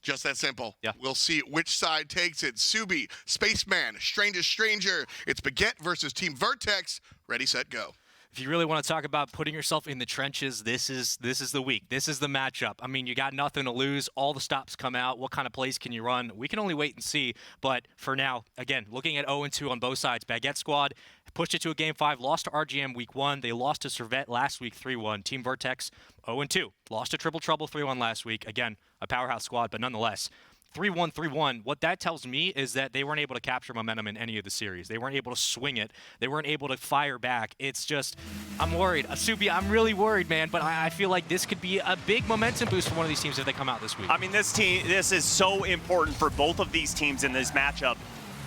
Just that simple. Yeah. We'll see which side takes it. Subi, Spaceman, Strangest Stranger. It's Baguette versus Team Vertex. Ready, set, go. If you really want to talk about putting yourself in the trenches, this is the week. This is the matchup. I mean, you got nothing to lose. All the stops come out. What kind of plays can you run? We can only wait and see. But for now, again, looking at 0-2 on both sides. Baguette squad pushed it to a Game 5, lost to RGM Week 1. They lost to Servette last week 3-1. Team Vertex 0-2. Lost to Triple Trouble 3-1 last week. Again, a powerhouse squad, but nonetheless. 3-1, 3-1. What that tells me is that they weren't able to capture momentum in any of the series. They weren't able to swing it. They weren't able to fire back. It's just, I'm worried. Subi, I'm really worried, man. But I feel like this could be a big momentum boost for one of these teams if they come out this week. I mean, this is so important for both of these teams in this matchup.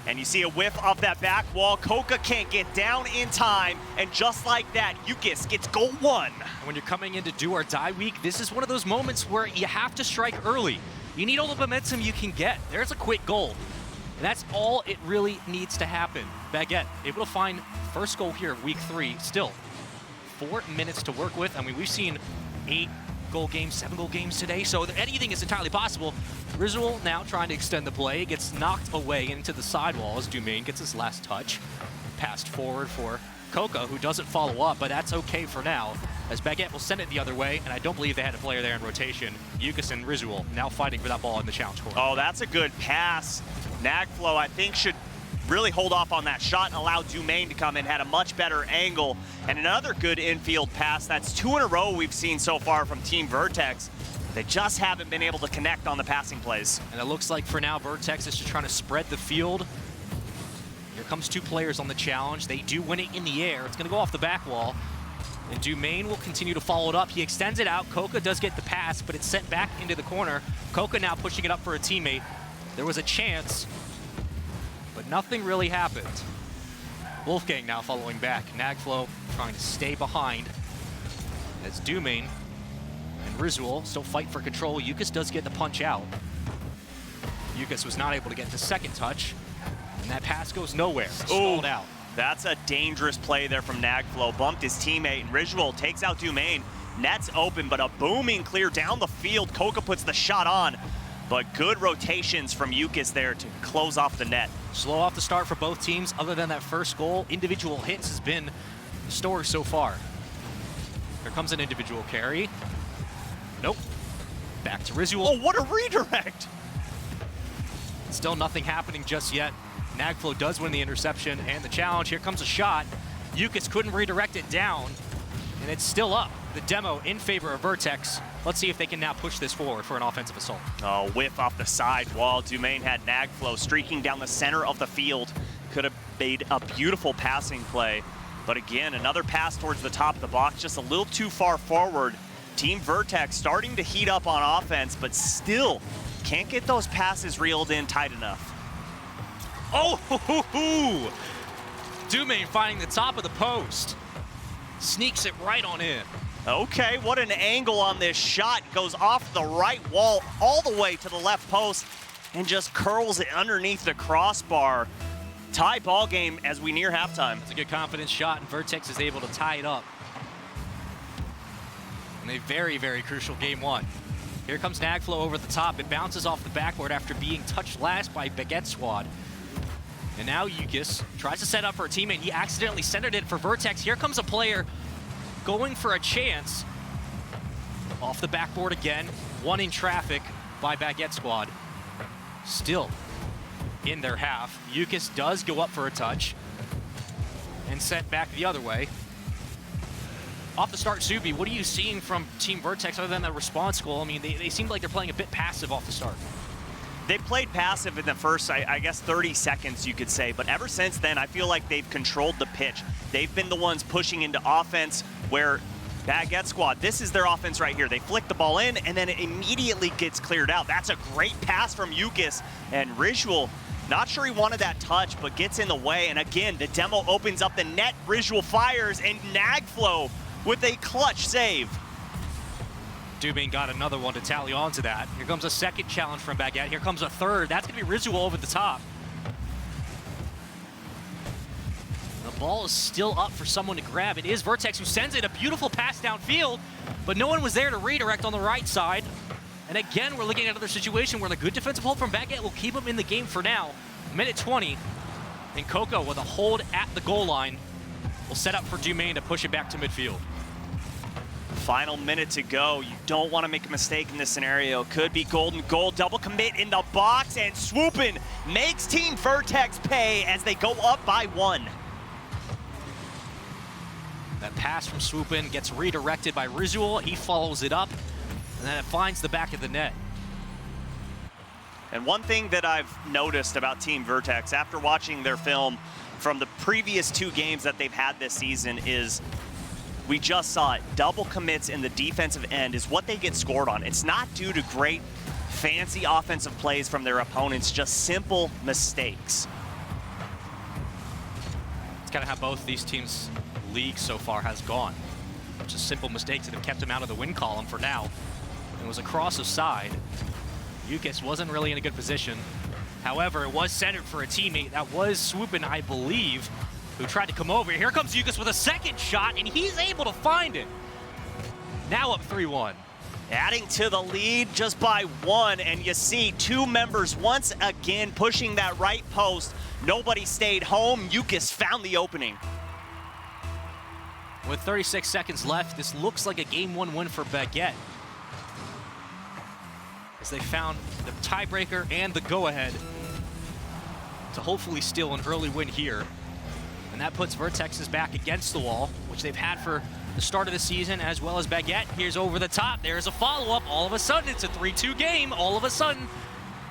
And you see a whiff off that back wall. Coca can't get down in time. And just like that, Ukis gets goal 1. And when you're coming into do or die week, this is one of those moments where you have to strike early. You need all the momentum you can get. There's a quick goal. And that's all it really needs to happen. Baguette able to find first goal here week 3. Still 4 minutes to work with. I mean, we've seen 8-goal games, 7-goal games today, so anything is entirely possible. Rizal now trying to extend the play, gets knocked away into the sidewall as Dumaine gets his last touch. Passed forward for Coca, who doesn't follow up, but that's okay for now, as Baguette will send it the other way, and I don't believe they had a player there in rotation. Ukis and Rizal now fighting for that ball in the challenge corner. Oh, that's a good pass. Nagflo, I think, should really hold off on that shot and allow Dumaine to come in. Had a much better angle. And another good infield pass. That's 2 in a row we've seen so far from Team Vertex. They just haven't been able to connect on the passing plays. And it looks like for now, Vertex is just trying to spread the field. Here comes 2 players on the challenge. They do win it in the air. It's going to go off the back wall. And Dumaine will continue to follow it up. He extends it out. Coca does get the pass, but it's sent back into the corner. Coca now pushing it up for a teammate. There was a chance, but nothing really happened. Wolfgang now following back. Nagflo trying to stay behind as Dumaine and Rizal still fight for control. Ukis does get the punch out. Ukis was not able to get the second touch, and that pass goes nowhere. Stalled out. That's a dangerous play there from Nagflo. Bumped his teammate, and Rizal takes out Dumaine. Net's open, but a booming clear down the field. Coca puts the shot on, but good rotations from Ukis there to close off the net. Slow off the start for both teams. Other than that first goal, individual hits has been the story so far. Here comes an individual carry. Nope. Back to Rizal. Oh, what a redirect! Still nothing happening just yet. Nagflo does win the interception and the challenge. Here comes a shot. Ukis couldn't redirect it down, and it's still up. The demo in favor of Vertex. Let's see if they can now push this forward for an offensive assault. Oh, whiff off the side wall. Dumaine had Nagflo streaking down the center of the field. Could have made a beautiful passing play. But again, another pass towards the top of the box, just a little too far forward. Team Vertex starting to heat up on offense, but still can't get those passes reeled in tight enough. Oh, Dumaine finding the top of the post. Sneaks it right on in. Okay, what an angle on this shot. Goes off the right wall all the way to the left post and just curls it underneath the crossbar. Tie ball game as we near halftime. It's a good confidence shot, and Vertex is able to tie it up in a very, very crucial game 1. Here comes Nagflo over the top. It bounces off the backboard after being touched last by Baguette squad. And now Ukis tries to set up for a teammate. He accidentally centered it for Vertex. Here comes a player going for a chance. Off the backboard again. One in traffic by Baguette squad. Still in their half. Ukis does go up for a touch and sent back the other way. Off the start, Subi, what are you seeing from Team Vertex other than the response goal? I mean, they seem like they're playing a bit passive off the start. They played passive in the first, I guess, 30 seconds, you could say. But ever since then, I feel like they've controlled the pitch. They've been the ones pushing into offense where Baguette squad, this is their offense right here. They flick the ball in, and then it immediately gets cleared out. That's a great pass from Ukis. And Rizal, not sure he wanted that touch, but gets in the way. And again, the demo opens up the net. Rizal fires, and Nagflo with a clutch save. Dumaine got another one to tally on to that. Here comes a second challenge from Baguette. Here comes a third. That's going to be Rizal over the top. The ball is still up for someone to grab. It is Vertex who sends it. A beautiful pass downfield, but no one was there to redirect on the right side. And again, we're looking at another situation where the good defensive hold from Baguette will keep him in the game for now. Minute 20, and Coco with a hold at the goal line will set up for Dumaine to push it back to midfield. Final minute to go. You don't want to make a mistake in this scenario. Could be golden goal. Double commit in the box, and swooping makes Team Vertex pay as they go up by 1. That pass from Swoopin gets redirected by Rizual. He follows it up, and then it finds the back of the net. And one thing that I've noticed about Team Vertex after watching their film from the previous 2 games that they've had this season is we just saw it. Double commits in the defensive end is what they get scored on. It's not due to great fancy offensive plays from their opponents, just simple mistakes. It's kind of how both these teams' league so far has gone. Just simple mistakes that have kept him out of the win column for now. It was a cross aside. Yukis wasn't really in a good position. However, it was centered for a teammate. That was Swoopin, I believe, who tried to come over. Here comes Yukis with a second shot, and he's able to find it. Now up 3-1. Adding to the lead just by 1, and you see 2 members once again pushing that right post. Nobody stayed home. Yukis found the opening. With 36 seconds left, this looks like a Game 1 win for Baguette, as they found the tiebreaker and the go-ahead to hopefully steal an early win here. And that puts Vertex's back against the wall, which they've had for the start of the season, as well as Baguette. Here's over the top. There's a follow-up. All of a sudden, it's a 3-2 game. All of a sudden,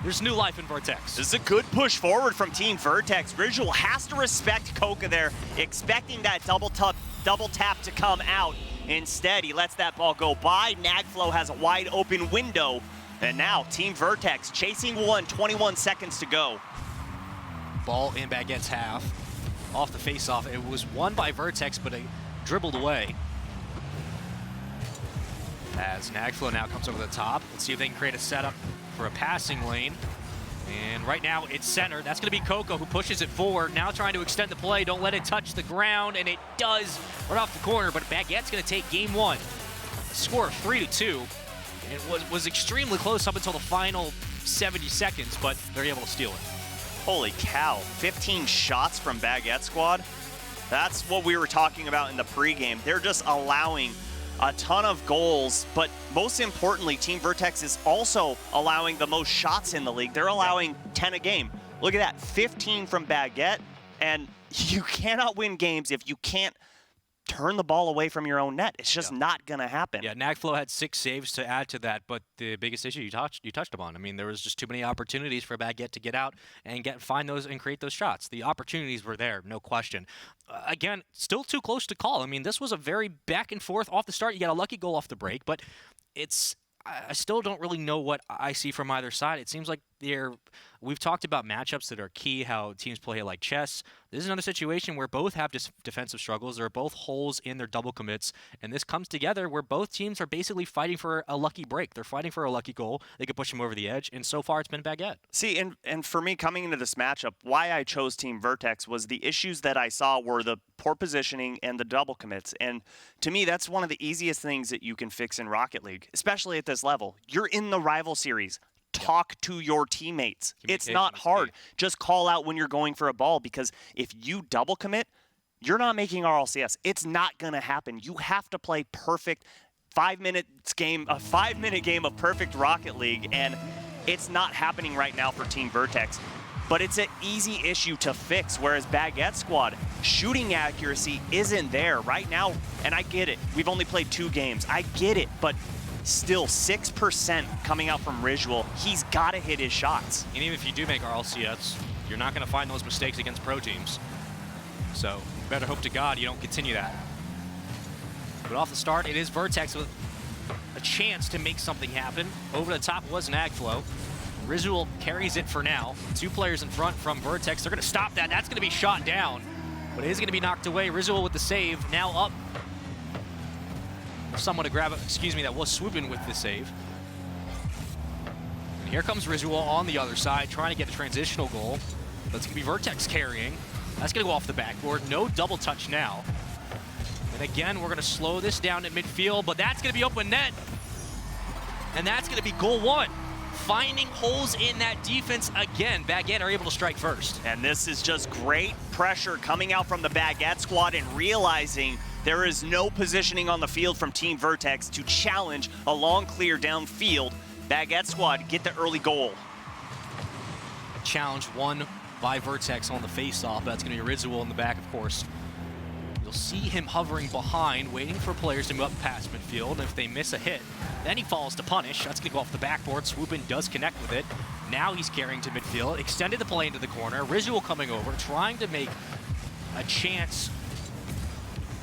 there's new life in Vertex. This is a good push forward from Team Vertex. Visual has to respect Coca there, expecting that double tap to come out. Instead, he lets that ball go by. Nagflow has a wide open window. And now Team Vertex chasing 1, 21 seconds to go. Ball in Baguette's half. Off the face-off. It was won by Vertex, but it dribbled away. As Nagflow now comes over the top. Let's see if they can create a setup for a passing lane. And right now it's centered. That's going to be Coco who pushes it forward. Now trying to extend the play. Don't let it touch the ground, and it does right off the corner. But Baguette's going to take game 1. A score of 3-2. It was extremely close up until the final 70 seconds, but they're able to steal it. Holy cow, 15 shots from Baguette squad. That's what we were talking about in the pregame. They're just allowing a ton of goals, but most importantly, Team Vertex is also allowing the most shots in the league. They're allowing 10 a game. Look at that, 15 from Baguette, and you cannot win games if you can't turn the ball away from your own net. It's just not going to happen. Yeah, Nagflow had 6 saves to add to that, but the biggest issue you touched upon. I mean, there was just too many opportunities for Baguette to get out and find those and create those shots. The opportunities were there, no question. Again, still too close to call. I mean, this was a very back and forth off the start. You got a lucky goal off the break, but I still don't really know what I see from either side. It seems like we've talked about matchups that are key, how teams play like chess. This is another situation where both have defensive struggles. There are both holes in their double commits, and this comes together where both teams are basically fighting for a lucky break. They're fighting for a lucky goal. They could push them over the edge, and so far it's been Baguette. See, and for me, coming into this matchup, why I chose Team Vertex was the issues that I saw were the poor positioning and the double commits. And to me, that's one of the easiest things that you can fix in Rocket League, especially at this level. You're in the rival series. Talk to your teammates. It's not hard. Just call out when you're going for a ball, because if you double commit, you're not making RLCS. It's not going to happen. You have to play perfect 5-minute game of perfect Rocket League, and it's not happening right now for Team Vertex. But it's an easy issue to fix, whereas Baguette squad, shooting accuracy isn't there right now. And I get it. We've only played 2 games. I get it, but still 6% coming out from Risual. He's got to hit his shots. And even if you do make RLCS, you're not going to find those mistakes against pro teams. So better hope to God you don't continue that. But off the start, it is Vertex with a chance to make something happen. Over the top was Nagflow. Risual carries it for now. 2 players in front from Vertex. They're going to stop that. That's going to be shot down. But it is going to be knocked away. Risual with the save. Now up. Someone to grab it. Excuse me, that was Swoopin with the save. And here comes Risual on the other side, trying to get a transitional goal. That's going to be Vertex carrying. That's going to go off the backboard. No double touch now. And again, we're going to slow this down at midfield, but that's going to be open net. and that's going to be goal one. Finding holes in that defense again. Baguette are able to strike first. And this is just great pressure coming out from the Baguette squad and realizing there is no positioning on the field from Team Vertex to challenge a long clear downfield. Baguette squad get the early goal. Challenge won by Vertex on the face-off. That's going to be Rizzuel in the back, of course. You'll see him hovering behind, waiting for players to move up past midfield. And if they miss a hit, then he falls to punish. That's going to go off the backboard. Swoopin does connect with it. Now he's carrying to midfield, extended the play into the corner. Rizzuel coming over, trying to make a chance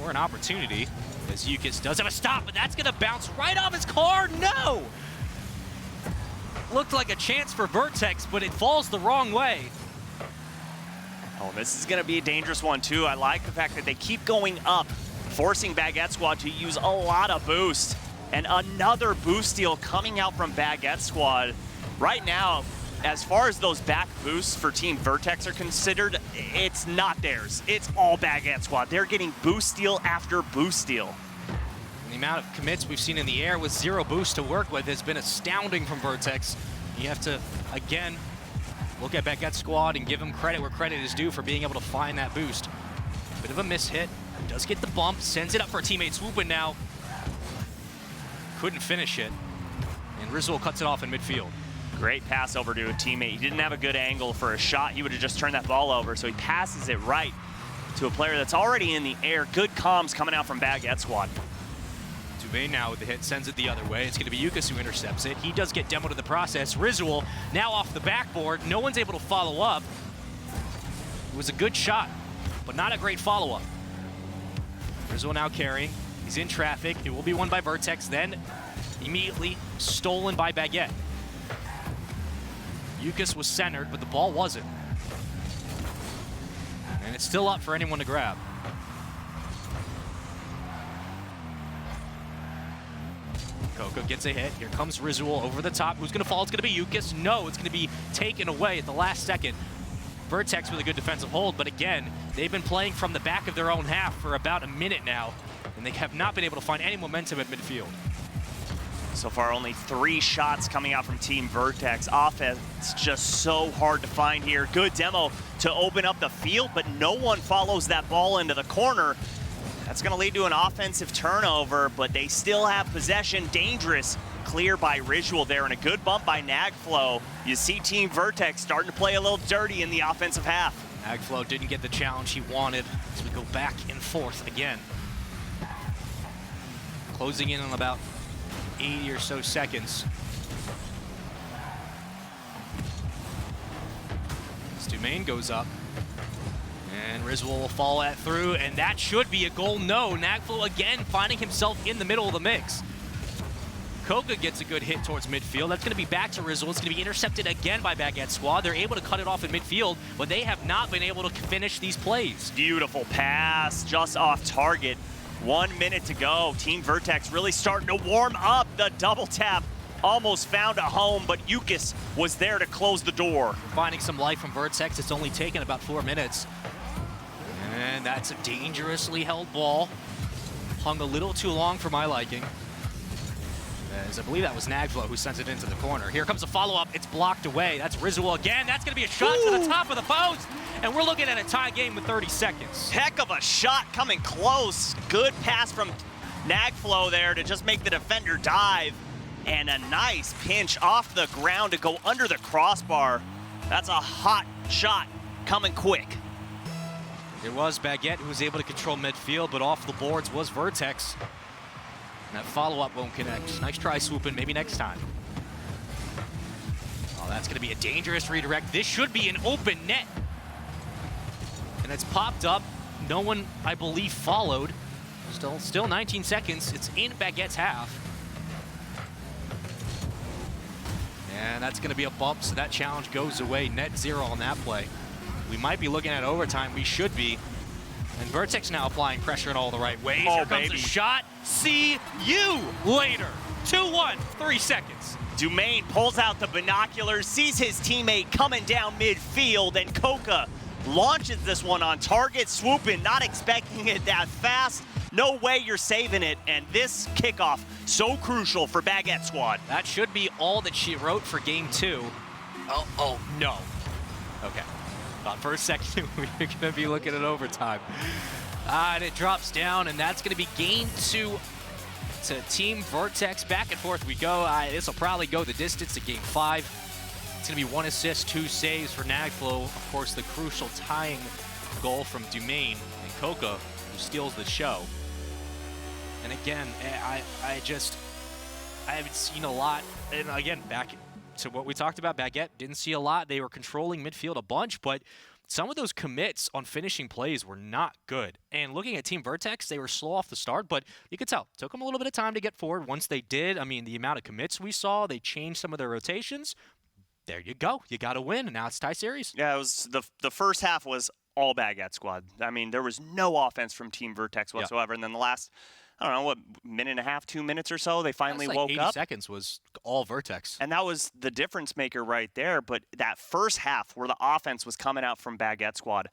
or an opportunity, as Yukis does have a stop, but that's going to bounce right off his car. No! Looked like a chance for Vertex, but it falls the wrong way. Oh, this is going to be a dangerous one, too. I like the fact that they keep going up, forcing Baguette squad to use a lot of boost. And another boost steal coming out from Baguette squad. Right now, as far as those back boosts for Team Vertex are considered, it's not theirs. It's all Baguette squad. They're getting boost steal after boost steal. And the amount of commits we've seen in the air with zero boost to work with has been astounding from Vertex. You have to, again, look at Baguette squad and give them credit where credit is due for being able to find that boost. Bit of a miss hit. Does get the bump, sends it up for a teammate. Swoopin now. Couldn't finish it. And Rizzuel cuts it off in midfield. Great pass over to a teammate. He didn't have a good angle for a shot. He would have just turned that ball over, so he passes it right to a player that's already in the air. Good comms coming out from Baguette squad. Dumaine now with the hit, sends it the other way. It's going to be Yukis who intercepts it. He does get demoed in the process. Rizzuel now off the backboard. No one's able to follow up. It was a good shot, but not a great follow-up. Rizzuel now carrying. He's in traffic. It will be won by Vertex, then immediately stolen by Baguette. Yukis was centered, but the ball wasn't. And it's still up for anyone to grab. Coco gets a hit. Here comes Rizzuel over the top. Who's going to fall? It's going to be Yukis. No, it's going to be taken away at the last second. Vertex with a good defensive hold, but again, they've been playing from the back of their own half for about a minute now, and they have not been able to find any momentum at midfield. So far, only 3 shots coming out from Team Vertex. Offense just so hard to find here. Good demo to open up the field, but no one follows that ball into the corner. That's going to lead to an offensive turnover, but they still have possession. Dangerous clear by Rizzuel there, and a good bump by Nagflow. You see Team Vertex starting to play a little dirty in the offensive half. Nagflow didn't get the challenge he wanted, as we go back and forth again. Closing in on about 80 or so seconds. Dumaine goes up. And Rizzuel will fall at through, and that should be a goal. No, Nagflow again finding himself in the middle of the mix. Koga gets a good hit towards midfield. That's going to be back to Rizzuel. It's going to be intercepted again by Baguette squad. They're able to cut it off in midfield, but they have not been able to finish these plays. Beautiful pass, just off target. 1 minute to go. Team Vertex really starting to warm up. The double tap almost found a home, but Yukis was there to close the door. Finding some life from Vertex. It's only taken about 4 minutes. And that's a dangerously held ball. Hung a little too long for my liking. As I believe that was Nagflow who sends it into the corner. Here comes a follow-up. It's blocked away. That's Rizzuel again. That's going to be a shot to the top of the post. And we're looking at a tie game with 30 seconds. Heck of a shot coming close. Good pass from Nagflow there to just make the defender dive. And a nice pinch off the ground to go under the crossbar. That's a hot shot coming quick. It was Baguette who was able to control midfield, but off the boards was Vertex. And that follow-up won't connect. Nice try, Swoopin', maybe next time. Oh, that's going to be a dangerous redirect. This should be an open net. And it's popped up. No one, I believe, followed. Still 19 seconds. It's in Baguette's half. And that's going to be a bump, so that challenge goes away. Net 0 on that play. We might be looking at overtime. We should be. And Vertex now applying pressure in all the right ways. Oh, Here comes baby. the shot. See you later. 2-1, 3 seconds. Dumaine pulls out the binoculars, sees his teammate coming down midfield, and Koka launches this one on target. Swoopin', not expecting it that fast. No way you're saving it, and this kickoff, so crucial for Baguette squad. That should be all that she wrote for game 2. Oh, no. Okay. Thought for a second we were going to be looking at overtime. And it drops down, and that's going to be game 2 to Team Vertex. Back and forth we go. This will probably go the distance to game 5. It's going to be 1 assist, 2 saves for Nagflo. Of course, the crucial tying goal from Dumaine, and Coca, who steals the show. And again, I haven't seen a lot. And again, back to what we talked about, Baguette didn't see a lot. They were controlling midfield a bunch, but some of those commits on finishing plays were not good. And looking at Team Vertex, they were slow off the start, but you could tell. It took them a little bit of time to get forward. Once they did, I mean, the amount of commits we saw, they changed some of their rotations. There you go. You got to win, and now it's tie series. Yeah, it was the first half was all Baguette squad. I mean, there was no offense from Team Vertex whatsoever. And then the last, I don't know, what, minute and a half, 2 minutes or so, they finally like woke 80 up. seconds was all Vertex. And that was the difference maker right there. But that first half where the offense was coming out from Baguette squad,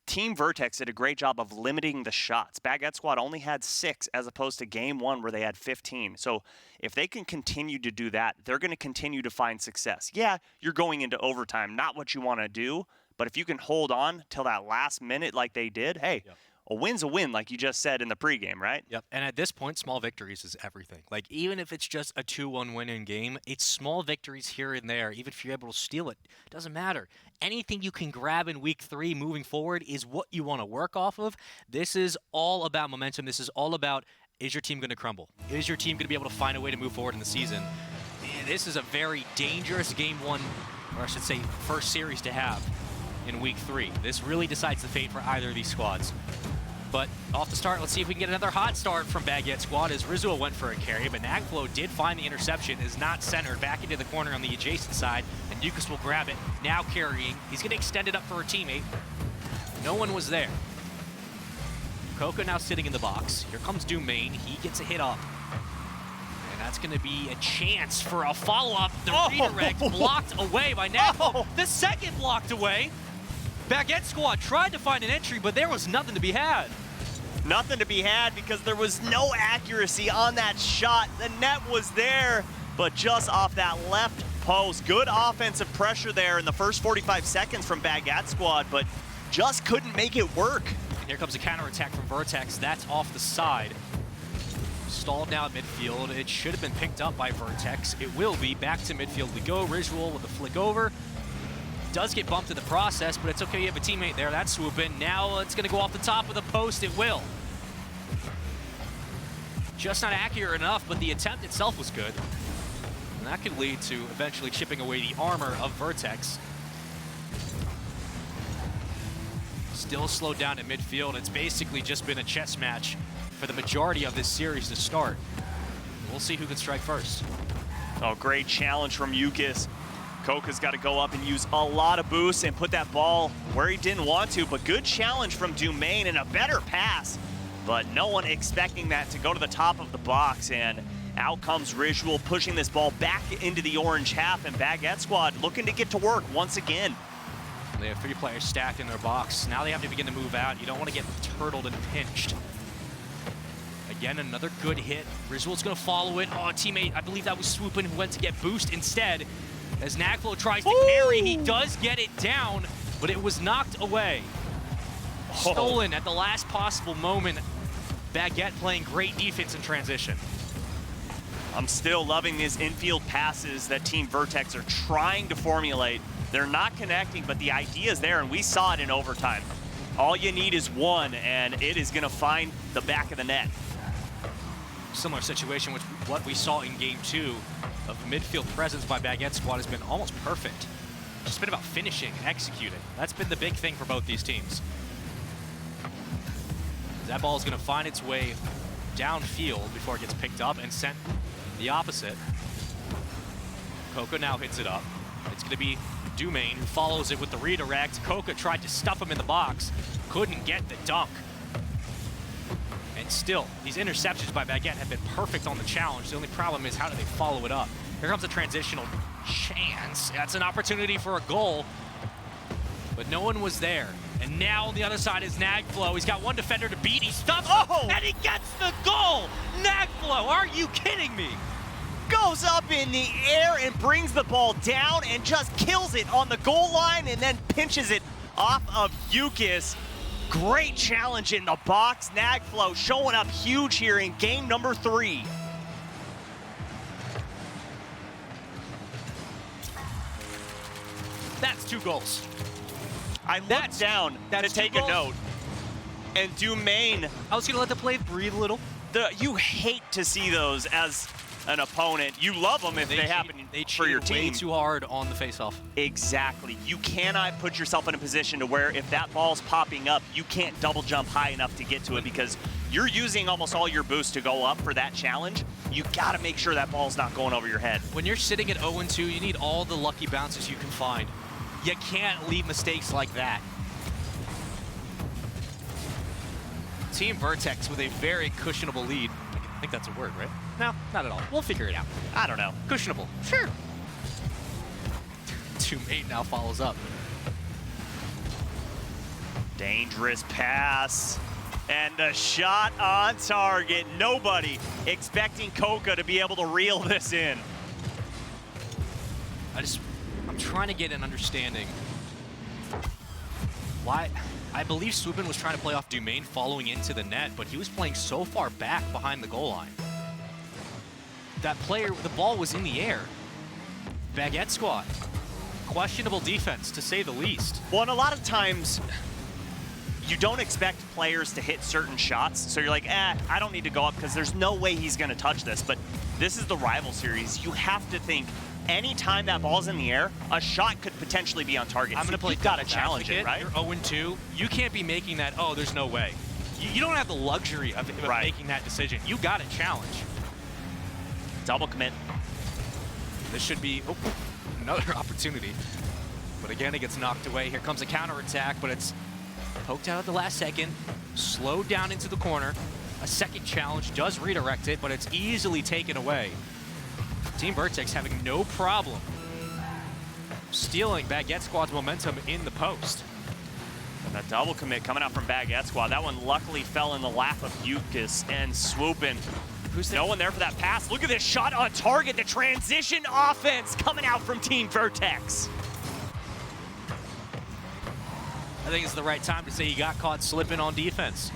Team Vertex did a great job of limiting the shots. Baguette squad only had 6 as opposed to game 1 where they had 15. So if they can continue to do that, they're going to continue to find success. Yeah, you're going into overtime, not what you want to do. But if you can hold on till that last minute like they did, hey, a win's a win, like you just said in the pregame, right? Yep. And at this point, small victories is everything. Like, even if it's just a 2-1 win in game, it's small victories here and there. Even if you're able to steal it, it doesn't matter. Anything you can grab in week 3 moving forward is what you want to work off of. This is all about momentum. This is all about, is your team going to crumble? Is your team going to be able to find a way to move forward in the season? And this is a very dangerous game 1, or I should say first series to have in week 3. This really decides the fate for either of these squads. But off the start, let's see if we can get another hot start from Baguette squad as Rizzo went for a carry, but Nagflo did find the interception, is not centered, back into the corner on the adjacent side, and Lucas will grab it, now carrying. He's going to extend it up for a teammate. No one was there. Coca now sitting in the box. Here comes Dumaine. He gets a hit up. And that's going to be a chance for a follow-up. The redirect blocked away by Nagflo. The second blocked away. Baguette squad tried to find an entry, but there was nothing to be had. Nothing to be had because there was no accuracy on that shot. The net was there, but just off that left post. Good offensive pressure there in the first 45 seconds from Baguette squad, but just couldn't make it work. And here comes a counterattack from Vertex. That's off the side. Stalled now at midfield. It should have been picked up by Vertex. It will be. Back to midfield we go. Rizzual with a flick over. Does get bumped in the process, but it's okay. You have a teammate there. That's swooping. Now it's going to go off the top of the post. It will. Just not accurate enough, but the attempt itself was good. And that could lead to eventually chipping away the armor of Vertex. Still slowed down at midfield. It's basically just been a chess match for the majority of this series to start. We'll see who can strike first. Oh, great challenge from Yukis. Coca's got to go up and use a lot of boost and put that ball where he didn't want to, but good challenge from Dumaine and a better pass. But no one expecting that to go to the top of the box, and out comes Rizzual pushing this ball back into the orange half, and Baguette squad looking to get to work once again. They have 3 players stacked in their box. Now they have to begin to move out. You don't want to get turtled and pinched. Again, another good hit. Rizzual's going to follow it. Oh, teammate, I believe that was Swoopin, who went to get boost instead. As Nagflo tries to carry, he does get it down, but it was knocked away. Stolen at the last possible moment. Baguette playing great defense in transition. I'm still loving these infield passes that Team Vertex are trying to formulate. They're not connecting, but the idea is there, and we saw it in overtime. All you need is one, and it is going to find the back of the net. Similar situation with what we saw in game 2 of the midfield presence by Baguette squad has been almost perfect. It's been about finishing and executing. That's been the big thing for both these teams. That ball is going to find its way downfield before it gets picked up and sent the opposite. Coca now hits it up. It's going to be Dumaine who follows it with the redirect. Coca tried to stuff him in the box, couldn't get the dunk. And still, these interceptions by Baguette have been perfect on the challenge. The only problem is, how do they follow it up? Here comes a transitional chance. That's an opportunity for a goal, but no one was there. And now on the other side is Nagflow. He's got one defender to beat. He stops and he gets the goal. Nagflow, are you kidding me? Goes up in the air and brings the ball down and just kills it on the goal line and then pinches it off of Yukis. Great challenge in the box. Nagflow showing up huge here in game number 3. That's 2 goals. I looked down to take a note. And Dumaine, I was going to let the play breathe a little. You hate to see those as an opponent. You love them if they happen for your team. Way too hard on the faceoff. Exactly. You cannot put yourself in a position to where if that ball's popping up, you can't double jump high enough to get to it because you're using almost all your boost to go up for that challenge. You got to make sure that ball's not going over your head. When you're sitting at 0-2, you need all the lucky bounces you can find. You can't leave mistakes like that. Team Vertex with a very cushionable lead. I think that's a word, right? No, not at all. We'll figure it out. I don't know. Cushionable. Sure. 2-8 now follows up. Dangerous pass. And a shot on target. Nobody expecting Coca to be able to reel this in. I'm trying to get an understanding why. I believe Swoopin was trying to play off Dumaine following into the net, but he was playing so far back behind the goal line. That player, the ball was in the air. Baguette squad. Questionable defense, to say the least. Well, and a lot of times, you don't expect players to hit certain shots, so you're like, I don't need to go up because there's no way he's going to touch this. But this is the rival series. You have to think anytime that ball's in the air, a shot could potentially be on target. I'm going to play. You've got to challenge it, right? You're 0-2. You can't be making that. Oh, there's no way. You don't have the luxury of making that decision. You got to challenge. Double commit. This should be another opportunity. But again, it gets knocked away. Here comes a counterattack, but it's poked out at the last second. Slowed down into the corner. A second challenge does redirect it, but it's easily taken away. Team Vertex having no problem stealing Baguette Squad's momentum in the post. And a double commit coming out from Baguette Squad. That one luckily fell in the lap of Yukis and Swoopin. Who's no one there for that pass? Look at this shot on target. The transition offense coming out from Team Vertex. I think it's the right time to say you got caught slipping on defense.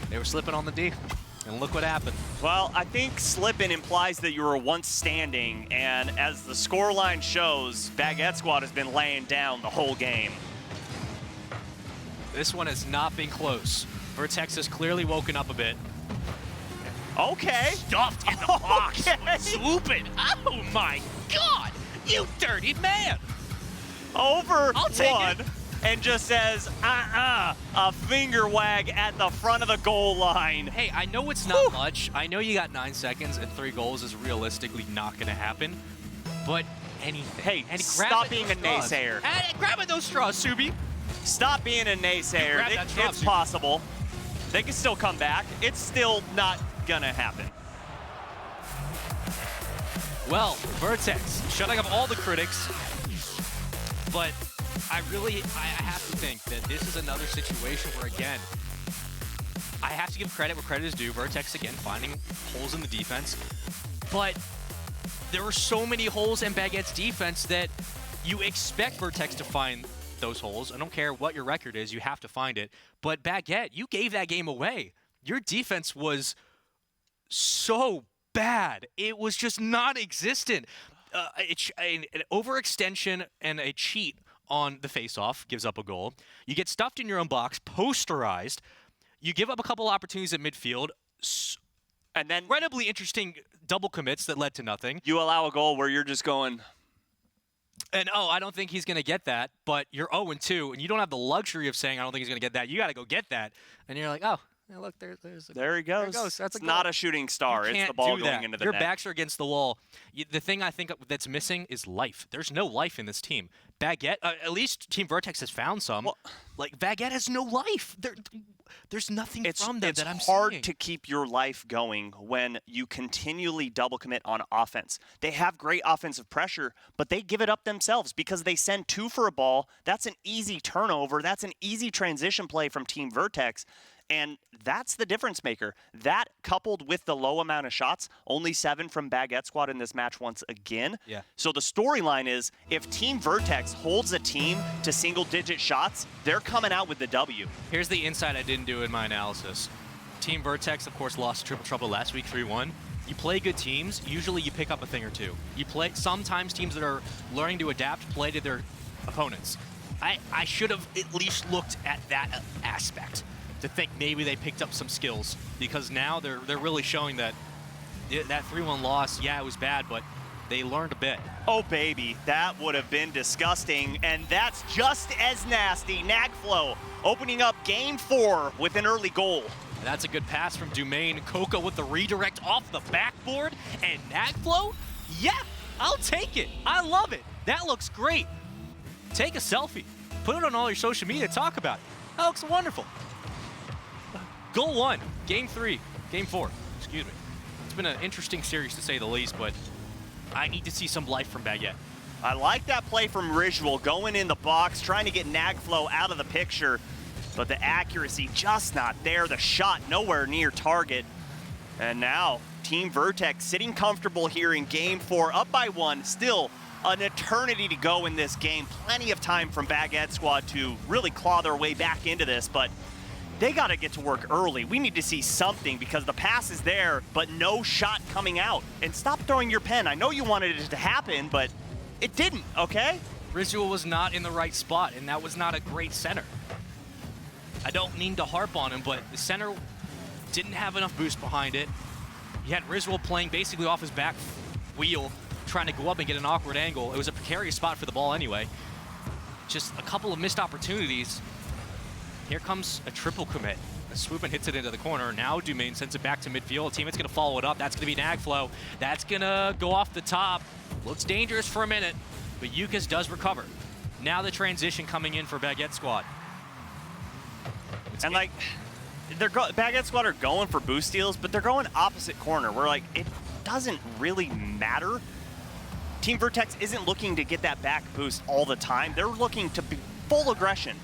They were slipping on the D, and look what happened. Well, I think slipping implies that you were once standing, and as the scoreline shows, Baguette Squad has been laying down the whole game. This one has not been close. Vertex has clearly woken up a bit. Okay. Stuffed in the box. Swooping. Oh my God, you dirty man. Over I'll take one. it. And just says, a finger wag at the front of the goal line. Hey, I know it's not much. I know you got 9 seconds and 3 goals is realistically not going to happen. But anything. Hey, stop being a naysayer. Grab at those straws, Subi. Stop being a naysayer. It's possible. They can still come back. It's still not going to happen. Well, Vertex shutting up all the critics. But I have to think that this is another situation where, again, I have to give credit where credit is due. Vertex, again, finding holes in the defense. But there were so many holes in Baguette's defense that you expect Vertex to find those holes. I don't care what your record is, you have to find it. But Baguette, you gave that game away. Your defense was so bad. It was just non-existent. An overextension and a cheat on the face-off gives up a goal. You get stuffed in your own box, posterized. You give up a couple opportunities at midfield. And then incredibly interesting double commits that led to nothing. You allow a goal where you're just going, and I don't think he's going to get that, but you're 0-2, and you don't have the luxury of saying, I don't think he's going to get that. You got to go get that. And you're like, oh, look, there he goes. There he goes. That's not a shooting star. It's the ball going into the Your net. backs are against the wall. The thing I think that's missing is life. There's no life in this team. Baguette, at least Team Vertex has found some. Well, like, Baguette has no life. There's nothing It's from them that I'm hard seeing. to keep your life going when you continually double commit on offense. They have great offensive pressure, but they give it up themselves because they send 2 for a ball. That's an easy turnover. That's an easy transition play from Team Vertex. And that's the difference maker. That coupled with the low amount of shots, only 7 from Baguette Squad in this match once again. Yeah. So the storyline is if Team Vertex holds a team to single-digit shots, they're coming out with the W. Here's the insight I didn't do in my analysis. Team Vertex, of course, lost to Triple Trouble last week, 3-1. You play good teams, usually you pick up a thing or two. You play sometimes teams that are learning to adapt play to their opponents. I should have at least looked at that aspect to think maybe they picked up some skills, because now they're really showing that that 3-1 loss, yeah, it was bad, but they learned a bit. Oh, baby, that would have been disgusting, and that's just as nasty. Nagflow opening up Game 4 with an early goal. And that's a good pass from Dumaine. Coca with the redirect off the backboard, and Nagflow, yeah, I'll take it. I love it. That looks great. Take a selfie. Put it on all your social media. Talk about it. That looks wonderful. Goal 1, Game 3, Game 4, excuse me. It's been an interesting series to say the least, but I need to see some life from Baguette. I like that play from Ridgewell going in the box, trying to get Nagflow out of the picture, but the accuracy just not there. The shot nowhere near target. And now Team Vertex sitting comfortable here in Game 4, up by 1, still an eternity to go in this game. Plenty of time from Baguette Squad to really claw their way back into this, but they got to get to work early. We need to see something because the pass is there, but no shot coming out. And stop throwing your pen. I know you wanted it to happen, but it didn't, okay? Ridgewell was not in the right spot, and that was not a great center. I don't mean to harp on him, but the center didn't have enough boost behind it. You had Ridgewell playing basically off his back wheel, trying to go up and get an awkward angle. It was a precarious spot for the ball anyway. Just a couple of missed opportunities. Here comes a triple commit. Swoopin hits it into the corner. Now Dumaine sends it back to midfield. Teammate's going to follow it up. That's going to be Nagflow. That's going to go off the top. Looks dangerous for a minute, but Yukas does recover. Now the transition coming in for Baguette Squad. And like, Baguette Squad are going for boost steals, but they're going opposite corner. We're like, it doesn't really matter. Team Vertex isn't looking to get that back boost all the time. They're looking to be full aggression.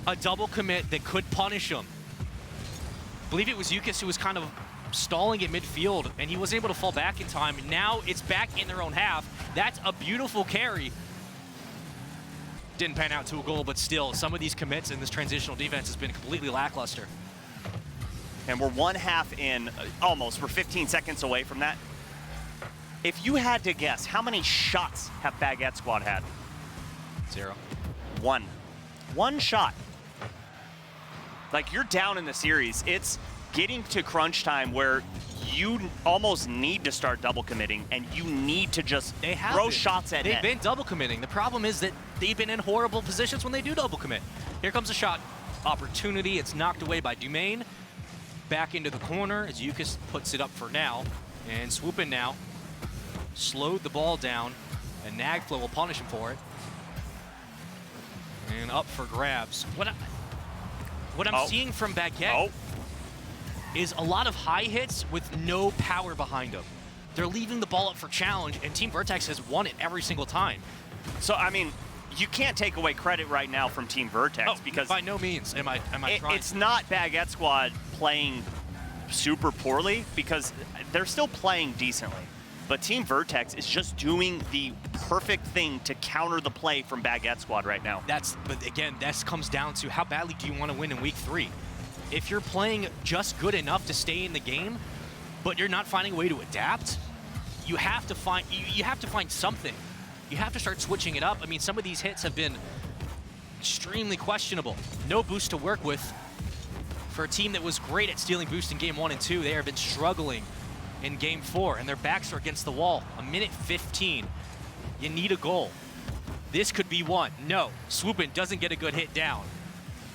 A double commit that could punish him. I believe it was Yukas who was kind of stalling at midfield, and he wasn't able to fall back in time. Now it's back in their own half. That's a beautiful carry. Didn't pan out to a goal, but still, some of these commits in this transitional defense has been completely lackluster. And we're 1/2 in, almost. We're 15 seconds away from that. If you had to guess, how many shots have Baguette Squad had? 0. 1. 1 shot. Like, you're down in the series. It's getting to crunch time where you almost need to start double committing, and you need to just throw shots at net. They've been double committing. The problem is that they've been in horrible positions when they do double commit. Here comes a shot opportunity. It's knocked away by Dumaine. Back into the corner as Yukas puts it up for now. And Swoopin now slowed the ball down, and Nagflow will punish him for it. And up for grabs. What I'm seeing from Baguette is a lot of high hits with no power behind them. They're leaving the ball up for challenge, and Team Vertex has won it every single time. So, I mean, you can't take away credit right now from Team Vertex because by no means am I trying. It's not Baguette Squad playing super poorly because they're still playing decently. But Team Vertex is just doing the perfect thing to counter the play from Baguette Squad right now. But again, this comes down to how badly do you want to win in week 3? If you're playing just good enough to stay in the game, but you're not finding a way to adapt, you have to find something. You have to start switching it up. I mean, some of these hits have been extremely questionable. No boost to work with for a team that was great at stealing boost in game 1 and 2. They have been struggling in game 4, and their backs are against the wall. A minute 15. You need a goal. This could be one. No, Swoopin doesn't get a good hit down.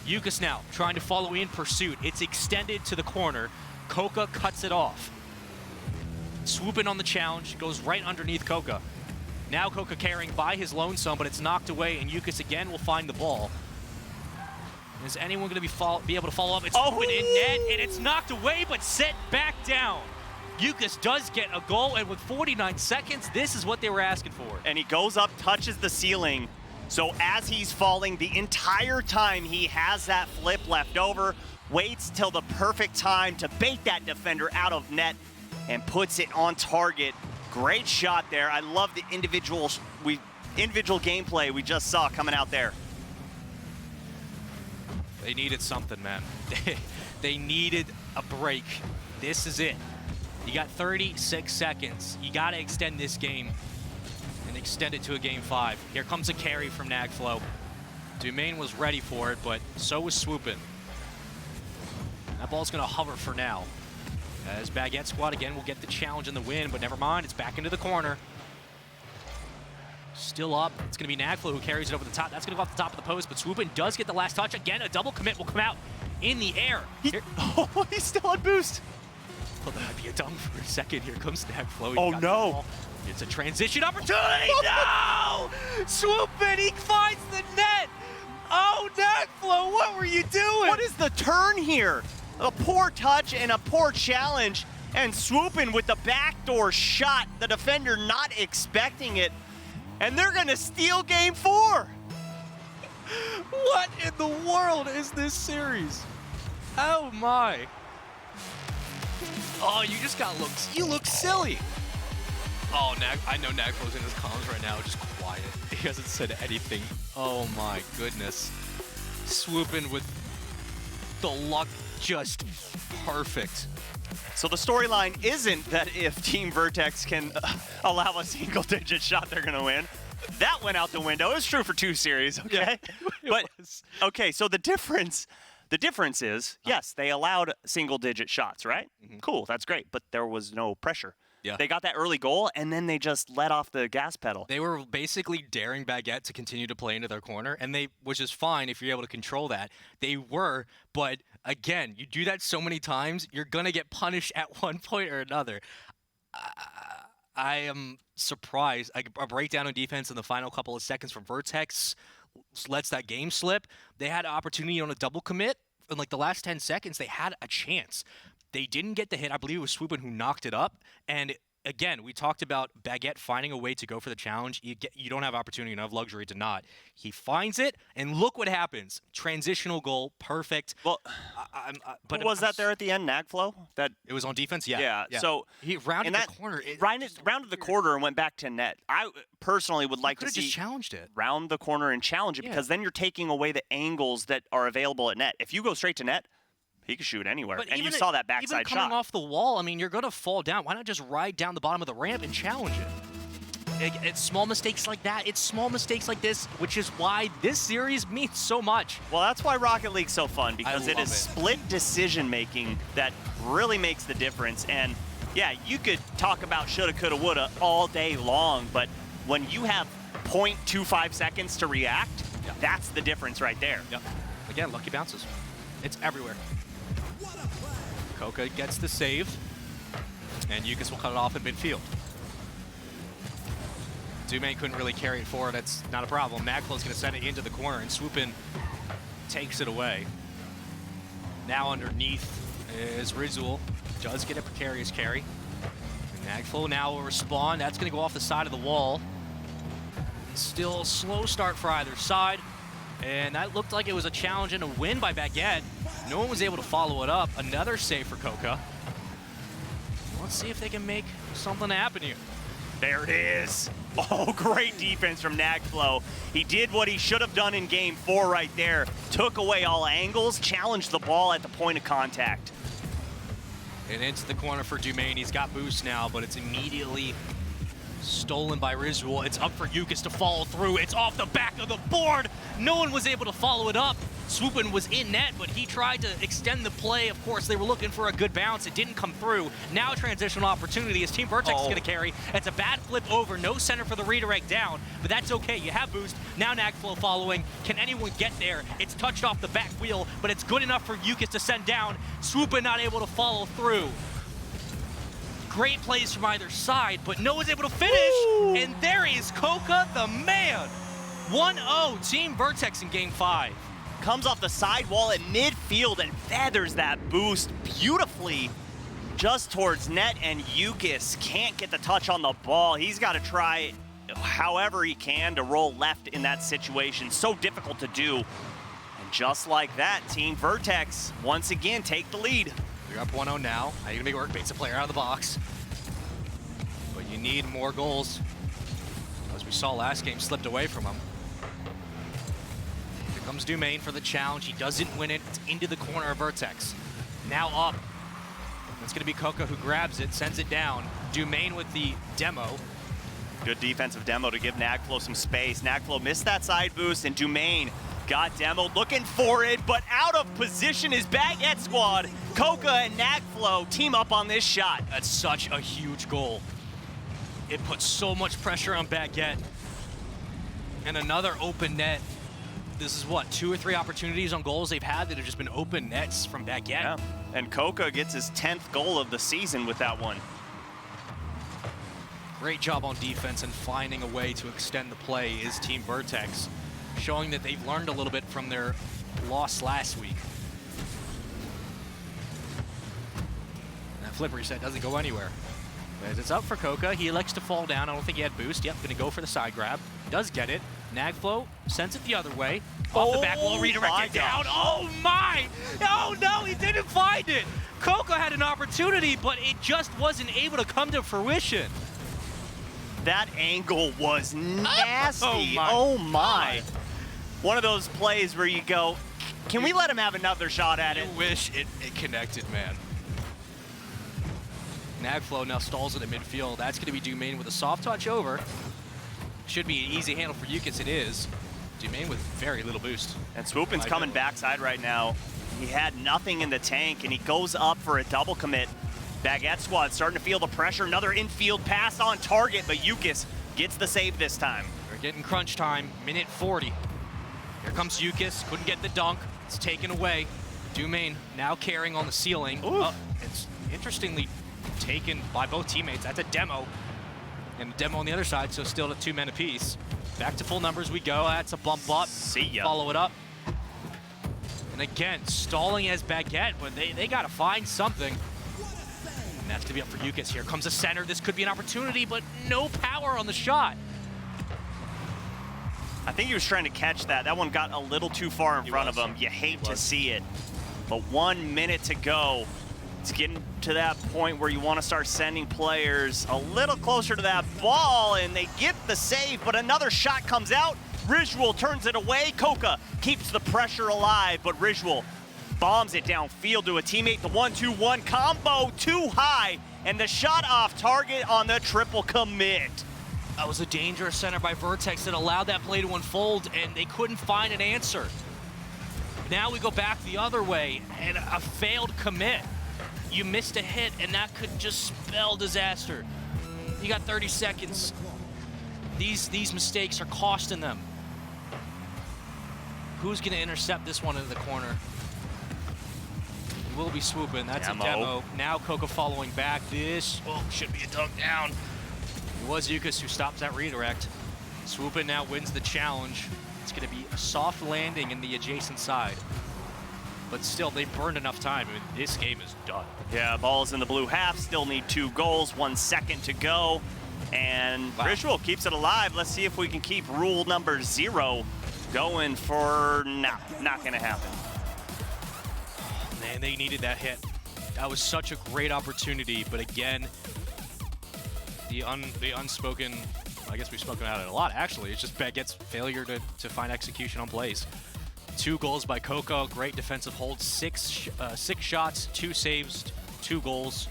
Yukas now trying to follow in pursuit. It's extended to the corner. Coca cuts it off. Swoopin on the challenge, goes right underneath Coca. Now Coca carrying by his lonesome, but it's knocked away, and Yukas again will find the ball. Is anyone going to be able to follow up? It's open in net, and it's knocked away, but set back down. Yukas does get a goal, and with 49 seconds, this is what they were asking for. And he goes up, touches the ceiling. So as he's falling, the entire time he has that flip left over, waits till the perfect time to bait that defender out of net and puts it on target. Great shot there. I love the individual gameplay we just saw coming out there. They needed something, man. They needed a break. This is it. You got 36 seconds. You got to extend this game and extend it to a game 5. Here comes a carry from Nagflow. Dumaine was ready for it, but so was Swoopin. That ball's going to hover for now. As Baguette squad again will get the challenge and the win, but never mind, it's back into the corner. Still up. It's going to be Nagflow who carries it over the top. That's going to go off the top of the post, but Swoopin does get the last touch. Again, a double commit will come out in the air. He's still on boost. Oh, that might be a dunk for a second. Here comes Nagflow. Oh, no. It's a transition opportunity. No! Swoopin, he finds the net. Oh, Nagflow, what were you doing? What is the turn here? A poor touch and a poor challenge, and Swoopin with the backdoor shot. The defender not expecting it. And they're going to steal game 4. What in the world is this series? Oh my. Oh, you just got you look silly. Oh, I know Nagflow's in his comms right now, just quiet. He hasn't said anything. Oh my goodness. Swooping with the luck just perfect. So the storyline isn't that if Team Vertex can allow a single-digit shot, they're going to win. That went out the window. It was true for 2 series, okay? Yeah, okay, so the difference is, yes, they allowed single-digit shots, right? Mm-hmm. Cool, that's great, but there was no pressure. Yeah. They got that early goal, and then they just let off the gas pedal. They were basically daring Baguette to continue to play into their corner, and which is fine if you're able to control that. They were, but again, you do that so many times, you're going to get punished at one point or another. I am surprised. A breakdown in defense in the final couple of seconds from Vertex lets that game slip. They had an opportunity on a double commit. In like the last 10 seconds, they had a chance. They didn't get the hit. I believe it was Swoopin who knocked it up. And again, we talked about Baguette finding a way to go for the challenge. You don't have opportunity, you don't have luxury to not. He finds it, and look what happens. Transitional goal, perfect. Well, but was that there at the end, Nagflow? That it was on defense? Yeah. Yeah. So he rounded the corner. Rounded the corner and went back to net. I personally would like to see just challenged it. Round the corner and challenge it, because then you're taking away the angles that are available at net. If you go straight to net, he could shoot anywhere. But and you saw that backside even coming shot. off the wall, I mean, you're going to fall down. Why not just ride down the bottom of the ramp and challenge it? It's small mistakes like that. It's small mistakes like this, which is why this series means so much. Well, that's why Rocket League's so fun, because it is split decision-making that really makes the difference. And, yeah, you could talk about shoulda, coulda, woulda all day long, but when you have 0.25 seconds to react, that's the difference right there. Yep. Again, lucky bounces. It's everywhere. Coca gets the save, and Yukas will cut it off in midfield. Dumaine couldn't really carry it forward. That's not a problem. Nagflow's going to send it into the corner, and Swoopin takes it away. Now underneath is Rizul. Does get a precarious carry. And Nagflow now will respawn. That's going to go off the side of the wall. Still a slow start for either side. And that looked like it was a challenge and a win by Baguette. No one was able to follow it up. Another save for Coca. Let's see if they can make something happen here. There it is. Oh, great defense from Nagflow. He did what he should have done in game 4 right there. Took away all angles, challenged the ball at the point of contact. And into the corner for Dumaine. He's got boost now, but it's immediately stolen by Rizul. It's up for Yukas to follow through. It's off the back of the board. No one was able to follow it up. Swoopin was in net, but he tried to extend the play. Of course, they were looking for a good bounce. It didn't come through. Now a transitional opportunity as Team Vertex is going to carry. It's a bad flip over. No center for the redirect down, but that's okay. You have boost. Now Nagflow following. Can anyone get there? It's touched off the back wheel, but it's good enough for Yukas to send down. Swoopin not able to follow through. Great plays from either side, but no one's able to finish. Ooh. And there is Coca, the man. 1-0 Team Vertex in Game 5. comes off the sidewall at midfield and feathers that boost beautifully just towards net, and Yukis can't get the touch on the ball. He's got to try however he can to roll left in that situation. So difficult to do. And just like that, Team Vertex once again take the lead. You're up 1-0 now. How are you gonna make it work? Bates a player out of the box. But you need more goals. As we saw last game, slipped away from him. Here comes Dumaine for the challenge. He doesn't win it. It's into the corner of Vertex. Now up. It's gonna be Coca who grabs it, sends it down. Dumaine with the demo. Good defensive demo to give Nagflo some space. Nagflo missed that side boost, and Dumaine got demoed, looking for it, but out of position is Baguette squad. Coca and Nagflo team up on this shot. That's such a huge goal. It puts so much pressure on Baguette. And another open net. This is what, 2 or 3 opportunities on goals they've had that have just been open nets from Baguette. Yeah. And Coca gets his 10th goal of the season with that one. Great job on defense and finding a way to extend the play is Team Vertex, showing that they've learned a little bit from their loss last week. And that flip reset doesn't go anywhere. As it's up for Coca, he elects to fall down. I don't think he had boost. Yep, gonna go for the side grab. Does get it. Nagflo sends it the other way. Off the back wall, redirected down. Oh my! Oh no, he didn't find it! Coca had an opportunity, but it just wasn't able to come to fruition. That angle was nasty. Oh Oh my. One of those plays where you go, can we let him have another shot at it? I wish it connected, man. Nagflo now stalls it at midfield. That's going to be Dumaine with a soft touch over. Should be an easy handle for Yukis. It is. Dumaine with very little boost. And Swoopin's coming backside right now. He had nothing in the tank, and he goes up for a double commit. Baguette squad starting to feel the pressure. Another infield pass on target, but Yukis gets the save this time. We're getting crunch time, minute 40. Here comes Yukis, couldn't get the dunk. It's taken away. Dumaine now carrying on the ceiling. Oh, it's interestingly taken by both teammates. That's a demo. And a demo on the other side, so still at 2 men apiece. Back to full numbers we go. That's a bump up. See ya. Follow it up. And again, stalling as Baguette, but they got to find something. And that's going to be up for Yukis. Here comes the center. This could be an opportunity, but no power on the shot. I think he was trying to catch that. That one got a little too far in front of him. You hate to see it. But 1 minute to go. It's getting to that point where you want to start sending players a little closer to that ball, and they get the save, but another shot comes out. Rizwal turns it away. Coca keeps the pressure alive, but Rizwal bombs it downfield to a teammate. The 1-2-1 combo too high, and the shot off target on the triple commit. That was a dangerous center by Vertex that allowed that play to unfold, and they couldn't find an answer. Now we go back the other way, and a failed commit. You missed a hit, and that could just spell disaster. You got 30 seconds. These mistakes are costing them. Who's going to intercept this one into the corner? It will be Swoopin. That's a demo. Now Coca following back. This should be a dunk down. It was Yukis who stops that redirect. Swoopin now wins the challenge. It's going to be a soft landing in the adjacent side. But still, they've burned enough time. I mean, this game is done. Yeah, ball's in the blue half. Still need 2 goals, 1 second to go. And Ritual keeps it alive. Let's see if we can keep rule number 0 going for not going to happen. Man, they needed that hit. That was such a great opportunity. But again, the unspoken, I guess we've spoken about it a lot, actually. It's just Baguette's failure to find execution on plays. 2 goals by Coco, great defensive hold, 6 shots, 2 saves, 2 goals.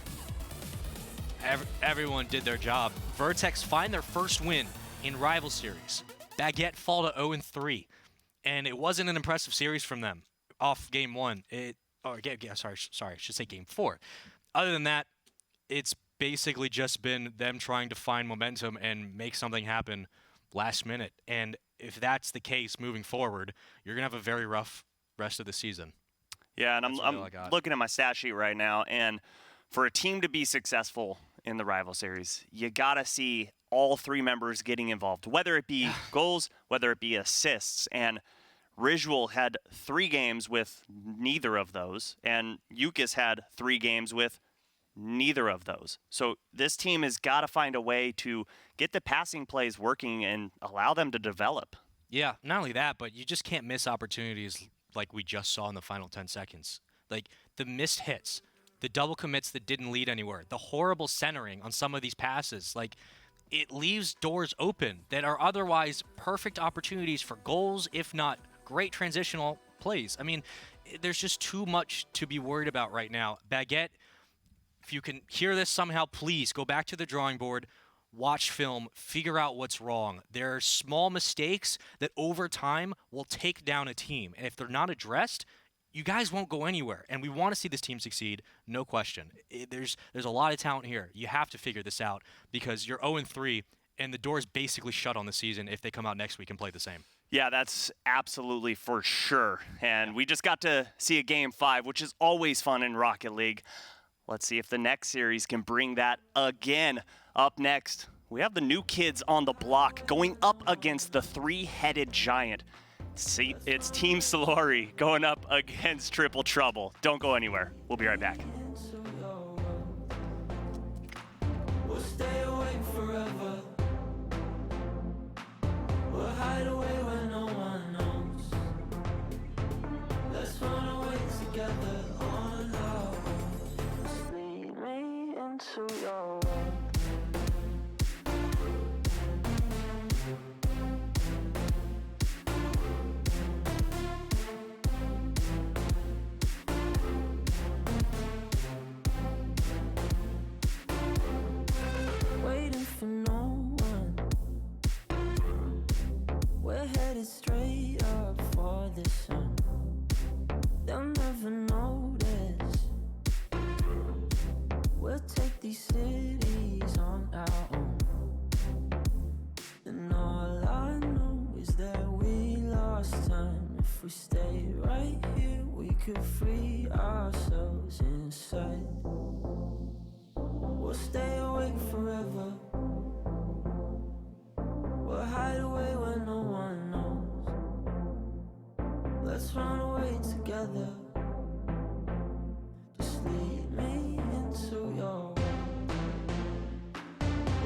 Everyone did their job. Vertex find their first win in Rival Series. Baguette fall to 0-3, and it wasn't an impressive series from them off game 1. Sorry, I should say game 4. Other than that, it's basically just been them trying to find momentum and make something happen last minute. And if that's the case moving forward, you're going to have a very rough rest of the season. Yeah, and I'm looking at my stat sheet right now, and for a team to be successful in the Rival Series, you got to see all 3 members getting involved, whether it be goals, whether it be assists. And Rizzual had 3 games with neither of those, and Yukis had 3 games with neither of those. So this team has got to find a way to get the passing plays working and allow them to develop. Yeah, not only that, but you just can't miss opportunities like we just saw in the final 10 seconds. Like the missed hits, the double commits that didn't lead anywhere, the horrible centering on some of these passes. Like, it leaves doors open that are otherwise perfect opportunities for goals, if not great transitional plays. I mean, there's just too much to be worried about right now. Baguette, if you can hear this somehow, please go back to the drawing board, watch film, figure out what's wrong. There are small mistakes that over time will take down a team. And if they're not addressed, you guys won't go anywhere. And we want to see this team succeed, no question. There's a lot of talent here. You have to figure this out because you're 0-3, and the door's basically shut on the season if they come out next week and play the same. Yeah, that's absolutely for sure. And we just got to see a Game 5, which is always fun in Rocket League. Let's see if the next series can bring that again. Up next, we have the new kids on the block going up against the 3-headed giant. See, it's Team Solary going up against Triple Trouble. Don't go anywhere. We'll be right back. We'll stay awake forever. We'll hide away where no one knows. Let's run away together on our own. Just lead me into your world. Waiting for no one. We're headed straight up for the sun. They'll never notice. We'll take these cities on our own. And all I know is that we lost time. If we stay right here, we could free ourselves inside. We'll stay awake forever. We'll hide away where no one knows. Let's run away together. Just lead me into your world.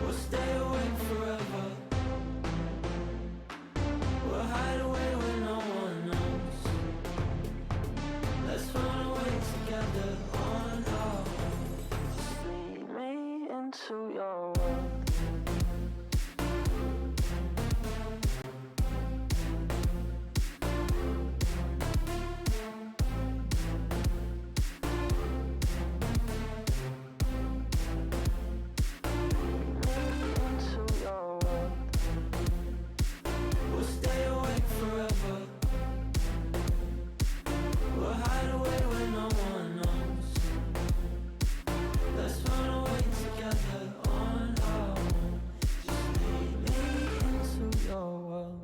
We'll stay awake forever. We'll hide away where no one knows. Let's run away together on our own. Just lead me into your world. We'll stay awake forever. We'll hide away where no one knows. Let's run away together on our own. Just lead me into your world.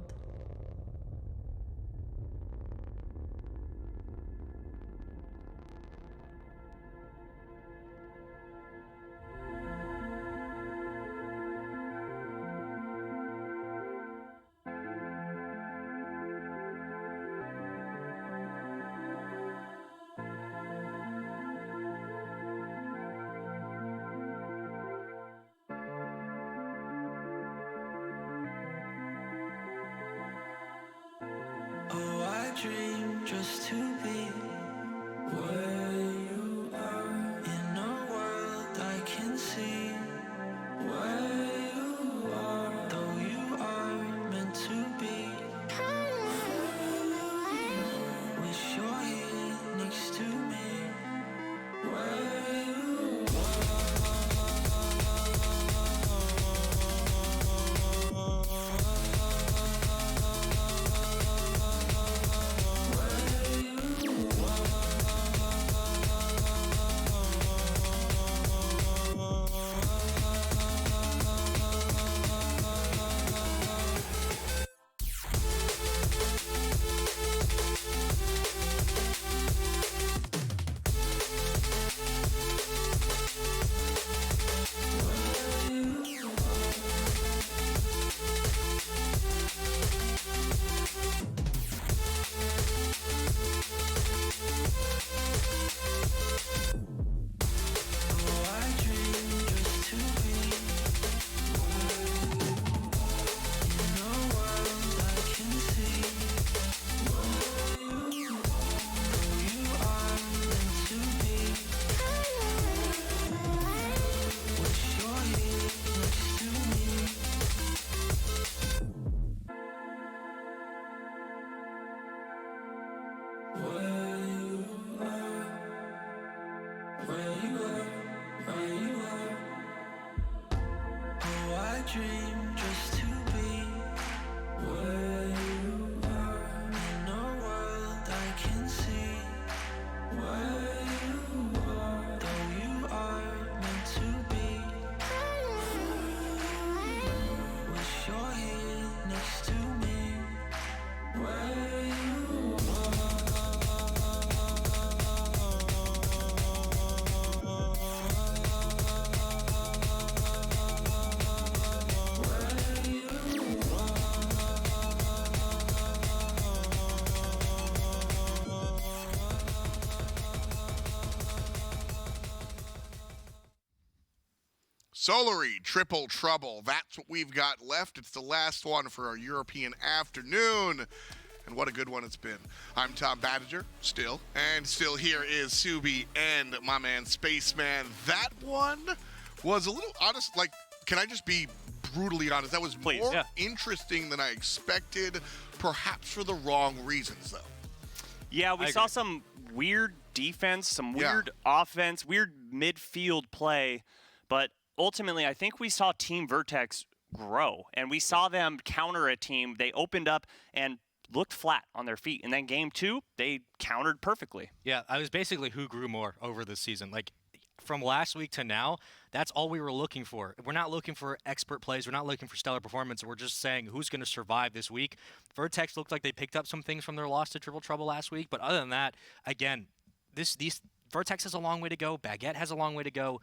Oh, I dream just to be where you are. In a world I can see where you are. Though you are meant to be. Wish you're here next to me. Where you are. Solary, Triple Trouble. That's what we've got left. It's the last one for our European afternoon. And what a good one it's been. I'm Tom Badinger, still. And still here is Subi and my man Spaceman. That one was a little honest. Like, can I just be brutally honest? That was more interesting than I expected, perhaps for the wrong reasons, though. Yeah, we saw some weird defense, some weird offense, weird midfield play. But ultimately, I think we saw Team Vertex grow, and we saw them counter a team. They opened up and looked flat on their feet. And then game 2, they countered perfectly. Yeah, I was basically who grew more over this season. Like, from last week to now, that's all we were looking for. We're not looking for expert plays. We're not looking for stellar performance. We're just saying who's going to survive this week. Vertex looked like they picked up some things from their loss to Triple Trouble last week. But other than that, again, these Vertex has a long way to go. Baguette has a long way to go.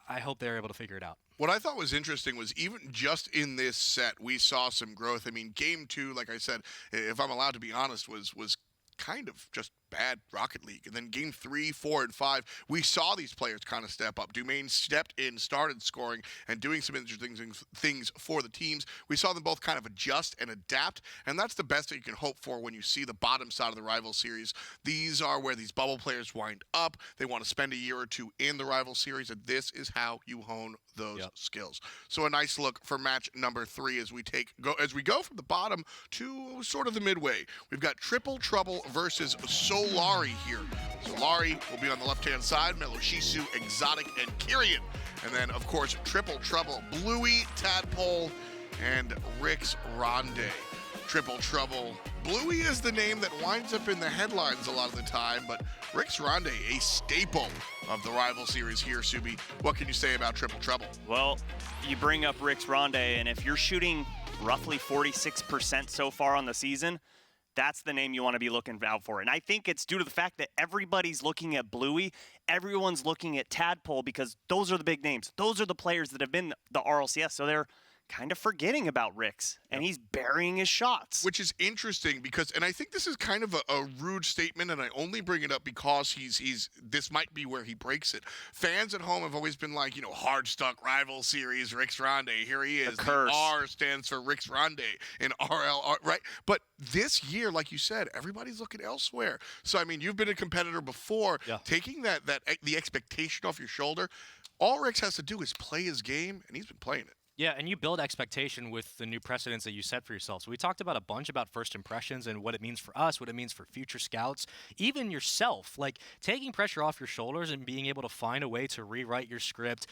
I hope they're able to figure it out. What I thought was interesting was even just in this set, we saw some growth. I mean, game 2, like I said, if I'm allowed to be honest, was kind of just bad Rocket League. And then game 3, 4, and 5, we saw these players kind of step up. Dumaine stepped in, started scoring, and doing some interesting things for the teams. We saw them both kind of adjust and adapt, and that's the best that you can hope for when you see the bottom side of the rival series. These are where these bubble players wind up. They want to spend a year or two in the rival series, and this is how you hone those skills. So a nice look for match number 3 as we go from the bottom to sort of the midway. We've got Triple Trouble versus Solary here. Solary will be on the left-hand side, Meloshisu, Exotic, and Kyrian. And then, of course, Triple Trouble, Bluey, Tadpole, and Rix Ronde. Triple Trouble. Bluey is the name that winds up in the headlines a lot of the time, but Rix Ronde, a staple of the rival series here, Subi. What can you say about Triple Trouble? Well, you bring up Rix Ronde, and if you're shooting roughly 46% so far on the season, that's the name you want to be looking out for. And I think it's due to the fact that everybody's looking at Bluey, everyone's looking at Tadpole, because those are the big names. Those are the players that have been the RLCS, so they're kind of forgetting about Rix, and he's burying his shots. Which is interesting because, and I think this is kind of a rude statement, and I only bring it up because this might be where he breaks it. Fans at home have always been like, hard stuck rival series, Rix Ronde, here he is. The R stands for Rix Ronde in RL, right? But this year, like you said, everybody's looking elsewhere. So, I mean, you've been a competitor before. Taking the expectation off your shoulder, all Rix has to do is play his game, and he's been playing it. Yeah, and you build expectation with the new precedents that you set for yourself. So we talked about a bunch about first impressions and what it means for us, what it means for future scouts, even yourself. Like, taking pressure off your shoulders and being able to find a way to rewrite your script,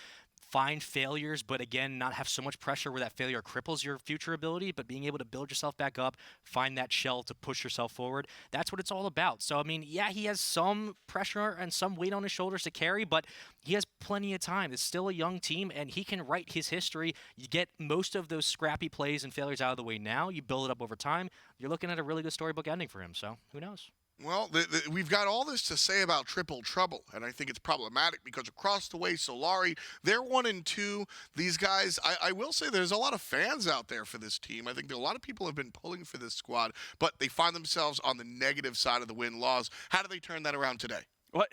find failures, but again, not have so much pressure where that failure cripples your future ability, but being able to build yourself back up, find that shell to push yourself forward. That's what it's all about. So, I mean, yeah, he has some pressure and some weight on his shoulders to carry, but he has plenty of time. It's still a young team, and he can write his history. You get most of those scrappy plays and failures out of the way now. You build it up over time. You're looking at a really good storybook ending for him, so who knows? Well, we've got all this to say about Triple Trouble, and I think it's problematic because across the way, Solary, they're 1-2. These guys, I will say there's a lot of fans out there for this team. I think that a lot of people have been pulling for this squad, but they find themselves on the negative side of the win-loss. How do they turn that around today? What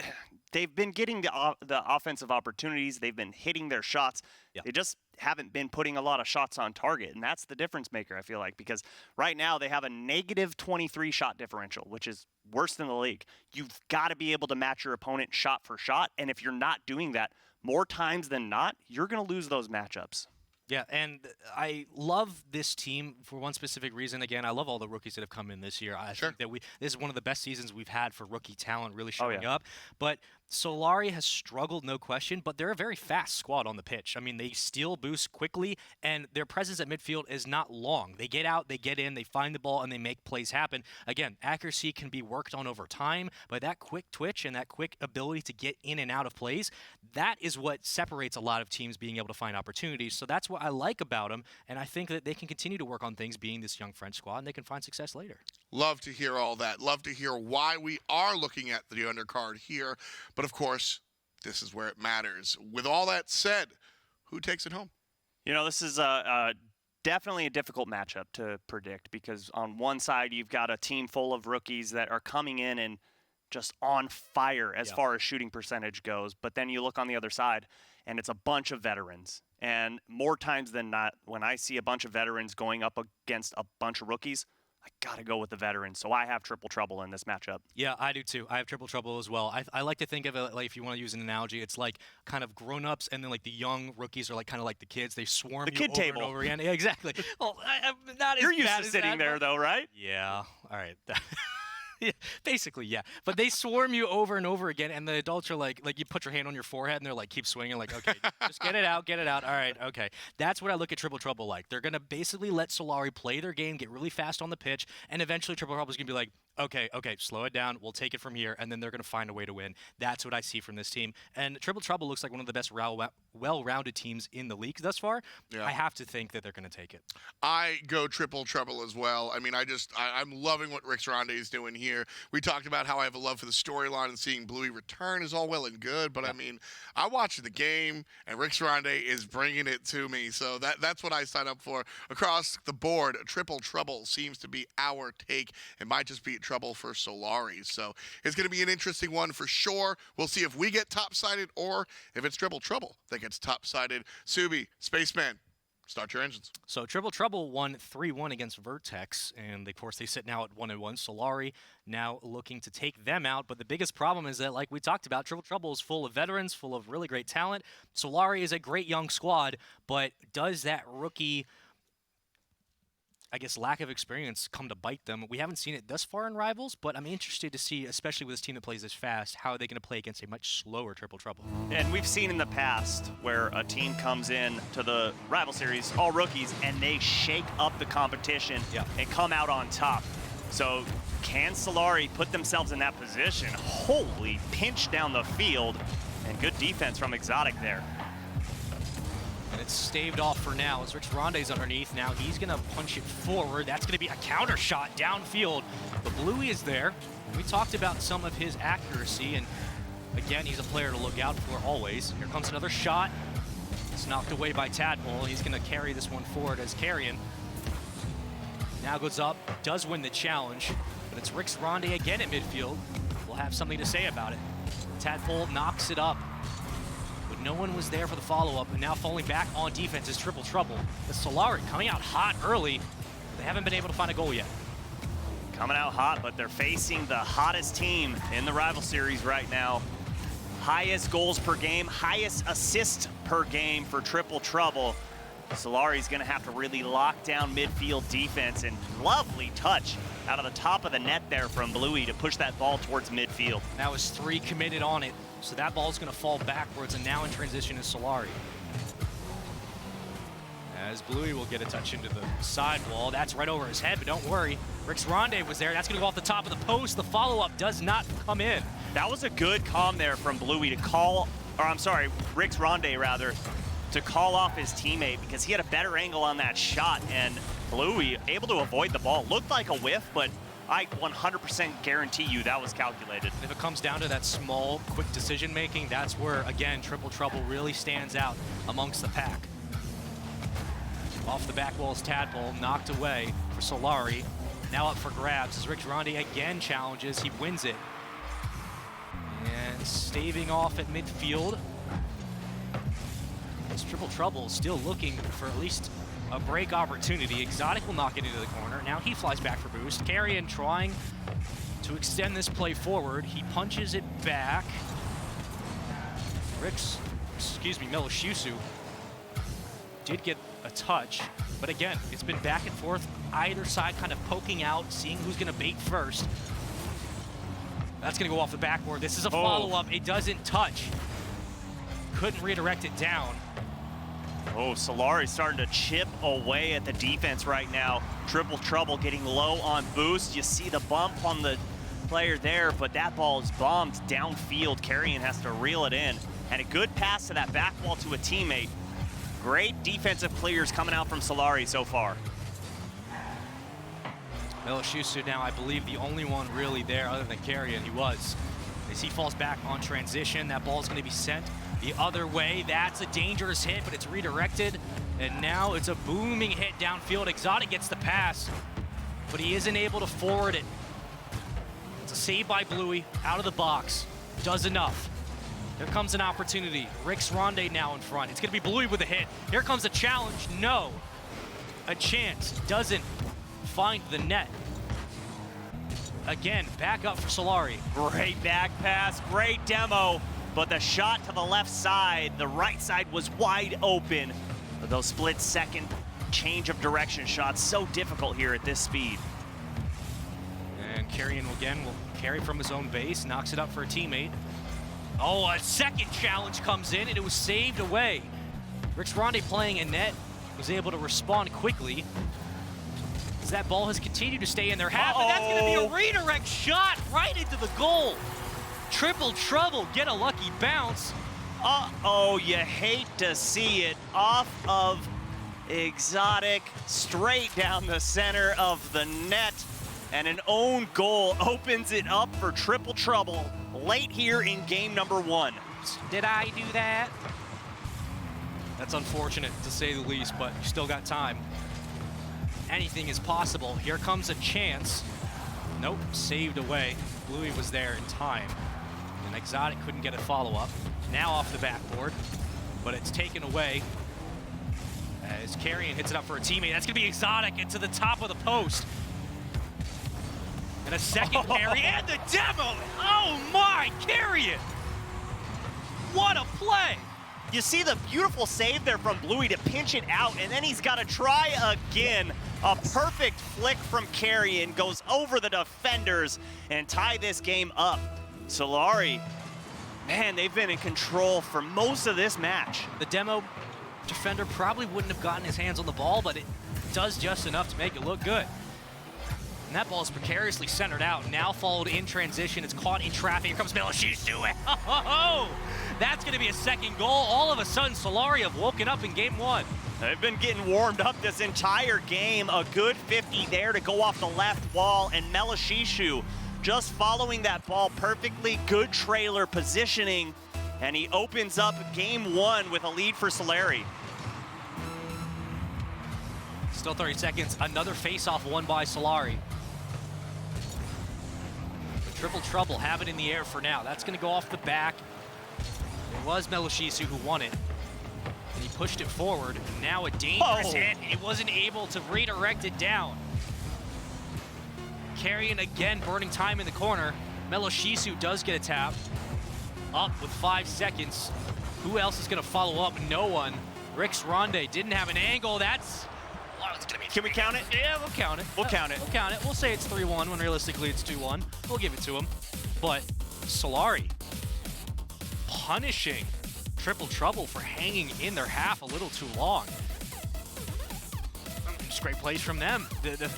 they've been getting the offensive opportunities. They've been hitting their shots. They just haven't been putting a lot of shots on target, and that's the difference maker, I feel like, because right now they have a negative 23 shot differential, which is worse than the league. You've got to be able to match your opponent shot for shot, and if you're not doing that more times than not, you're going to lose those matchups. Yeah, and I love this team for one specific reason. Again, I love all the rookies that have come in this year. I think that this is one of the best seasons we've had for rookie talent really showing up. But Solary has struggled, no question, but they're a very fast squad on the pitch. I mean, they steal boosts quickly, and their presence at midfield is not long. They get out, they get in, they find the ball, and they make plays happen. Again, accuracy can be worked on over time, but that quick twitch and that quick ability to get in and out of plays, that is what separates a lot of teams being able to find opportunities. So that's what I like about them, and I think that they can continue to work on things being this young French squad, and they can find success later. Love to hear all that. Love to hear why we are looking at the undercard here. But, of course, this is where it matters. With all that said, who takes it home? This is definitely a difficult matchup to predict because on one side you've got a team full of rookies that are coming in and just on fire as far as shooting percentage goes. But then you look on the other side, and it's a bunch of veterans. And more times than not, when I see a bunch of veterans going up against a bunch of rookies, I got to go with the veterans. So I have triple trouble in this matchup. Yeah, I do too. I have triple trouble as well. I like to think of it like, if you want to use an analogy, it's like kind of grown-ups, and then like the young rookies are like kind of like the kids. They swarm The you kid over table. and over again. Yeah, exactly. Well, I'm not as You're used bad to as sitting that, there, but- though, right? Yeah. All right. Yeah, basically, yeah. But they swarm you over and over again, and the adults are like you put your hand on your forehead, and they're like, keep swinging, like, okay, just get it out. All right, okay. That's what I look at triple trouble like. They're gonna basically let Solary play their game, get really fast on the pitch, and eventually triple trouble's gonna be like, okay, slow it down. We'll take it from here, and then they're gonna find a way to win. That's what I see from this team. And triple trouble looks like one of the best well-rounded teams in the league thus far. Yeah. I have to think that they're gonna take it. I go triple trouble as well. I mean, I'm loving what Rick Ronde is doing here. We talked about how I have a love for the storyline, and seeing Bluey return is all well and good, but I mean, I watched the game, and Rick Ronde is bringing it to me, so that's what I sign up for. Across the board, triple trouble seems to be our take. It might just be trouble for Solary, so it's going to be an interesting one for sure. We'll see if we get top-sided or if it's triple trouble that gets top-sided. Subi, Spaceman, start your engines. So Triple Trouble won 3-1 against Vertex, and of course they sit now at 1-1. Solary now looking to take them out, but the biggest problem is that, like we talked about, Triple Trouble is full of veterans, full of really great talent. Solary is a great young squad, but does that rookie, I guess, lack of experience come to bite them? We haven't seen it thus far in Rivals, but I'm interested to see, especially with this team that plays this fast, how are they going to play against a much slower Triple Trouble? And we've seen in the past where a team comes in to the Rival Series, all rookies, and they shake up the competition and come out on top. So can Solary put themselves in that position? Holy pinch down the field, and good defense from Exotic there. And it's staved off for now as Rich Ronde's underneath. Now he's going to punch it forward. That's going to be a counter shot downfield. But Bluey is there. We talked about some of his accuracy, and again, he's a player to look out for always. Here comes another shot. It's knocked away by Tadpole. He's going to carry this one forward as Carrion. Now goes up, does win the challenge, but it's Rick Ronde again at midfield. We'll have something to say about it. Tadpole knocks it up. No one was there for the follow-up, and now falling back on defense is Triple Trouble. The Solary coming out hot early. They haven't been able to find a goal yet. Coming out hot, but they're facing the hottest team in the Rival Series right now. Highest goals per game, highest assists per game for Triple Trouble. Solary's gonna have to really lock down midfield defense, and lovely touch out of the top of the net there from Bluey to push that ball towards midfield. That was 3 committed on it. So that ball's going to fall backwards, and now in transition is Solary. As Bluey will get a touch into the sidewall. That's right over his head, but don't worry. Rick Ronde was there. That's going to go off the top of the post. The follow-up does not come in. That was a good calm there from Bluey to call, or I'm sorry, Rick Ronde rather, to call off his teammate because he had a better angle on that shot, and Bluey able to avoid the ball. Looked like a whiff, but I 100% guarantee you that was calculated. If it comes down to that small, quick decision-making, that's where, again, Triple Trouble really stands out amongst the pack. Off the back wall is Tadpole, knocked away for Solary. Now up for grabs as Rick Ronde again challenges. He wins it. And staving off at midfield. This Triple Trouble still looking for at least a break opportunity. Exotic will knock it into the corner. Now he flies back for boost. Carrion trying to extend this play forward. He punches it back. Meloshusu did get a touch, but again, it's been back and forth. Either side kind of poking out, seeing who's gonna bait first. That's gonna go off the backboard. This is a follow-up. It doesn't touch. Couldn't redirect it down. Oh, Solary starting to chip away at the defense right now. Triple Trouble getting low on boost. You see the bump on the player there, but that ball is bombed downfield. Carrion has to reel it in. And a good pass to that back wall to a teammate. Great defensive clears coming out from Solary so far. Meloshusu now, I believe, the only one really there other than Carrion. He was. As he falls back on transition, that ball is going to be sent the other way. That's a dangerous hit, but it's redirected. And now it's a booming hit downfield. Exotic gets the pass, but he isn't able to forward it. It's a save by Bluey, out of the box. Does enough. Here comes an opportunity. Rix Ronde now in front. It's going to be Bluey with a hit. Here comes a challenge. No. A chance. Doesn't find the net. Again, back up for Solary. Great back pass, great demo, but the shot to the left side, the right side was wide open. Those split-second change of direction shots, so difficult here at this speed. And Carrion again will carry from his own base, knocks it up for a teammate. Oh, a second challenge comes in, and it was saved away. Rix Ronde playing in net was able to respond quickly. As that ball has continued to stay in their half, and that's going to be a redirect shot right into the goal. Triple trouble, get a lucky bounce. Uh-oh, you hate to see it. Off of Exotic, straight down the center of the net. And an own goal opens it up for triple trouble late here in game number 1. Did I do that? That's unfortunate, to say the least, but you still got time. Anything is possible. Here comes a chance. Nope, saved away. Bluey was there in time. And Exotic couldn't get a follow-up. Now off the backboard, but it's taken away. As Carrion hits it up for a teammate. That's gonna be Exotic into the top of the post. And a second carry, and the demo! Oh my, Carrion! What a play! You see the beautiful save there from Bluey to pinch it out, and then he's got to try again. A perfect flick from Carrion goes over the defenders and tie this game up. Solary, man, they've been in control for most of this match. The demo defender probably wouldn't have gotten his hands on the ball, but it does just enough to make it look good. And that ball is precariously centered out, now followed in transition. It's caught in traffic. Here comes Melashisu. Oh, that's going to be a second goal. All of a sudden, Solary have woken up in game 1. They've been getting warmed up this entire game. A good 50 there to go off the left wall, and Melashisu just following that ball perfectly. Good trailer positioning, and he opens up game 1 with a lead for Solary. Still 30 seconds. Another face-off won by Solary. The triple trouble, have it in the air for now. That's going to go off the back. It was Melashisu who won it. And he pushed it forward. And now a dangerous hit. It wasn't able to redirect it down. Carrion again burning time in the corner. Melashisu does get a tap. Up with 5 seconds. Who else is going to follow up? No one. Rix Ronde didn't have an angle. That's... Can we count it? Yeah, we'll count it. We'll count it. We'll count it. We'll say it's 3-1 when realistically it's 2-1. We'll give it to him. But Solary punishing triple trouble for hanging in their half a little too long. Just great plays from them.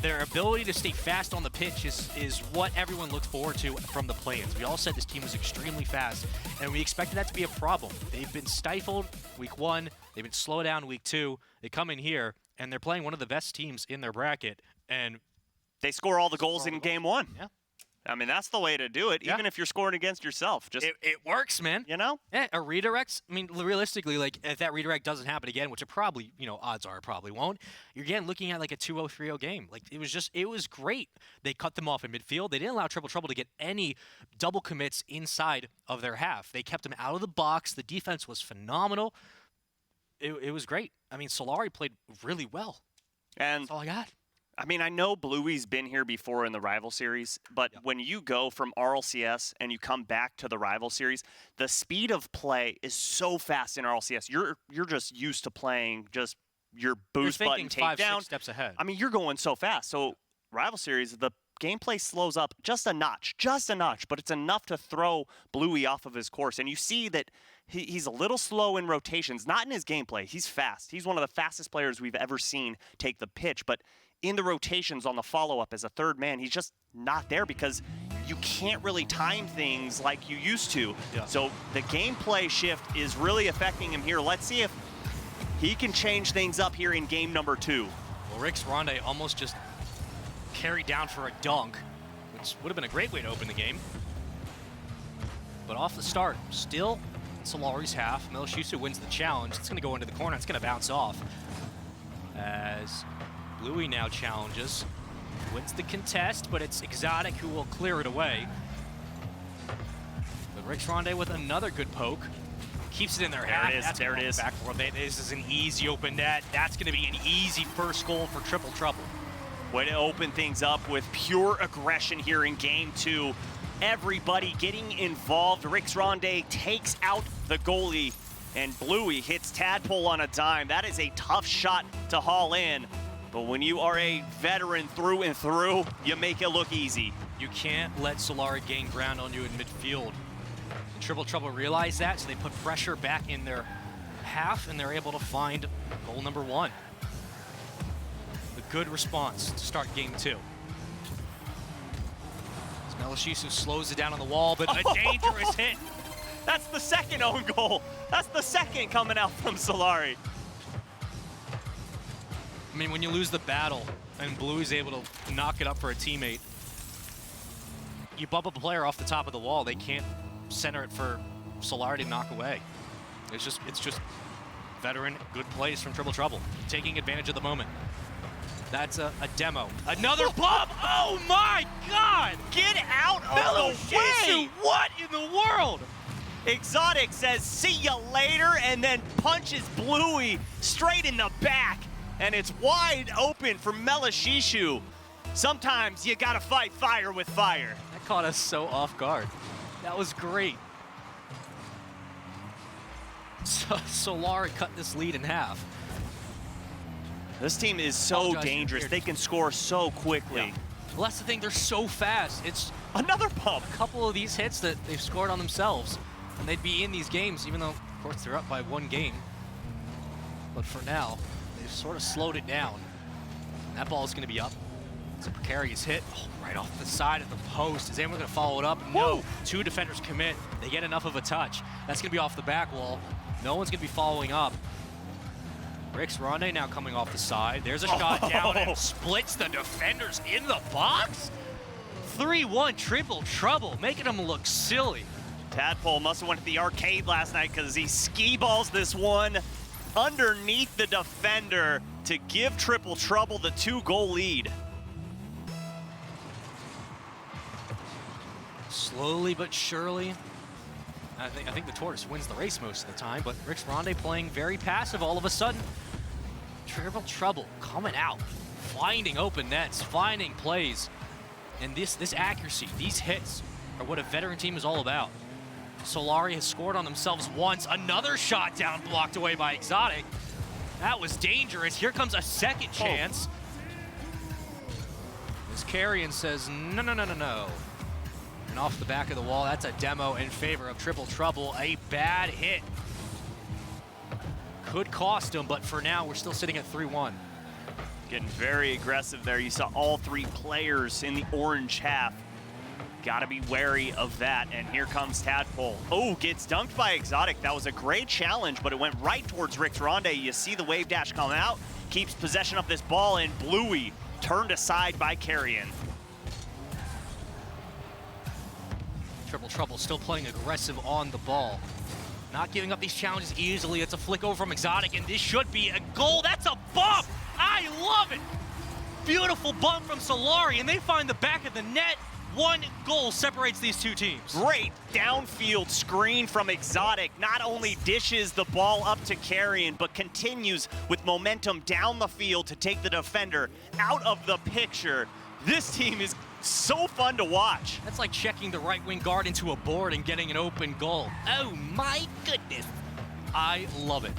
Their ability to stay fast on the pitch is what everyone looks forward to from the play-ins. We all said this team was extremely fast, and we expected that to be a problem. They've been stifled week 1. They've been slowed down week 2. They come in here, and they're playing one of the best teams in their bracket, and they score all the goals in game 1. Yeah. I mean, that's the way to do it, even if you're scoring against yourself. Just it works, man. You know? Yeah, a redirect, I mean, realistically, like, if that redirect doesn't happen again, which it probably, odds are it probably won't, you're again looking at like a 2-0, 3-0 game. Like, it was great. They cut them off in midfield. They didn't allow triple trouble to get any double commits inside of their half. They kept them out of the box. The defense was phenomenal. It was great. I mean, Solary played really well. And that's all I got. I mean, I know Bluey's been here before in the rival series, but when you go from RLCS and you come back to the rival series, the speed of play is so fast in RLCS. You're just used to playing just your boost button takedown. 5-6 steps ahead. I mean, you're going so fast. So rival series, the gameplay slows up just a notch, but it's enough to throw Bluey off of his course. And you see that he's a little slow in rotations, not in his gameplay. He's fast. He's one of the fastest players we've ever seen take the pitch, but in the rotations on the follow-up as a third man, he's just not there because you can't really time things like you used to. Yeah. So the gameplay shift is really affecting him here. Let's see if he can change things up here in game number 2. Well, Rix Ronde almost just carried down for a dunk, which would have been a great way to open the game. But off the start, still Solary's half. Melashisu wins the challenge. It's going to go into the corner. It's going to bounce off as Bluey now challenges. Wins the contest, but it's Exotic who will clear it away. But Rix Ronde with another good poke. Keeps it in their half. There it is. That's There gonna it is. go backboard. This is an easy open net. That's going to be an easy first goal for Triple Trouble. Way to open things up with pure aggression here in game 2. Everybody getting involved. Rix Ronde takes out the goalie, and Bluey hits Tadpole on a dime. That is a tough shot to haul in, but when you are a veteran through and through, you make it look easy. You can't let Solary gain ground on you in midfield. And Triple Trouble realized that, so they put pressure back in their half, and they're able to find goal number 1. A good response to start game 2. Melashisu slows it down on the wall, but a dangerous hit. That's the second own goal. That's the second coming out from Solary. I mean, when you lose the battle and Bluey's able to knock it up for a teammate, you bump up a player off the top of the wall. They can't center it for Solary to knock away. It's just veteran, good plays from Triple Trouble, taking advantage of the moment. That's a demo. Another bump! Oh my God! Get out of the way! What in the world? Exotic says, see ya later, and then punches Bluey straight in the back. And it's wide open for Melashisu. Sometimes you gotta fight fire with fire. That caught us so off guard. That was great. So Solary cut this lead in half. This team is so dangerous. They can score so quickly. Yeah. Well, that's the thing. They're so fast. It's another pump. A couple of these hits that they've scored on themselves, and they'd be in these games, even though, of course, they're up by 1 game. But for now, they've sort of slowed it down. And that ball is going to be up. It's a precarious hit right off the side of the post. Is anyone going to follow it up? No. 2 defenders commit. They get enough of a touch. That's going to be off the back wall. No one's going to be following up. Rix Ronde now coming off the side. There's a shot down and splits the defenders in the box. 3-1 Triple Trouble, making them look silly. Tadpole must have went to the arcade last night because he ski balls this one underneath the defender to give Triple Trouble the 2-goal lead. Slowly but surely. I think Notorious wins the race most of the time, but Rix Ronde playing very passive all of a sudden. Triple Trouble coming out, finding open nets, finding plays. And this accuracy, these hits are what a veteran team is all about. Solary has scored on themselves once. Another shot down blocked away by Exotic. That was dangerous. Here comes a second chance. As Carrion says, no, no, no, no, no. And off the back of the wall, that's a demo in favor of Triple Trouble. A bad hit. Could cost him, but for now, we're still sitting at 3-1. Getting very aggressive there. You saw all 3 players in the orange half. Gotta be wary of that, and here comes Tadpole. Oh, gets dunked by Exotic. That was a great challenge, but it went right towards Rix Ronde. You see the wave dash come out, keeps possession of this ball, and Bluey turned aside by Carrion. Triple Trouble still playing aggressive on the ball. Not giving up these challenges easily. It's a flick over from Exotic, and this should be a goal. That's a bump! I love it! Beautiful bump from Solary, and they find the back of the net. 1 goal separates these 2 teams. Great downfield screen from Exotic. Not only dishes the ball up to Carrion, but continues with momentum down the field to take the defender out of the picture. This team is so fun to watch. That's like checking the right wing guard into a board and getting an open goal. Oh my goodness. I love it.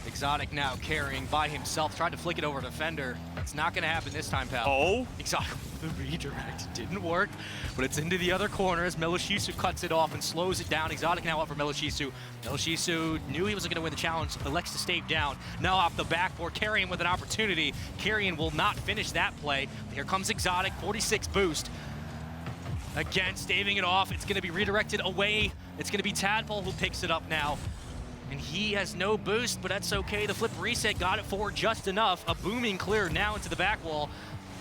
Exotic now carrying by himself, tried to flick it over a defender. It's not going to happen this time, pal. Oh? Exotic, the redirect didn't work, but it's into the other corner as Melashisu cuts it off and slows it down. Exotic now up for Melashisu. Melashisu knew he wasn't going to win the challenge, elects to stave down. Now off the backboard, Carrion with an opportunity. Carrion will not finish that play. Here comes Exotic, 46 boost. Again, staving it off. It's going to be redirected away. It's going to be Tadpole who picks it up now. And he has no boost, but that's okay. The flip reset got it forward just enough. A booming clear now into the back wall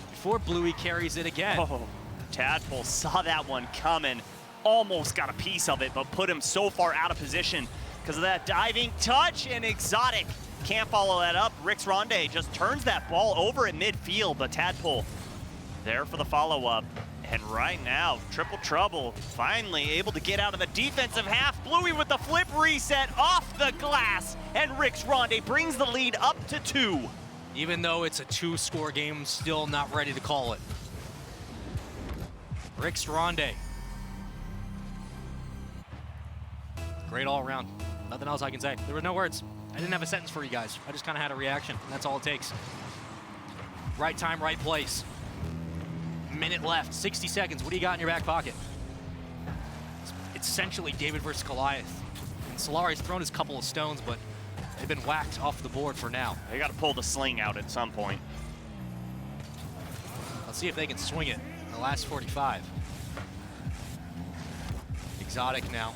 before Bluey carries it again. Oh, Tadpole saw that one coming. Almost got a piece of it, but put him so far out of position because of that diving touch. And Exotic Can't follow that up. Rix Ronde just turns that ball over at midfield, but Tadpole there for the follow-up. And right now, Triple Trouble finally able to get out of the defensive half. Bluey with the flip reset off the glass, and Rix Ronde brings the lead up to 2. Even though it's a 2-score game, still not ready to call it. Rix Ronde. Great all around. Nothing else I can say. There were no words. I didn't have a sentence for you guys. I just kind of had a reaction, and that's all it takes. Right time, right place. Minute left, 60 seconds. What do you got in your back pocket? It's essentially David versus Goliath. And Solary's thrown his couple of stones, but they've been whacked off the board for now. They got to pull the sling out at some point. Let's see if they can swing it in the last 45. Exotic now.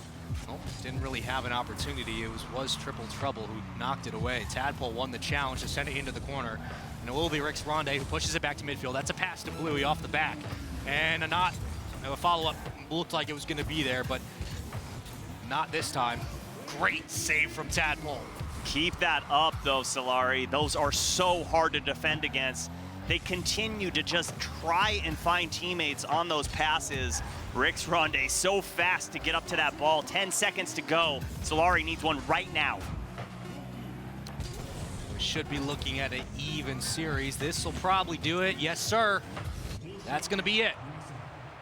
Oh, didn't really have an opportunity. It was Triple Trouble who knocked it away. Tadpole won the challenge to send it into the corner. And it will be Rix Ronde who pushes it back to midfield. That's a pass to Bluey off the back. And a follow-up looked like it was going to be there, but not this time. Great save from Tadpole. Keep that up, though, Solary. Those are so hard to defend against. They continue to just try and find teammates on those passes. Rix Ronde so fast to get up to that ball. 10 seconds to go. Solary needs one right now. We should be looking at an even series. This will probably do it. Yes, sir. That's going to be it.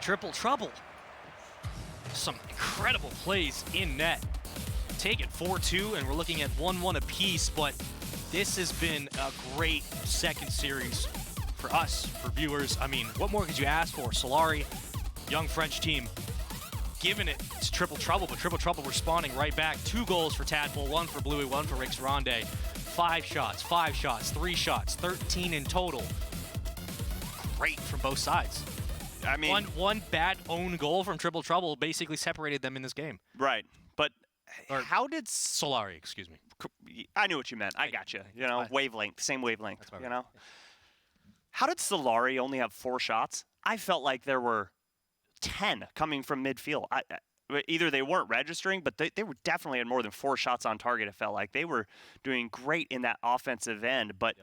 Triple Trouble. Some incredible plays in net. Take it 4-2, and we're looking at 1-1 apiece, but this has been a great second series for us, for viewers. I mean, what more could you ask for? Solary, young French team, giving it to Triple Trouble, but Triple Trouble responding right back. 2 goals for Tadpole, 1 for Bluey, 1 for Rix Ronde. 5 shots, 3 shots, 13 in total. Great from both sides. I mean, one bad own goal from Triple Trouble basically separated them in this game. Right, but Or how did Solary, excuse me. I knew what you meant. I got you. You know, wavelength, same wavelength. That's You know, how did Solary only have 4 shots? I felt like there were 10 coming from midfield. Either they weren't registering, but they were definitely had more than 4 shots on target. It felt like they were doing great in that offensive end, but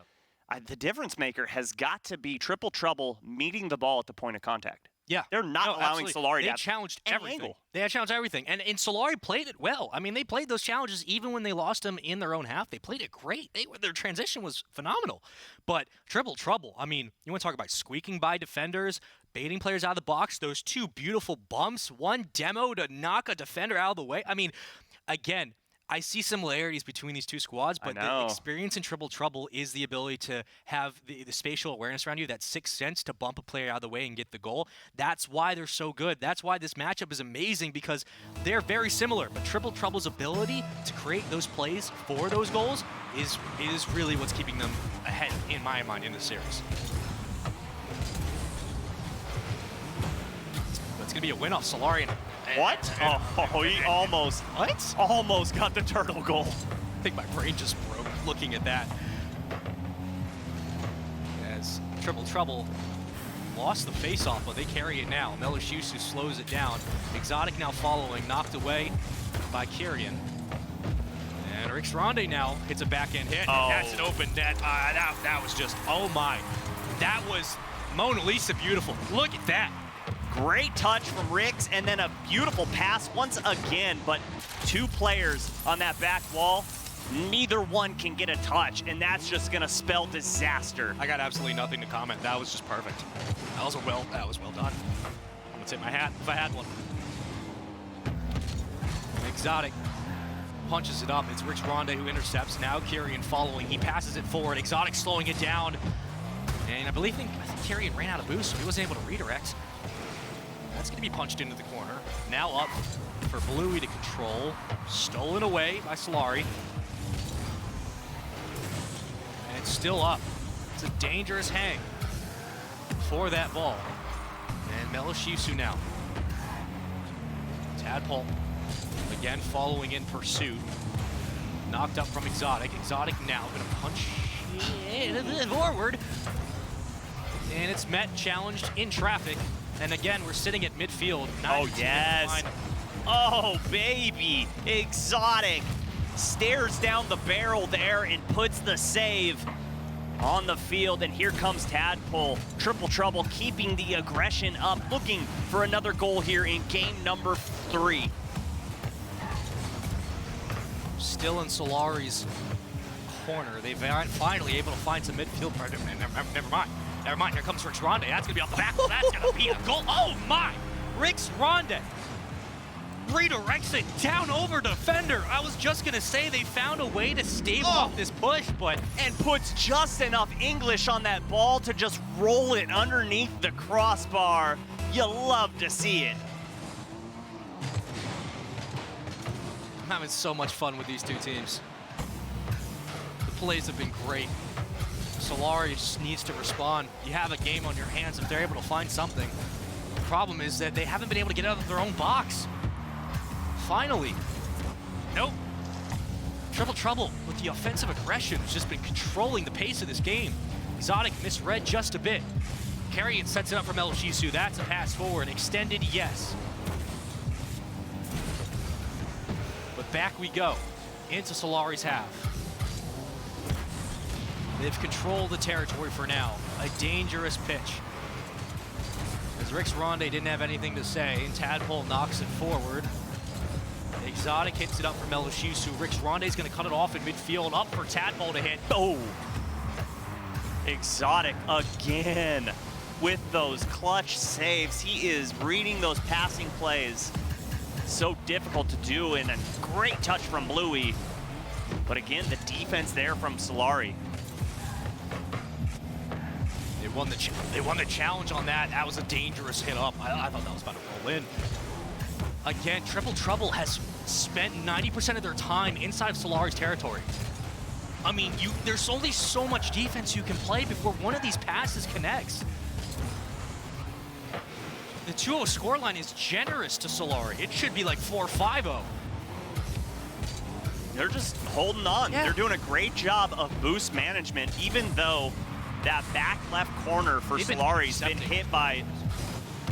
the difference maker has got to be Triple Trouble meeting the ball at the point of contact. Yeah. They're not allowing absolutely. Solary to They have challenged any everything. angle. They had challenged everything. And Solary played it well. I mean, they played those challenges even when they lost them in their own half. They played it great. Their transition was phenomenal. But Triple Trouble, I mean, you want to talk about squeaking by defenders, baiting players out of the box, those 2 beautiful bumps, 1 demo to knock a defender out of the way. I mean, again, I see similarities between these 2 squads, but the experience in Triple Trouble is the ability to have the spatial awareness around you, that 6th sense to bump a player out of the way and get the goal. That's why they're so good. That's why this matchup is amazing, because they're very similar. But Triple Trouble's ability to create those plays for those goals is really what's keeping them ahead, in my mind, in this series. But it's going to be a win off Solary. What? He almost got the turtle goal. I think my brain just broke looking at that. As Triple Trouble lost the face-off, but they carry it now. Melishusu slows it down. Exotic now following, knocked away by Kyrian. And Rix Ronde now hits a backhand hit. Oh. And that's an open net. That was just, oh my. That was Mona Lisa beautiful. Look at that. Great touch from Rix, and then a beautiful pass once again, but 2 players on that back wall, neither one can get a touch, and that's just gonna spell disaster. I got absolutely nothing to comment. That was just perfect. That was well done. I'm gonna tip my hat if I had one. Exotic punches it up. It's Rix Ronde who intercepts. Now Kyrian following. He passes it forward. Exotic slowing it down. And I think Kyrian ran out of boost, so he wasn't able to redirect. That's going to be punched into the corner. Now up for Bluey to control. Stolen away by Solary. And it's still up. It's a dangerous hang for that ball. And Melishisu now. Tadpole again following in pursuit. Knocked up from Exotic. Exotic now going to punch it forward. And it's met, challenged in traffic. And again, we're sitting at midfield. Oh, yes. Oh, baby. Exotic stares down the barrel there and puts the save on the field. And here comes Tadpole. Triple Trouble keeping the aggression up, looking for another goal here in game number 3. Still in Solary's corner. They've finally able to find some midfield. Never mind. Here comes Rix Ronde. That's going to be off the back. That's going to be a goal. Oh, my. Rix Ronde redirects it down over defender. I was just going to say they found a way to stave off this push, but... And puts just enough English on that ball to just roll it underneath the crossbar. You love to see it. I'm having so much fun with these two teams. The plays have been great. Solary just needs to respond. You have a game on your hands if they're able to find something. The problem is that they haven't been able to get out of their own box. Finally. Nope. Triple Trouble with the offensive aggression has just been controlling the pace of this game. Exotic misread just a bit. Carrion sets it up for Melishisu. That's a pass forward. Extended, yes. But back we go into Solary's half. They've controlled the territory for now. A dangerous pitch. As Rix Ronde didn't have anything to say, and Tadpole knocks it forward. Exotic hits it up for Melishisu. Rix Ronde's gonna cut it off in midfield, up for Tadpole to hit. Oh! Exotic again with those clutch saves. He is reading those passing plays. So difficult to do, and a great touch from Bluey. But again, the defense there from Solary. They won the challenge on that. That was a dangerous hit up. I thought that was about to roll in. Again, Triple Trouble has spent 90% of their time inside of Solary's territory. I mean, there's only so much defense you can play before one of these passes connects. The 2-0 scoreline is generous to Solary. It should be like 4-5-0. They're just holding on. Yeah. They're doing a great job of boost management, even though that back left corner for Solary's been hit by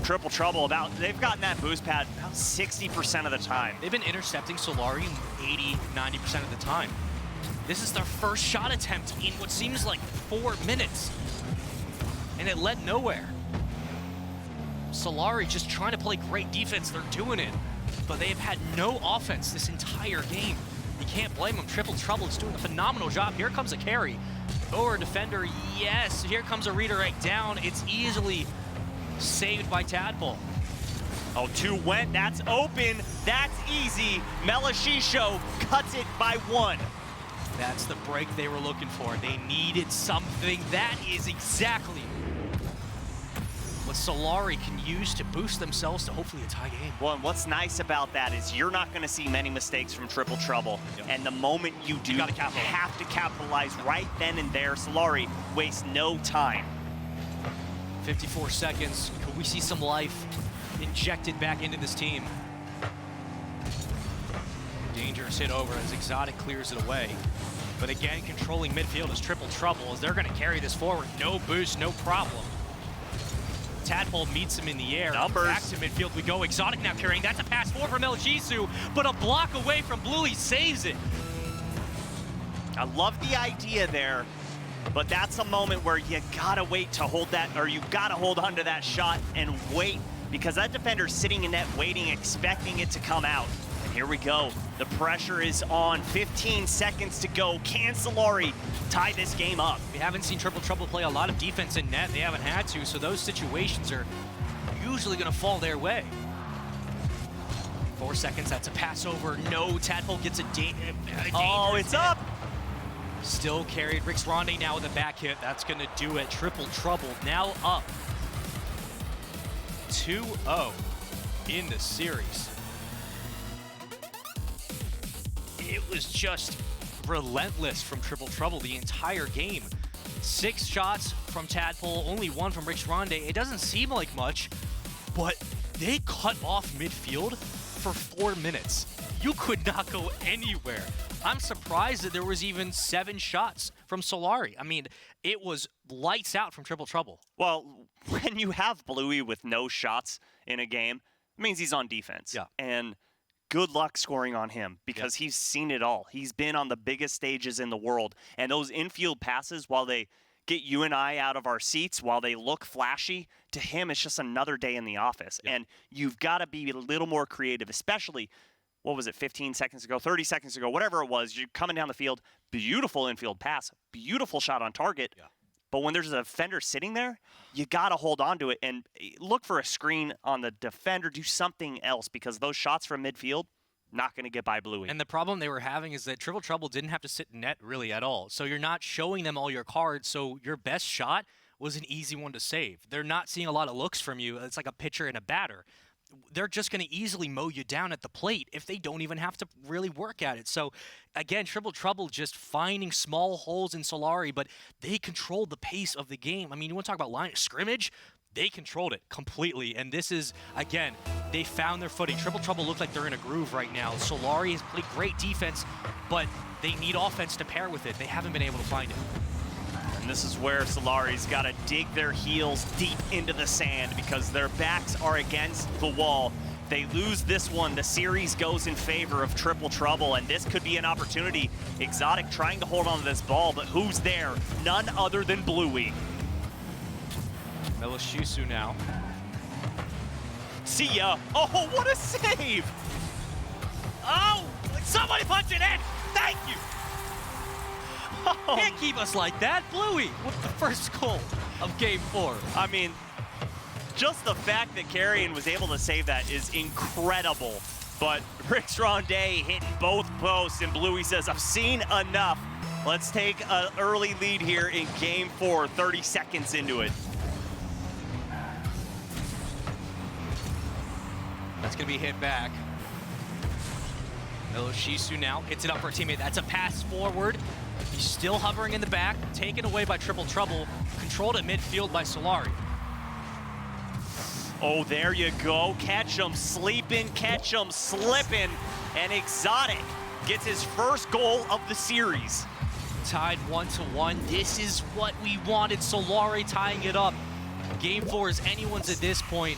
Triple Trouble. They've gotten that boost pad about 60% of the time. They've been intercepting Solary 80-90% of the time. This is their first shot attempt in what seems like 4 minutes, and it led nowhere. Solary just trying to play great defense. They're doing it, but they've had no offense this entire game. You can't blame them. Triple Trouble is doing a phenomenal job. Here comes a carry. Over defender, yes. Here comes a redirect down. It's easily saved by Tadpole. Oh, 2 went. That's open. That's easy. Melishisu cuts it by 1. That's the break they were looking for. They needed something. That is exactly what Solary can use to boost themselves to hopefully a tie game. Well, and what's nice about that is you're not going to see many mistakes from Triple Trouble. Yep. And the moment you do, you have to capitalize right then and there. Solary wastes no time. 54 seconds. Could we see some life injected back into this team? Dangerous hit over as Exotic clears it away. But again, controlling midfield is Triple Trouble as they're going to carry this forward. No boost, no problem. Tadpole meets him in the air. Numbers. Back to midfield we go. Exotic now carrying. That's a pass forward from Melishisu, but a block away from Bluey saves it. I love the idea there, but that's a moment where you gotta wait to hold that, or you gotta hold on to that shot and wait, because that defender's sitting in net waiting, expecting it to come out. And here we go. The pressure is on. 15 seconds to go. Can Solary tie this game up? We haven't seen Triple Trouble play a lot of defense in net. They haven't had to, so those situations are usually going to fall their way. 4 seconds. That's a pass over. No, Tadpole gets a oh, it's up. Still carried. Rix Ronde now with a back hit. That's going to do it. Triple Trouble now up 2-0 in the series. It was just relentless from Triple Trouble the entire game. 6 shots from Tadpole, only 1 from Rix Ronde. It doesn't seem like much, but they cut off midfield for 4 minutes. You could not go anywhere. I'm surprised that there was even 7 shots from Solary. I mean, it was lights out from Triple Trouble. Well, when you have Bluey with no shots in a game, it means he's on defense. Yeah. And good luck scoring on him because he's seen it all. He's been on the biggest stages in the world. And those infield passes, while they get you and I out of our seats, while they look flashy, to him it's just another day in the office. And you've got to be a little more creative, especially, what was it, 15 seconds ago, 30 seconds ago, whatever it was, you're coming down the field, beautiful infield pass, beautiful shot on target. But when there's a defender sitting there, you got to hold on to it and look for a screen on the defender, do something else, because those shots from midfield, not going to get by Bluey. And the problem they were having is that Triple Trouble didn't have to sit in net really at all. So you're not showing them all your cards, so your best shot was an easy one to save. They're not seeing a lot of looks from you. It's like a pitcher and a batter. They're just going to easily mow you down at the plate if they don't even have to really work at it. So, again, Triple Trouble just finding small holes in Solary, but they controlled the pace of the game. I mean, you want to talk about line of scrimmage? They controlled it completely. And this is, again, they found their footing. Triple Trouble look like they're in a groove right now. Solary has played great defense, but they need offense to pair with it. They haven't been able to find it. And this is where Solary's got to dig their heels deep into the sand because their backs are against the wall. They lose this one, the series goes in favor of Triple Trouble, and this could be an opportunity. Exotic trying to hold on to this ball, but who's there? None other than Bluey. Melishisu now. See ya. Oh, what a save! Oh, somebody punch it in! Thank you! Oh. Can't keep us like that. Bluey with the first goal of Game 4. I mean, just the fact that Carrion was able to save that is incredible. But Rix Ronde hitting both posts, and Bluey says, I've seen enough. Let's take an early lead here in Game 4, 30 seconds into it. That's going to be hit back. Melishisu now hits it up for a teammate. That's a pass forward. He's still hovering in the back, taken away by Triple Trouble, controlled at midfield by Solary. Oh, there you go. Catch him sleeping, catch him slipping, and Exotic gets his first goal of the series. Tied 1-1. This is what we wanted. Solary tying it up. Game 4 is anyone's at this point.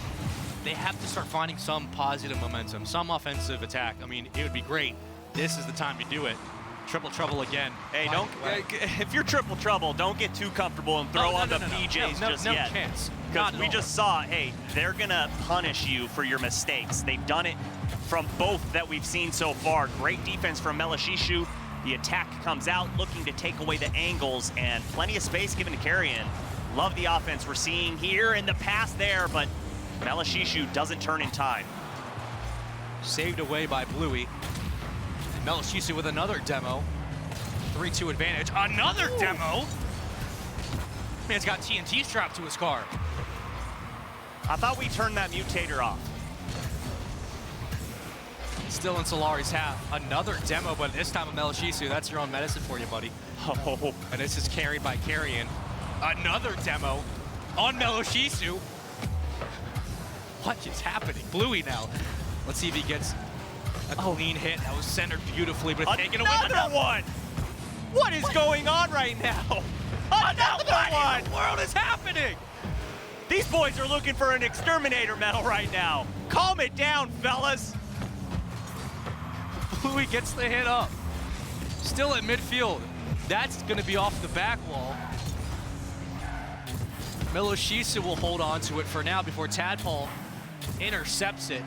They have to start finding some positive momentum, some offensive attack. I mean, it would be great. This is the time to do it. Triple Trouble again. Hey, if you're Triple Trouble, don't get too comfortable and throw on the PJs just yet. No chance. Because we just saw, hey, they're going to punish you for your mistakes. They've done it from both that we've seen so far. Great defense from Melishisu. The attack comes out looking to take away the angles, and plenty of space given to Carrion. Love the offense we're seeing here in the pass there, but Melishisu doesn't turn in time. Saved away by Bluey. Melishisu with another demo. 3-2 advantage. Another demo? Man's got TNT strapped to his car. I thought we turned that mutator off. Still in Solary's half. Another demo, but this time of Melishisu. That's your own medicine for you, buddy. Oh. And this is carried by Carrion. Another demo on Melishisu. What is happening? Bluey now. Let's see if he gets a clean hit. That was centered beautifully, but taken away. Another one! What is going on right now? Another one! What in the world is happening? These boys are looking for an exterminator medal right now. Calm it down, fellas. Bluey gets the hit up. Still at midfield. That's going to be off the back wall. Melishisu will hold on to it for now before Tadpole intercepts it.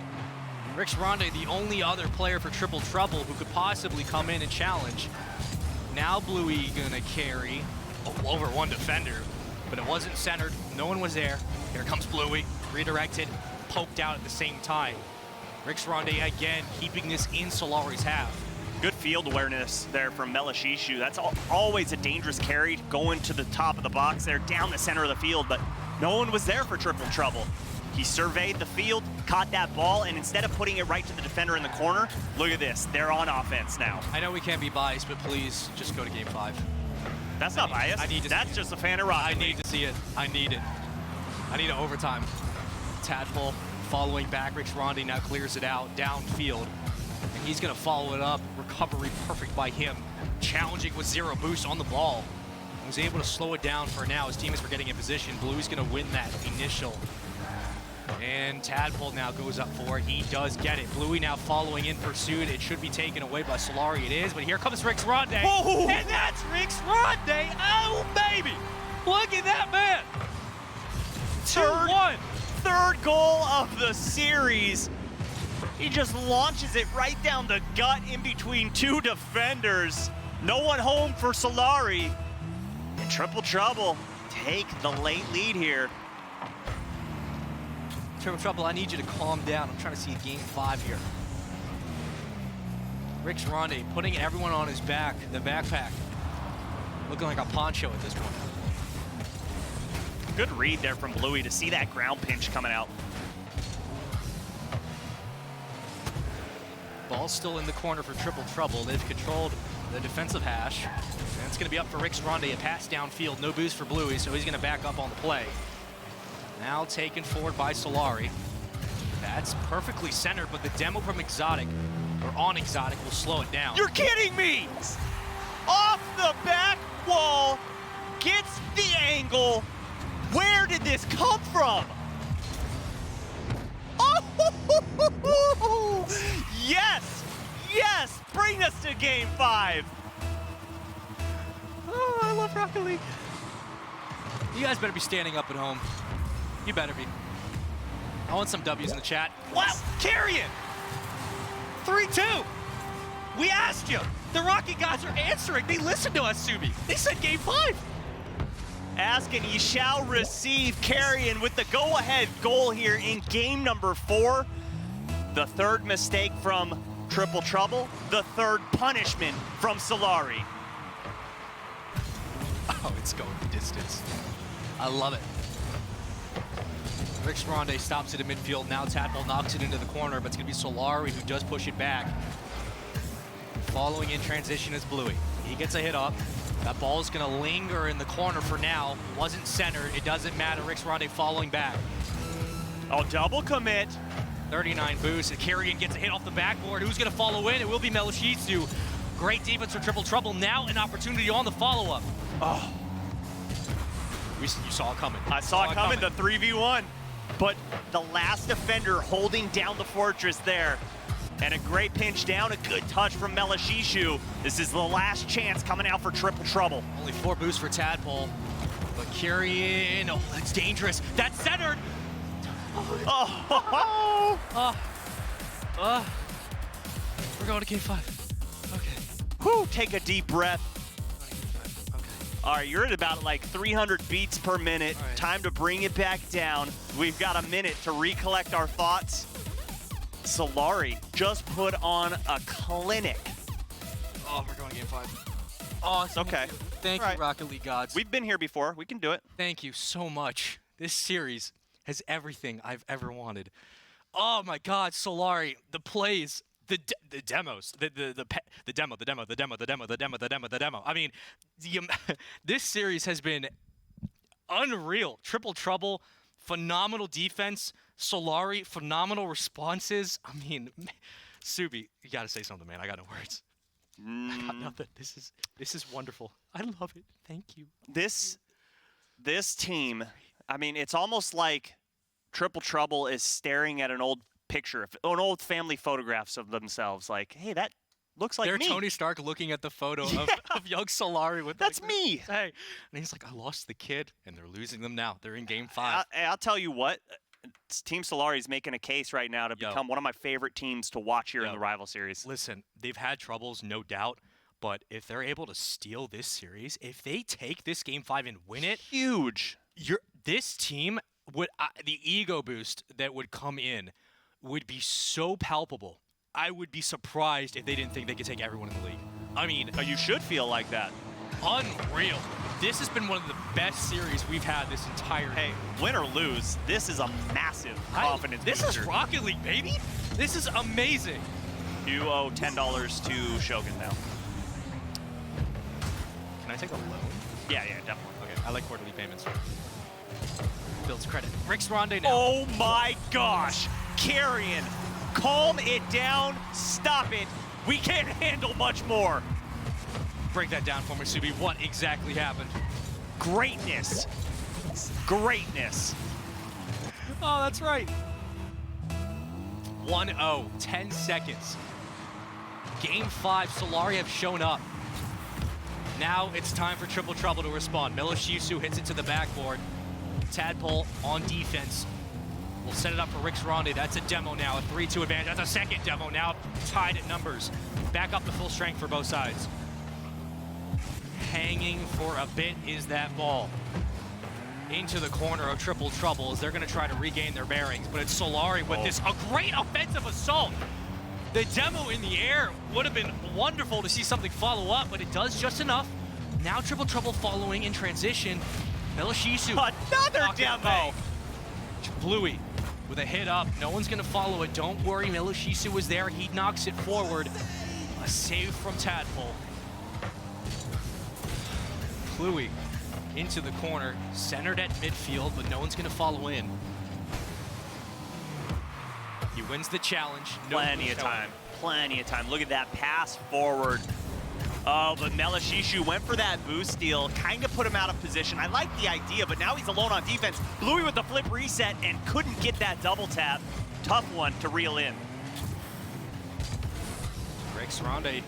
Rix Ronde, the only other player for Triple Trouble who could possibly come in and challenge. Now Bluey gonna carry over one defender, but it wasn't centered. No one was there. Here comes Bluey, redirected, poked out at the same time. Rix Ronde again keeping this in Solary's half. Good field awareness there from Melishisu. That's always a dangerous carry, going to the top of the box there, down the center of the field, but no one was there for Triple Trouble. He surveyed the field, caught that ball, and instead of putting it right to the defender in the corner, look at this. They're on offense now. I know we can't be biased, but please just go to Game 5. That's not biased. That's just a fan of rock. I need to see it. I need it. I need an overtime. Tadpole following back. Rix Ronde now clears it out downfield. And he's going to follow it up. Recovery perfect by him. Challenging with zero boost on the ball. He was able to slow it down for now. His teammates were getting in position. Bluey's going to win that initial And Tadpole now goes up for it. He does get it. Bluey now following in pursuit. It should be taken away by Solary. It is, but here comes Rix Ronde. Oh! And that's Rix Ronde. Oh, baby. Look at that man. 2-1. Third goal of the series. He just launches it right down the gut in between two defenders. No one home for Solary. And Triple Trouble take the late lead here. Triple Trouble, I need you to calm down. I'm trying to see a game 5 here. Rix Ronde putting everyone on his back, the backpack. Looking like a poncho at this point. Good read there from Bluey to see that ground pinch coming out. Ball's still in the corner for Triple Trouble. They've controlled the defensive hash. And it's going to be up for Rix Ronde, a pass downfield. No boost for Bluey, so he's going to back up on the play. Now taken forward by Solary. That's perfectly centered, but the demo from Exotic, or on Exotic, will slow it down. You're kidding me! Off the back wall, gets the angle. Where did this come from? Oh, yes, yes, bring us to game 5. Oh, I love Rocket League. You guys better be standing up at home. You better be. I want some W's in the chat. Wow, Carrion! 3-2. We asked you. The Rocket guys are answering. They listened to us, Subi. They said game 5. Ask and ye shall receive. Carrion with the go-ahead goal here in game number 4. The third mistake from Triple Trouble. The third punishment from Solary. Oh, it's going the distance. I love it. Rix Ronde stops it in midfield. Now Tadpole knocks it into the corner, but it's going to be Solary who does push it back. Following in transition is Bluey. He gets a hit up. That ball is going to linger in the corner for now. Wasn't centered. It doesn't matter. Rix Ronde following back. Oh, double commit. 39 boost. And Carrion gets a hit off the backboard. Who's going to follow in? It will be Melishizu. Great defense for Triple Trouble. Now an opportunity on the follow-up. Oh. You saw it coming. I saw it coming, the 3v1. But the last defender holding down the fortress there. And a great pinch down, a good touch from Melishizu. This is the last chance coming out for Triple Trouble. Only 4 boosts for Tadpole. But Carrion, oh, that's dangerous. That's centered. Oh. We're going to game 5. Okay. Whew, take a deep breath. All right, you're at about like 300 beats per minute. Right. Time to bring it back down. We've got a minute to recollect our thoughts. Solary just put on a clinic. Oh, we're going to game 5. Oh, okay. Thank you, Rocket League gods. We've been here before. We can do it. Thank you so much. This series has everything I've ever wanted. Oh my God, Solary, the plays, the demos, the demo. I mean, this series has been unreal. Triple Trouble, phenomenal defense. Solary, phenomenal responses. I mean, Subi, you gotta say something, man. I got no words. I got nothing. This is wonderful. I love it. Thank you. This team, I mean, it's almost like Triple Trouble is staring at an old picture, an old family photographs of themselves. Like, hey, that looks like They're me. Tony Stark looking at the photo of young Solary with That's like, me. Hey, and he's like, I lost the kid, and they're losing them now. They're in game 5. I'll tell you what. Team Solary is making a case right now to become one of my favorite teams to watch here in the rival series. Listen, they've had troubles, no doubt, but if they're able to steal this series, if they take this game 5 and win it, huge. This team would the ego boost that would come in would be so palpable. I would be surprised if they didn't think they could take everyone in the league. I mean, you should feel like that. Unreal. This has been one of the best series we've had this entire Hey, win or lose, this is a massive confidence This booster. is Rocket League, baby. This is amazing. You owe $10 to Shogun now. Can I take a loan? Yeah, definitely. Okay, I like quarterly payments. Builds credit. Rix Ronde now. Oh my gosh. Carrion, calm it down. Stop it. We can't handle much more. Break that down for me, Subi. What exactly happened? Greatness. Greatness. Oh, that's right. 1-0, 10 seconds. Game 5, Solary have shown up. Now it's time for Triple Trouble to respond. Miloshisu hits it to the backboard. Tadpole on defense. We'll set it up for Rick Ronde. That's a demo now, a 3-2 advantage. That's a second demo now, tied at numbers. Back up to full strength for both sides. Hanging for a bit is that ball. Into the corner of Triple Trouble as they're going to try to regain their bearings. But it's Solary with this, a great offensive assault. The demo in the air would have been wonderful to see something follow up, but it does just enough. Now Triple Trouble following in transition. Miloshisu. Another demo. Bluey with a hit up. No one's going to follow it. Don't worry, Miloshisu was there. He knocks it forward. A save from Tadpole. Bluey into the corner, centered at midfield, but no one's going to follow in. He wins the challenge. Plenty of time. Plenty of time. Look at that pass forward. Oh, but Miloshisu went for that boost steal, kind of put him out of position. I like the idea, but now he's alone on defense. Bluey with the flip reset and couldn't get that double tap. Tough one to reel in. Rick Ronde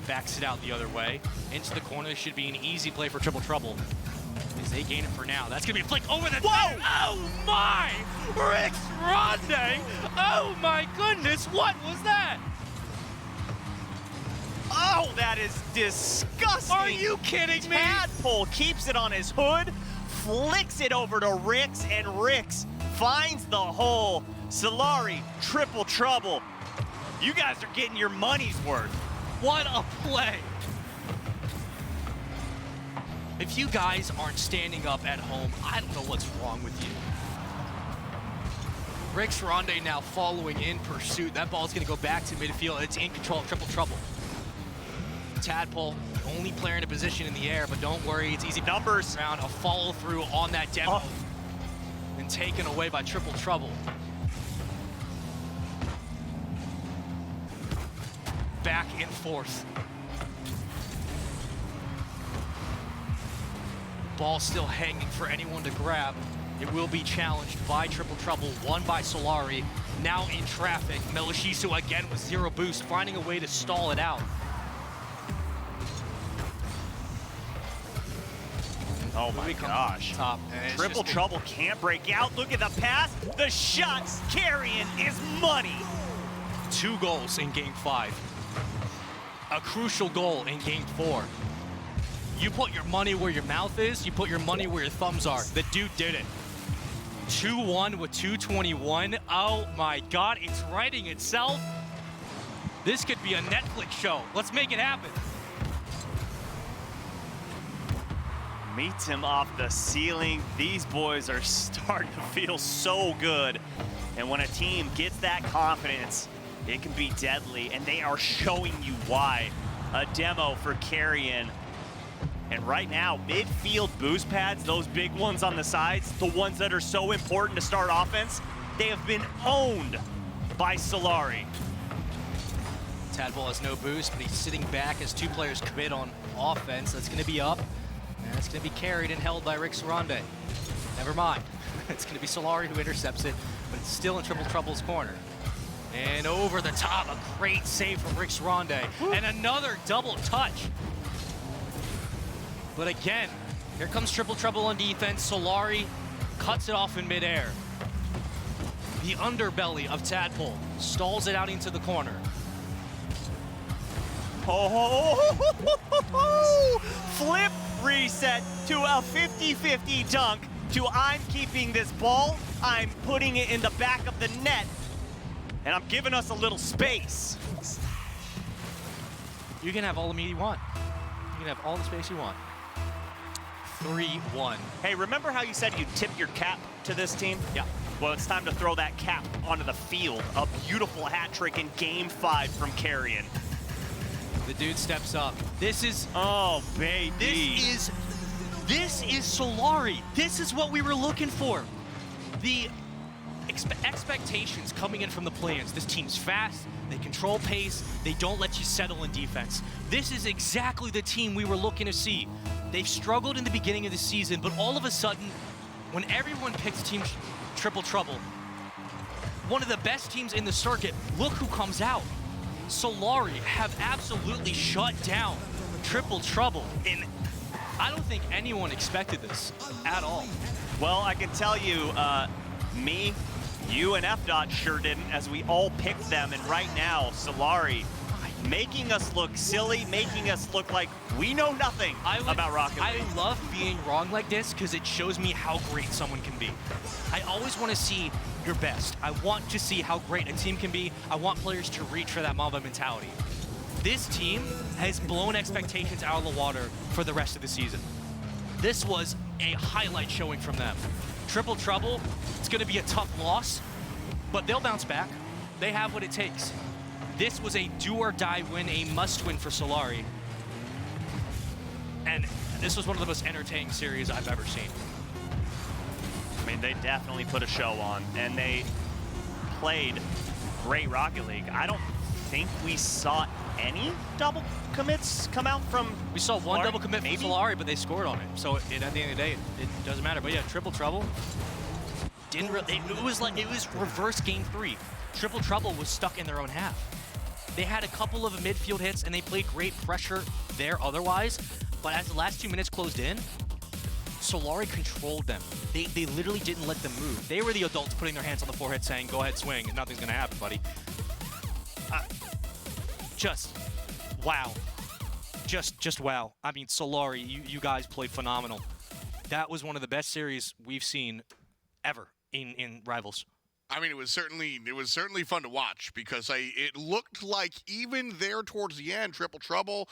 backs it out the other way. Into the corner. This should be an easy play for Triple Trouble. As they gain it for now. That's going to be a flick over the Whoa! Oh my! Rick Ronde! Oh my goodness, what was that? Oh, that is disgusting. Are you kidding me? Tadpole keeps it on his hood, flicks it over to Ricks, and Ricks finds the hole. Solary, Triple Trouble. You guys are getting your money's worth. What a play. If you guys aren't standing up at home, I don't know what's wrong with you. Rick Ronde now following in pursuit. That ball's going to go back to midfield. It's in control of Triple Trouble. Tadpole, only player in a position in the air, but don't worry, it's easy. Numbers. Around a follow through on that demo. And taken away by Triple Trouble. Back and forth. Ball still hanging for anyone to grab. It will be challenged by Triple Trouble, won by Solary. Now in traffic, Miloshisu again with zero boost, finding a way to stall it out. Oh my gosh. Top. Triple Trouble can't break out. Look at the pass. The shot carrying is money. 2 goals in Game 5. A crucial goal in Game 4. You put your money where your mouth is, you put your money where your thumbs are. The dude did it. 2-1 with 2:21. Oh my God, it's writing itself. This could be a Netflix show. Let's make it happen. Meets him off the ceiling. These boys are starting to feel so good. And when a team gets that confidence, it can be deadly, and they are showing you why. A demo for Carrion. And right now, midfield boost pads, those big ones on the sides, the ones that are so important to start offense, they have been owned by Solary. Tadpole has no boost, but he's sitting back as 2 players commit on offense. That's going to be up, and it's going to be carried and held by Rick Ronde. Never mind. It's going to be Solary who intercepts it, but it's still in Triple Trouble's corner. And over the top, a great save from Rick Ronde, and another double touch. But again, here comes Triple Trouble on defense. Solary cuts it off in midair. The underbelly of Tadpole stalls it out into the corner. Flip reset to a 50-50 dunk to I'm keeping this ball, I'm putting it in the back of the net, and I'm giving us a little space. You can have all the meat you want. You can have all the space you want. 3-1. Hey, remember how you said you'd tip your cap to this team? Yeah. Well, it's time to throw that cap onto the field. A beautiful hat trick in Game 5 from Carrion. The dude steps up. This is... Oh, baby. This is Solary. This is what we were looking for. The expectations coming in from the plans. This team's fast. They control pace. They don't let you settle in defense. This is exactly the team we were looking to see. They've struggled in the beginning of the season, but all of a sudden, when everyone picks Team Triple Trouble. One of the best teams in the circuit. Look who comes out. Solary have absolutely shut down Triple Trouble. And I don't think anyone expected this at all. Well, I can tell you, me, you, and FDOT sure didn't, as we all picked them. And right now, Solary making us look silly, making us look like we know nothing about Rocket League. I love being wrong like this because it shows me how great someone can be. I always want to see your best. I want to see how great a team can be. I want players to reach for that Mamba mentality. This team has blown expectations out of the water for the rest of the season. This was a highlight showing from them. Triple Trouble, it's going to be a tough loss, but they'll bounce back. They have what it takes. This was a do-or-die win, a must-win for Solary. And this was one of the most entertaining series I've ever seen. I mean, they definitely put a show on, and they played great Rocket League. I don't think we saw any double commits come out from We saw one Solary, double commit from Solary, but they scored on it. So at the end of the day, it doesn't matter. But yeah, Triple Trouble didn't really. It was reverse game 3. Triple Trouble was stuck in their own half. They had a couple of midfield hits, and they played great pressure there otherwise. But as the last 2 minutes closed in, Solary controlled them. They literally didn't let them move. They were the adults putting their hands on the forehead saying, go ahead, swing, and nothing's going to happen, buddy. Just wow. Just wow. I mean, Solary, you guys played phenomenal. That was one of the best series we've seen ever in Rivals. I mean, it was certainly fun to watch because it looked like even there towards the end, Triple Trouble,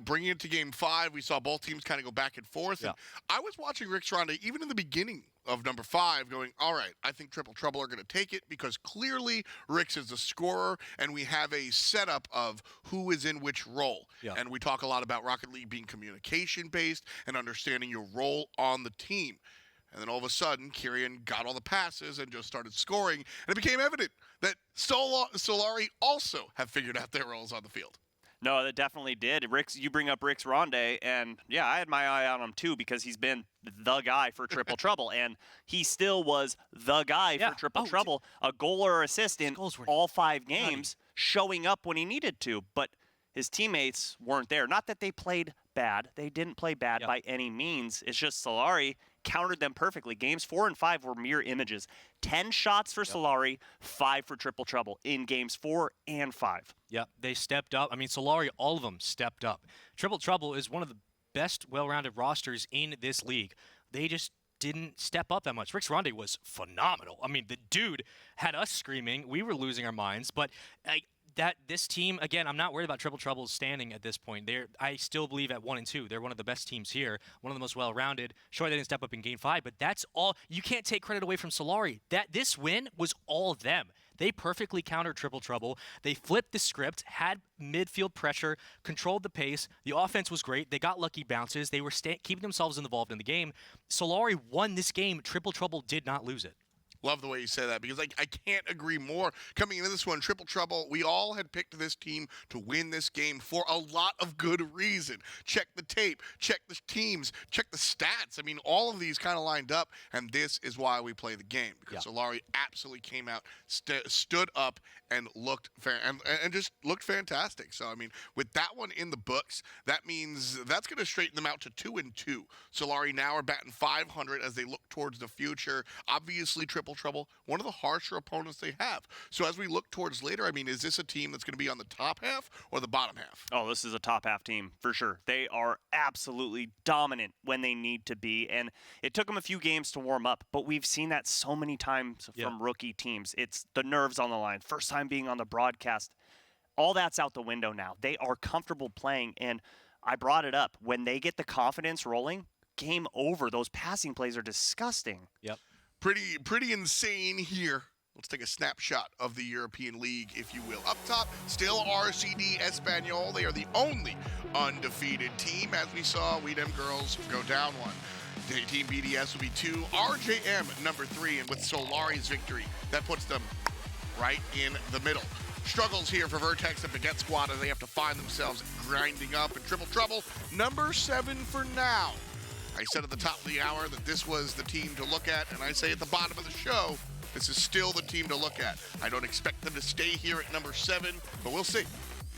bringing it to Game 5, we saw both teams kind of go back and forth. Yeah. And I was watching Rick's Ronde even in the beginning of number 5 going, all right, I think Triple Trouble are going to take it because clearly Rick's is the scorer and we have a setup of who is in which role. Yeah. And we talk a lot about Rocket League being communication-based and understanding your role on the team. And then all of a sudden, Kyrian got all the passes and just started scoring. And it became evident that Solary also have figured out their roles on the field. No, that definitely did. You bring up Rick's Ronde, and yeah, I had my eye on him too because he's been the guy for Triple Trouble, and he still was the guy for Triple Trouble. A goal or assist in all 5 games, showing up when he needed to, but his teammates weren't there. Not that they played bad. They didn't play bad by any means. It's just Solary countered them perfectly. Games 4 and 5 were mirror images. 10 shots for Solary, 5 for Triple Trouble in games 4 and 5. Yeah, they stepped up. I mean, Solary, all of them stepped up. Triple Trouble is one of the best well-rounded rosters in this league. They just didn't step up that much. Rick's Ronde was phenomenal. I mean, the dude had us screaming. We were losing our minds, but this team, again, I'm not worried about Triple Trouble's standing at this point. I still believe at 1 and 2, they're one of the best teams here, one of the most well-rounded. Sure, they didn't step up in Game 5, but that's all. You can't take credit away from Solary. This win was all them. They perfectly countered Triple Trouble. They flipped the script, had midfield pressure, controlled the pace. The offense was great. They got lucky bounces. They were keeping themselves involved in the game. Solary won this game. Triple Trouble did not lose it. Love the way you say that because I can't agree more. Coming into this one, Triple Trouble, we all had picked this team to win this game for a lot of good reason. Check the tape, check the teams, check the stats. I mean, all of these kind of lined up, and this is why we play the game because Solary absolutely came out, stood up, and looked and just looked fantastic. So, I mean, with that one in the books, that means that's going to straighten them out to 2 and 2. Solary now are batting 500 as they look towards the future. Obviously, Triple Trouble, one of the harsher opponents they have. So as we look towards later, I mean, is this a team that's going to be on the top half or the bottom half? Oh, this is a top half team for sure. They are absolutely dominant when they need to be, and it took them a few games to warm up, but we've seen that so many times from rookie teams. It's the nerves on the line. First time being on the broadcast, all that's out the window now. They are comfortable playing, and I brought it up. When they get the confidence rolling, game over. Those passing plays are disgusting. Yep. Pretty insane here. Let's take a snapshot of the European League, if you will. Up top, still RCD Espanyol. They are the only undefeated team. As we saw, we them girls go down 1. Team BDS will be 2. RJM number 3, and with Solary's victory, that puts them right in the middle. Struggles here for Vertex and Baguette squad as they have to find themselves grinding up. And Triple Trouble, number 7 for now. I said at the top of the hour that this was the team to look at, and I say at the bottom of the show, this is still the team to look at. I don't expect them to stay here at number 7, but we'll see.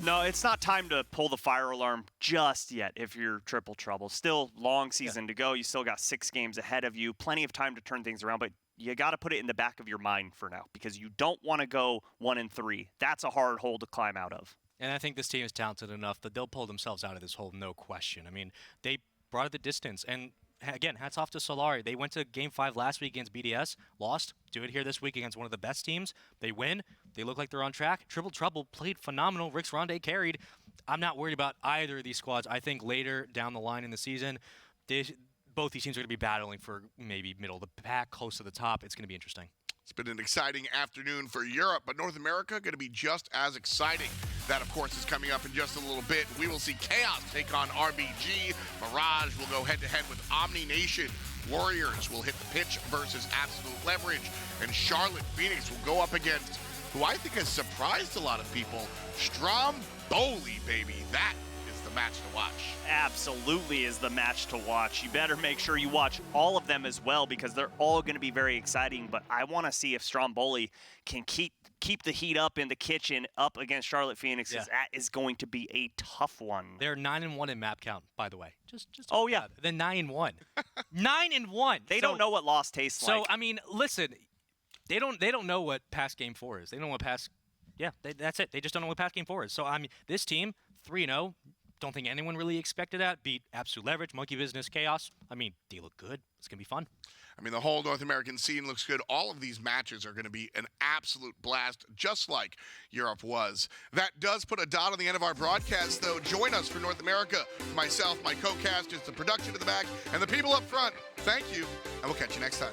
No, it's not time to pull the fire alarm just yet if you're Triple Trouble. Still long season to go. You still got 6 games ahead of you. Plenty of time to turn things around, but you got to put it in the back of your mind for now because you don't want to go 1-3. That's a hard hole to climb out of. And I think this team is talented enough that they'll pull themselves out of this hole, no question. I mean, they brought it the distance. And again, hats off to Solary. They went to Game 5 last week against BDS, lost. Do it here this week against one of the best teams. They win. They look like they're on track. Triple Trouble played phenomenal. Rick's Ronde carried. I'm not worried about either of these squads. I think later down the line in the season, both these teams are going to be battling for maybe middle of the pack, close to the top. It's going to be interesting. It's been an exciting afternoon for Europe, but North America going to be just as exciting. That, of course, is coming up in just a little bit. We will see Chaos take on RBG. Mirage will go head-to-head with Omni Nation. Warriors will hit the pitch versus Absolute Leverage. And Charlotte Phoenix will go up against, who I think has surprised a lot of people, Stromboli, baby. That is the match to watch. Absolutely is the match to watch. You better make sure you watch all of them as well because they're all going to be very exciting. But I want to see if Stromboli can keep the heat up in the kitchen up against Charlotte Phoenix. That is going to be a tough one. They're 9-1 in map count, by the way. Just oh yeah, they're 9-1. 9-1. They don't know what loss tastes like. So I mean, listen, they don't know what past Game 4 is. They don't know what past. Yeah, that's it. They just don't know what past Game 4 is. So I mean, this team 3-0. Don't think anyone really expected that. Beat Absolute Leverage, Monkey Business, Chaos. I mean, they look good. It's going to be fun. I mean, the whole North American scene looks good. All of these matches are going to be an absolute blast, just like Europe was. That does put a dot on the end of our broadcast, though. Join us for North America. Myself, my co-casters, the production in the back, and the people up front. Thank you, and we'll catch you next time.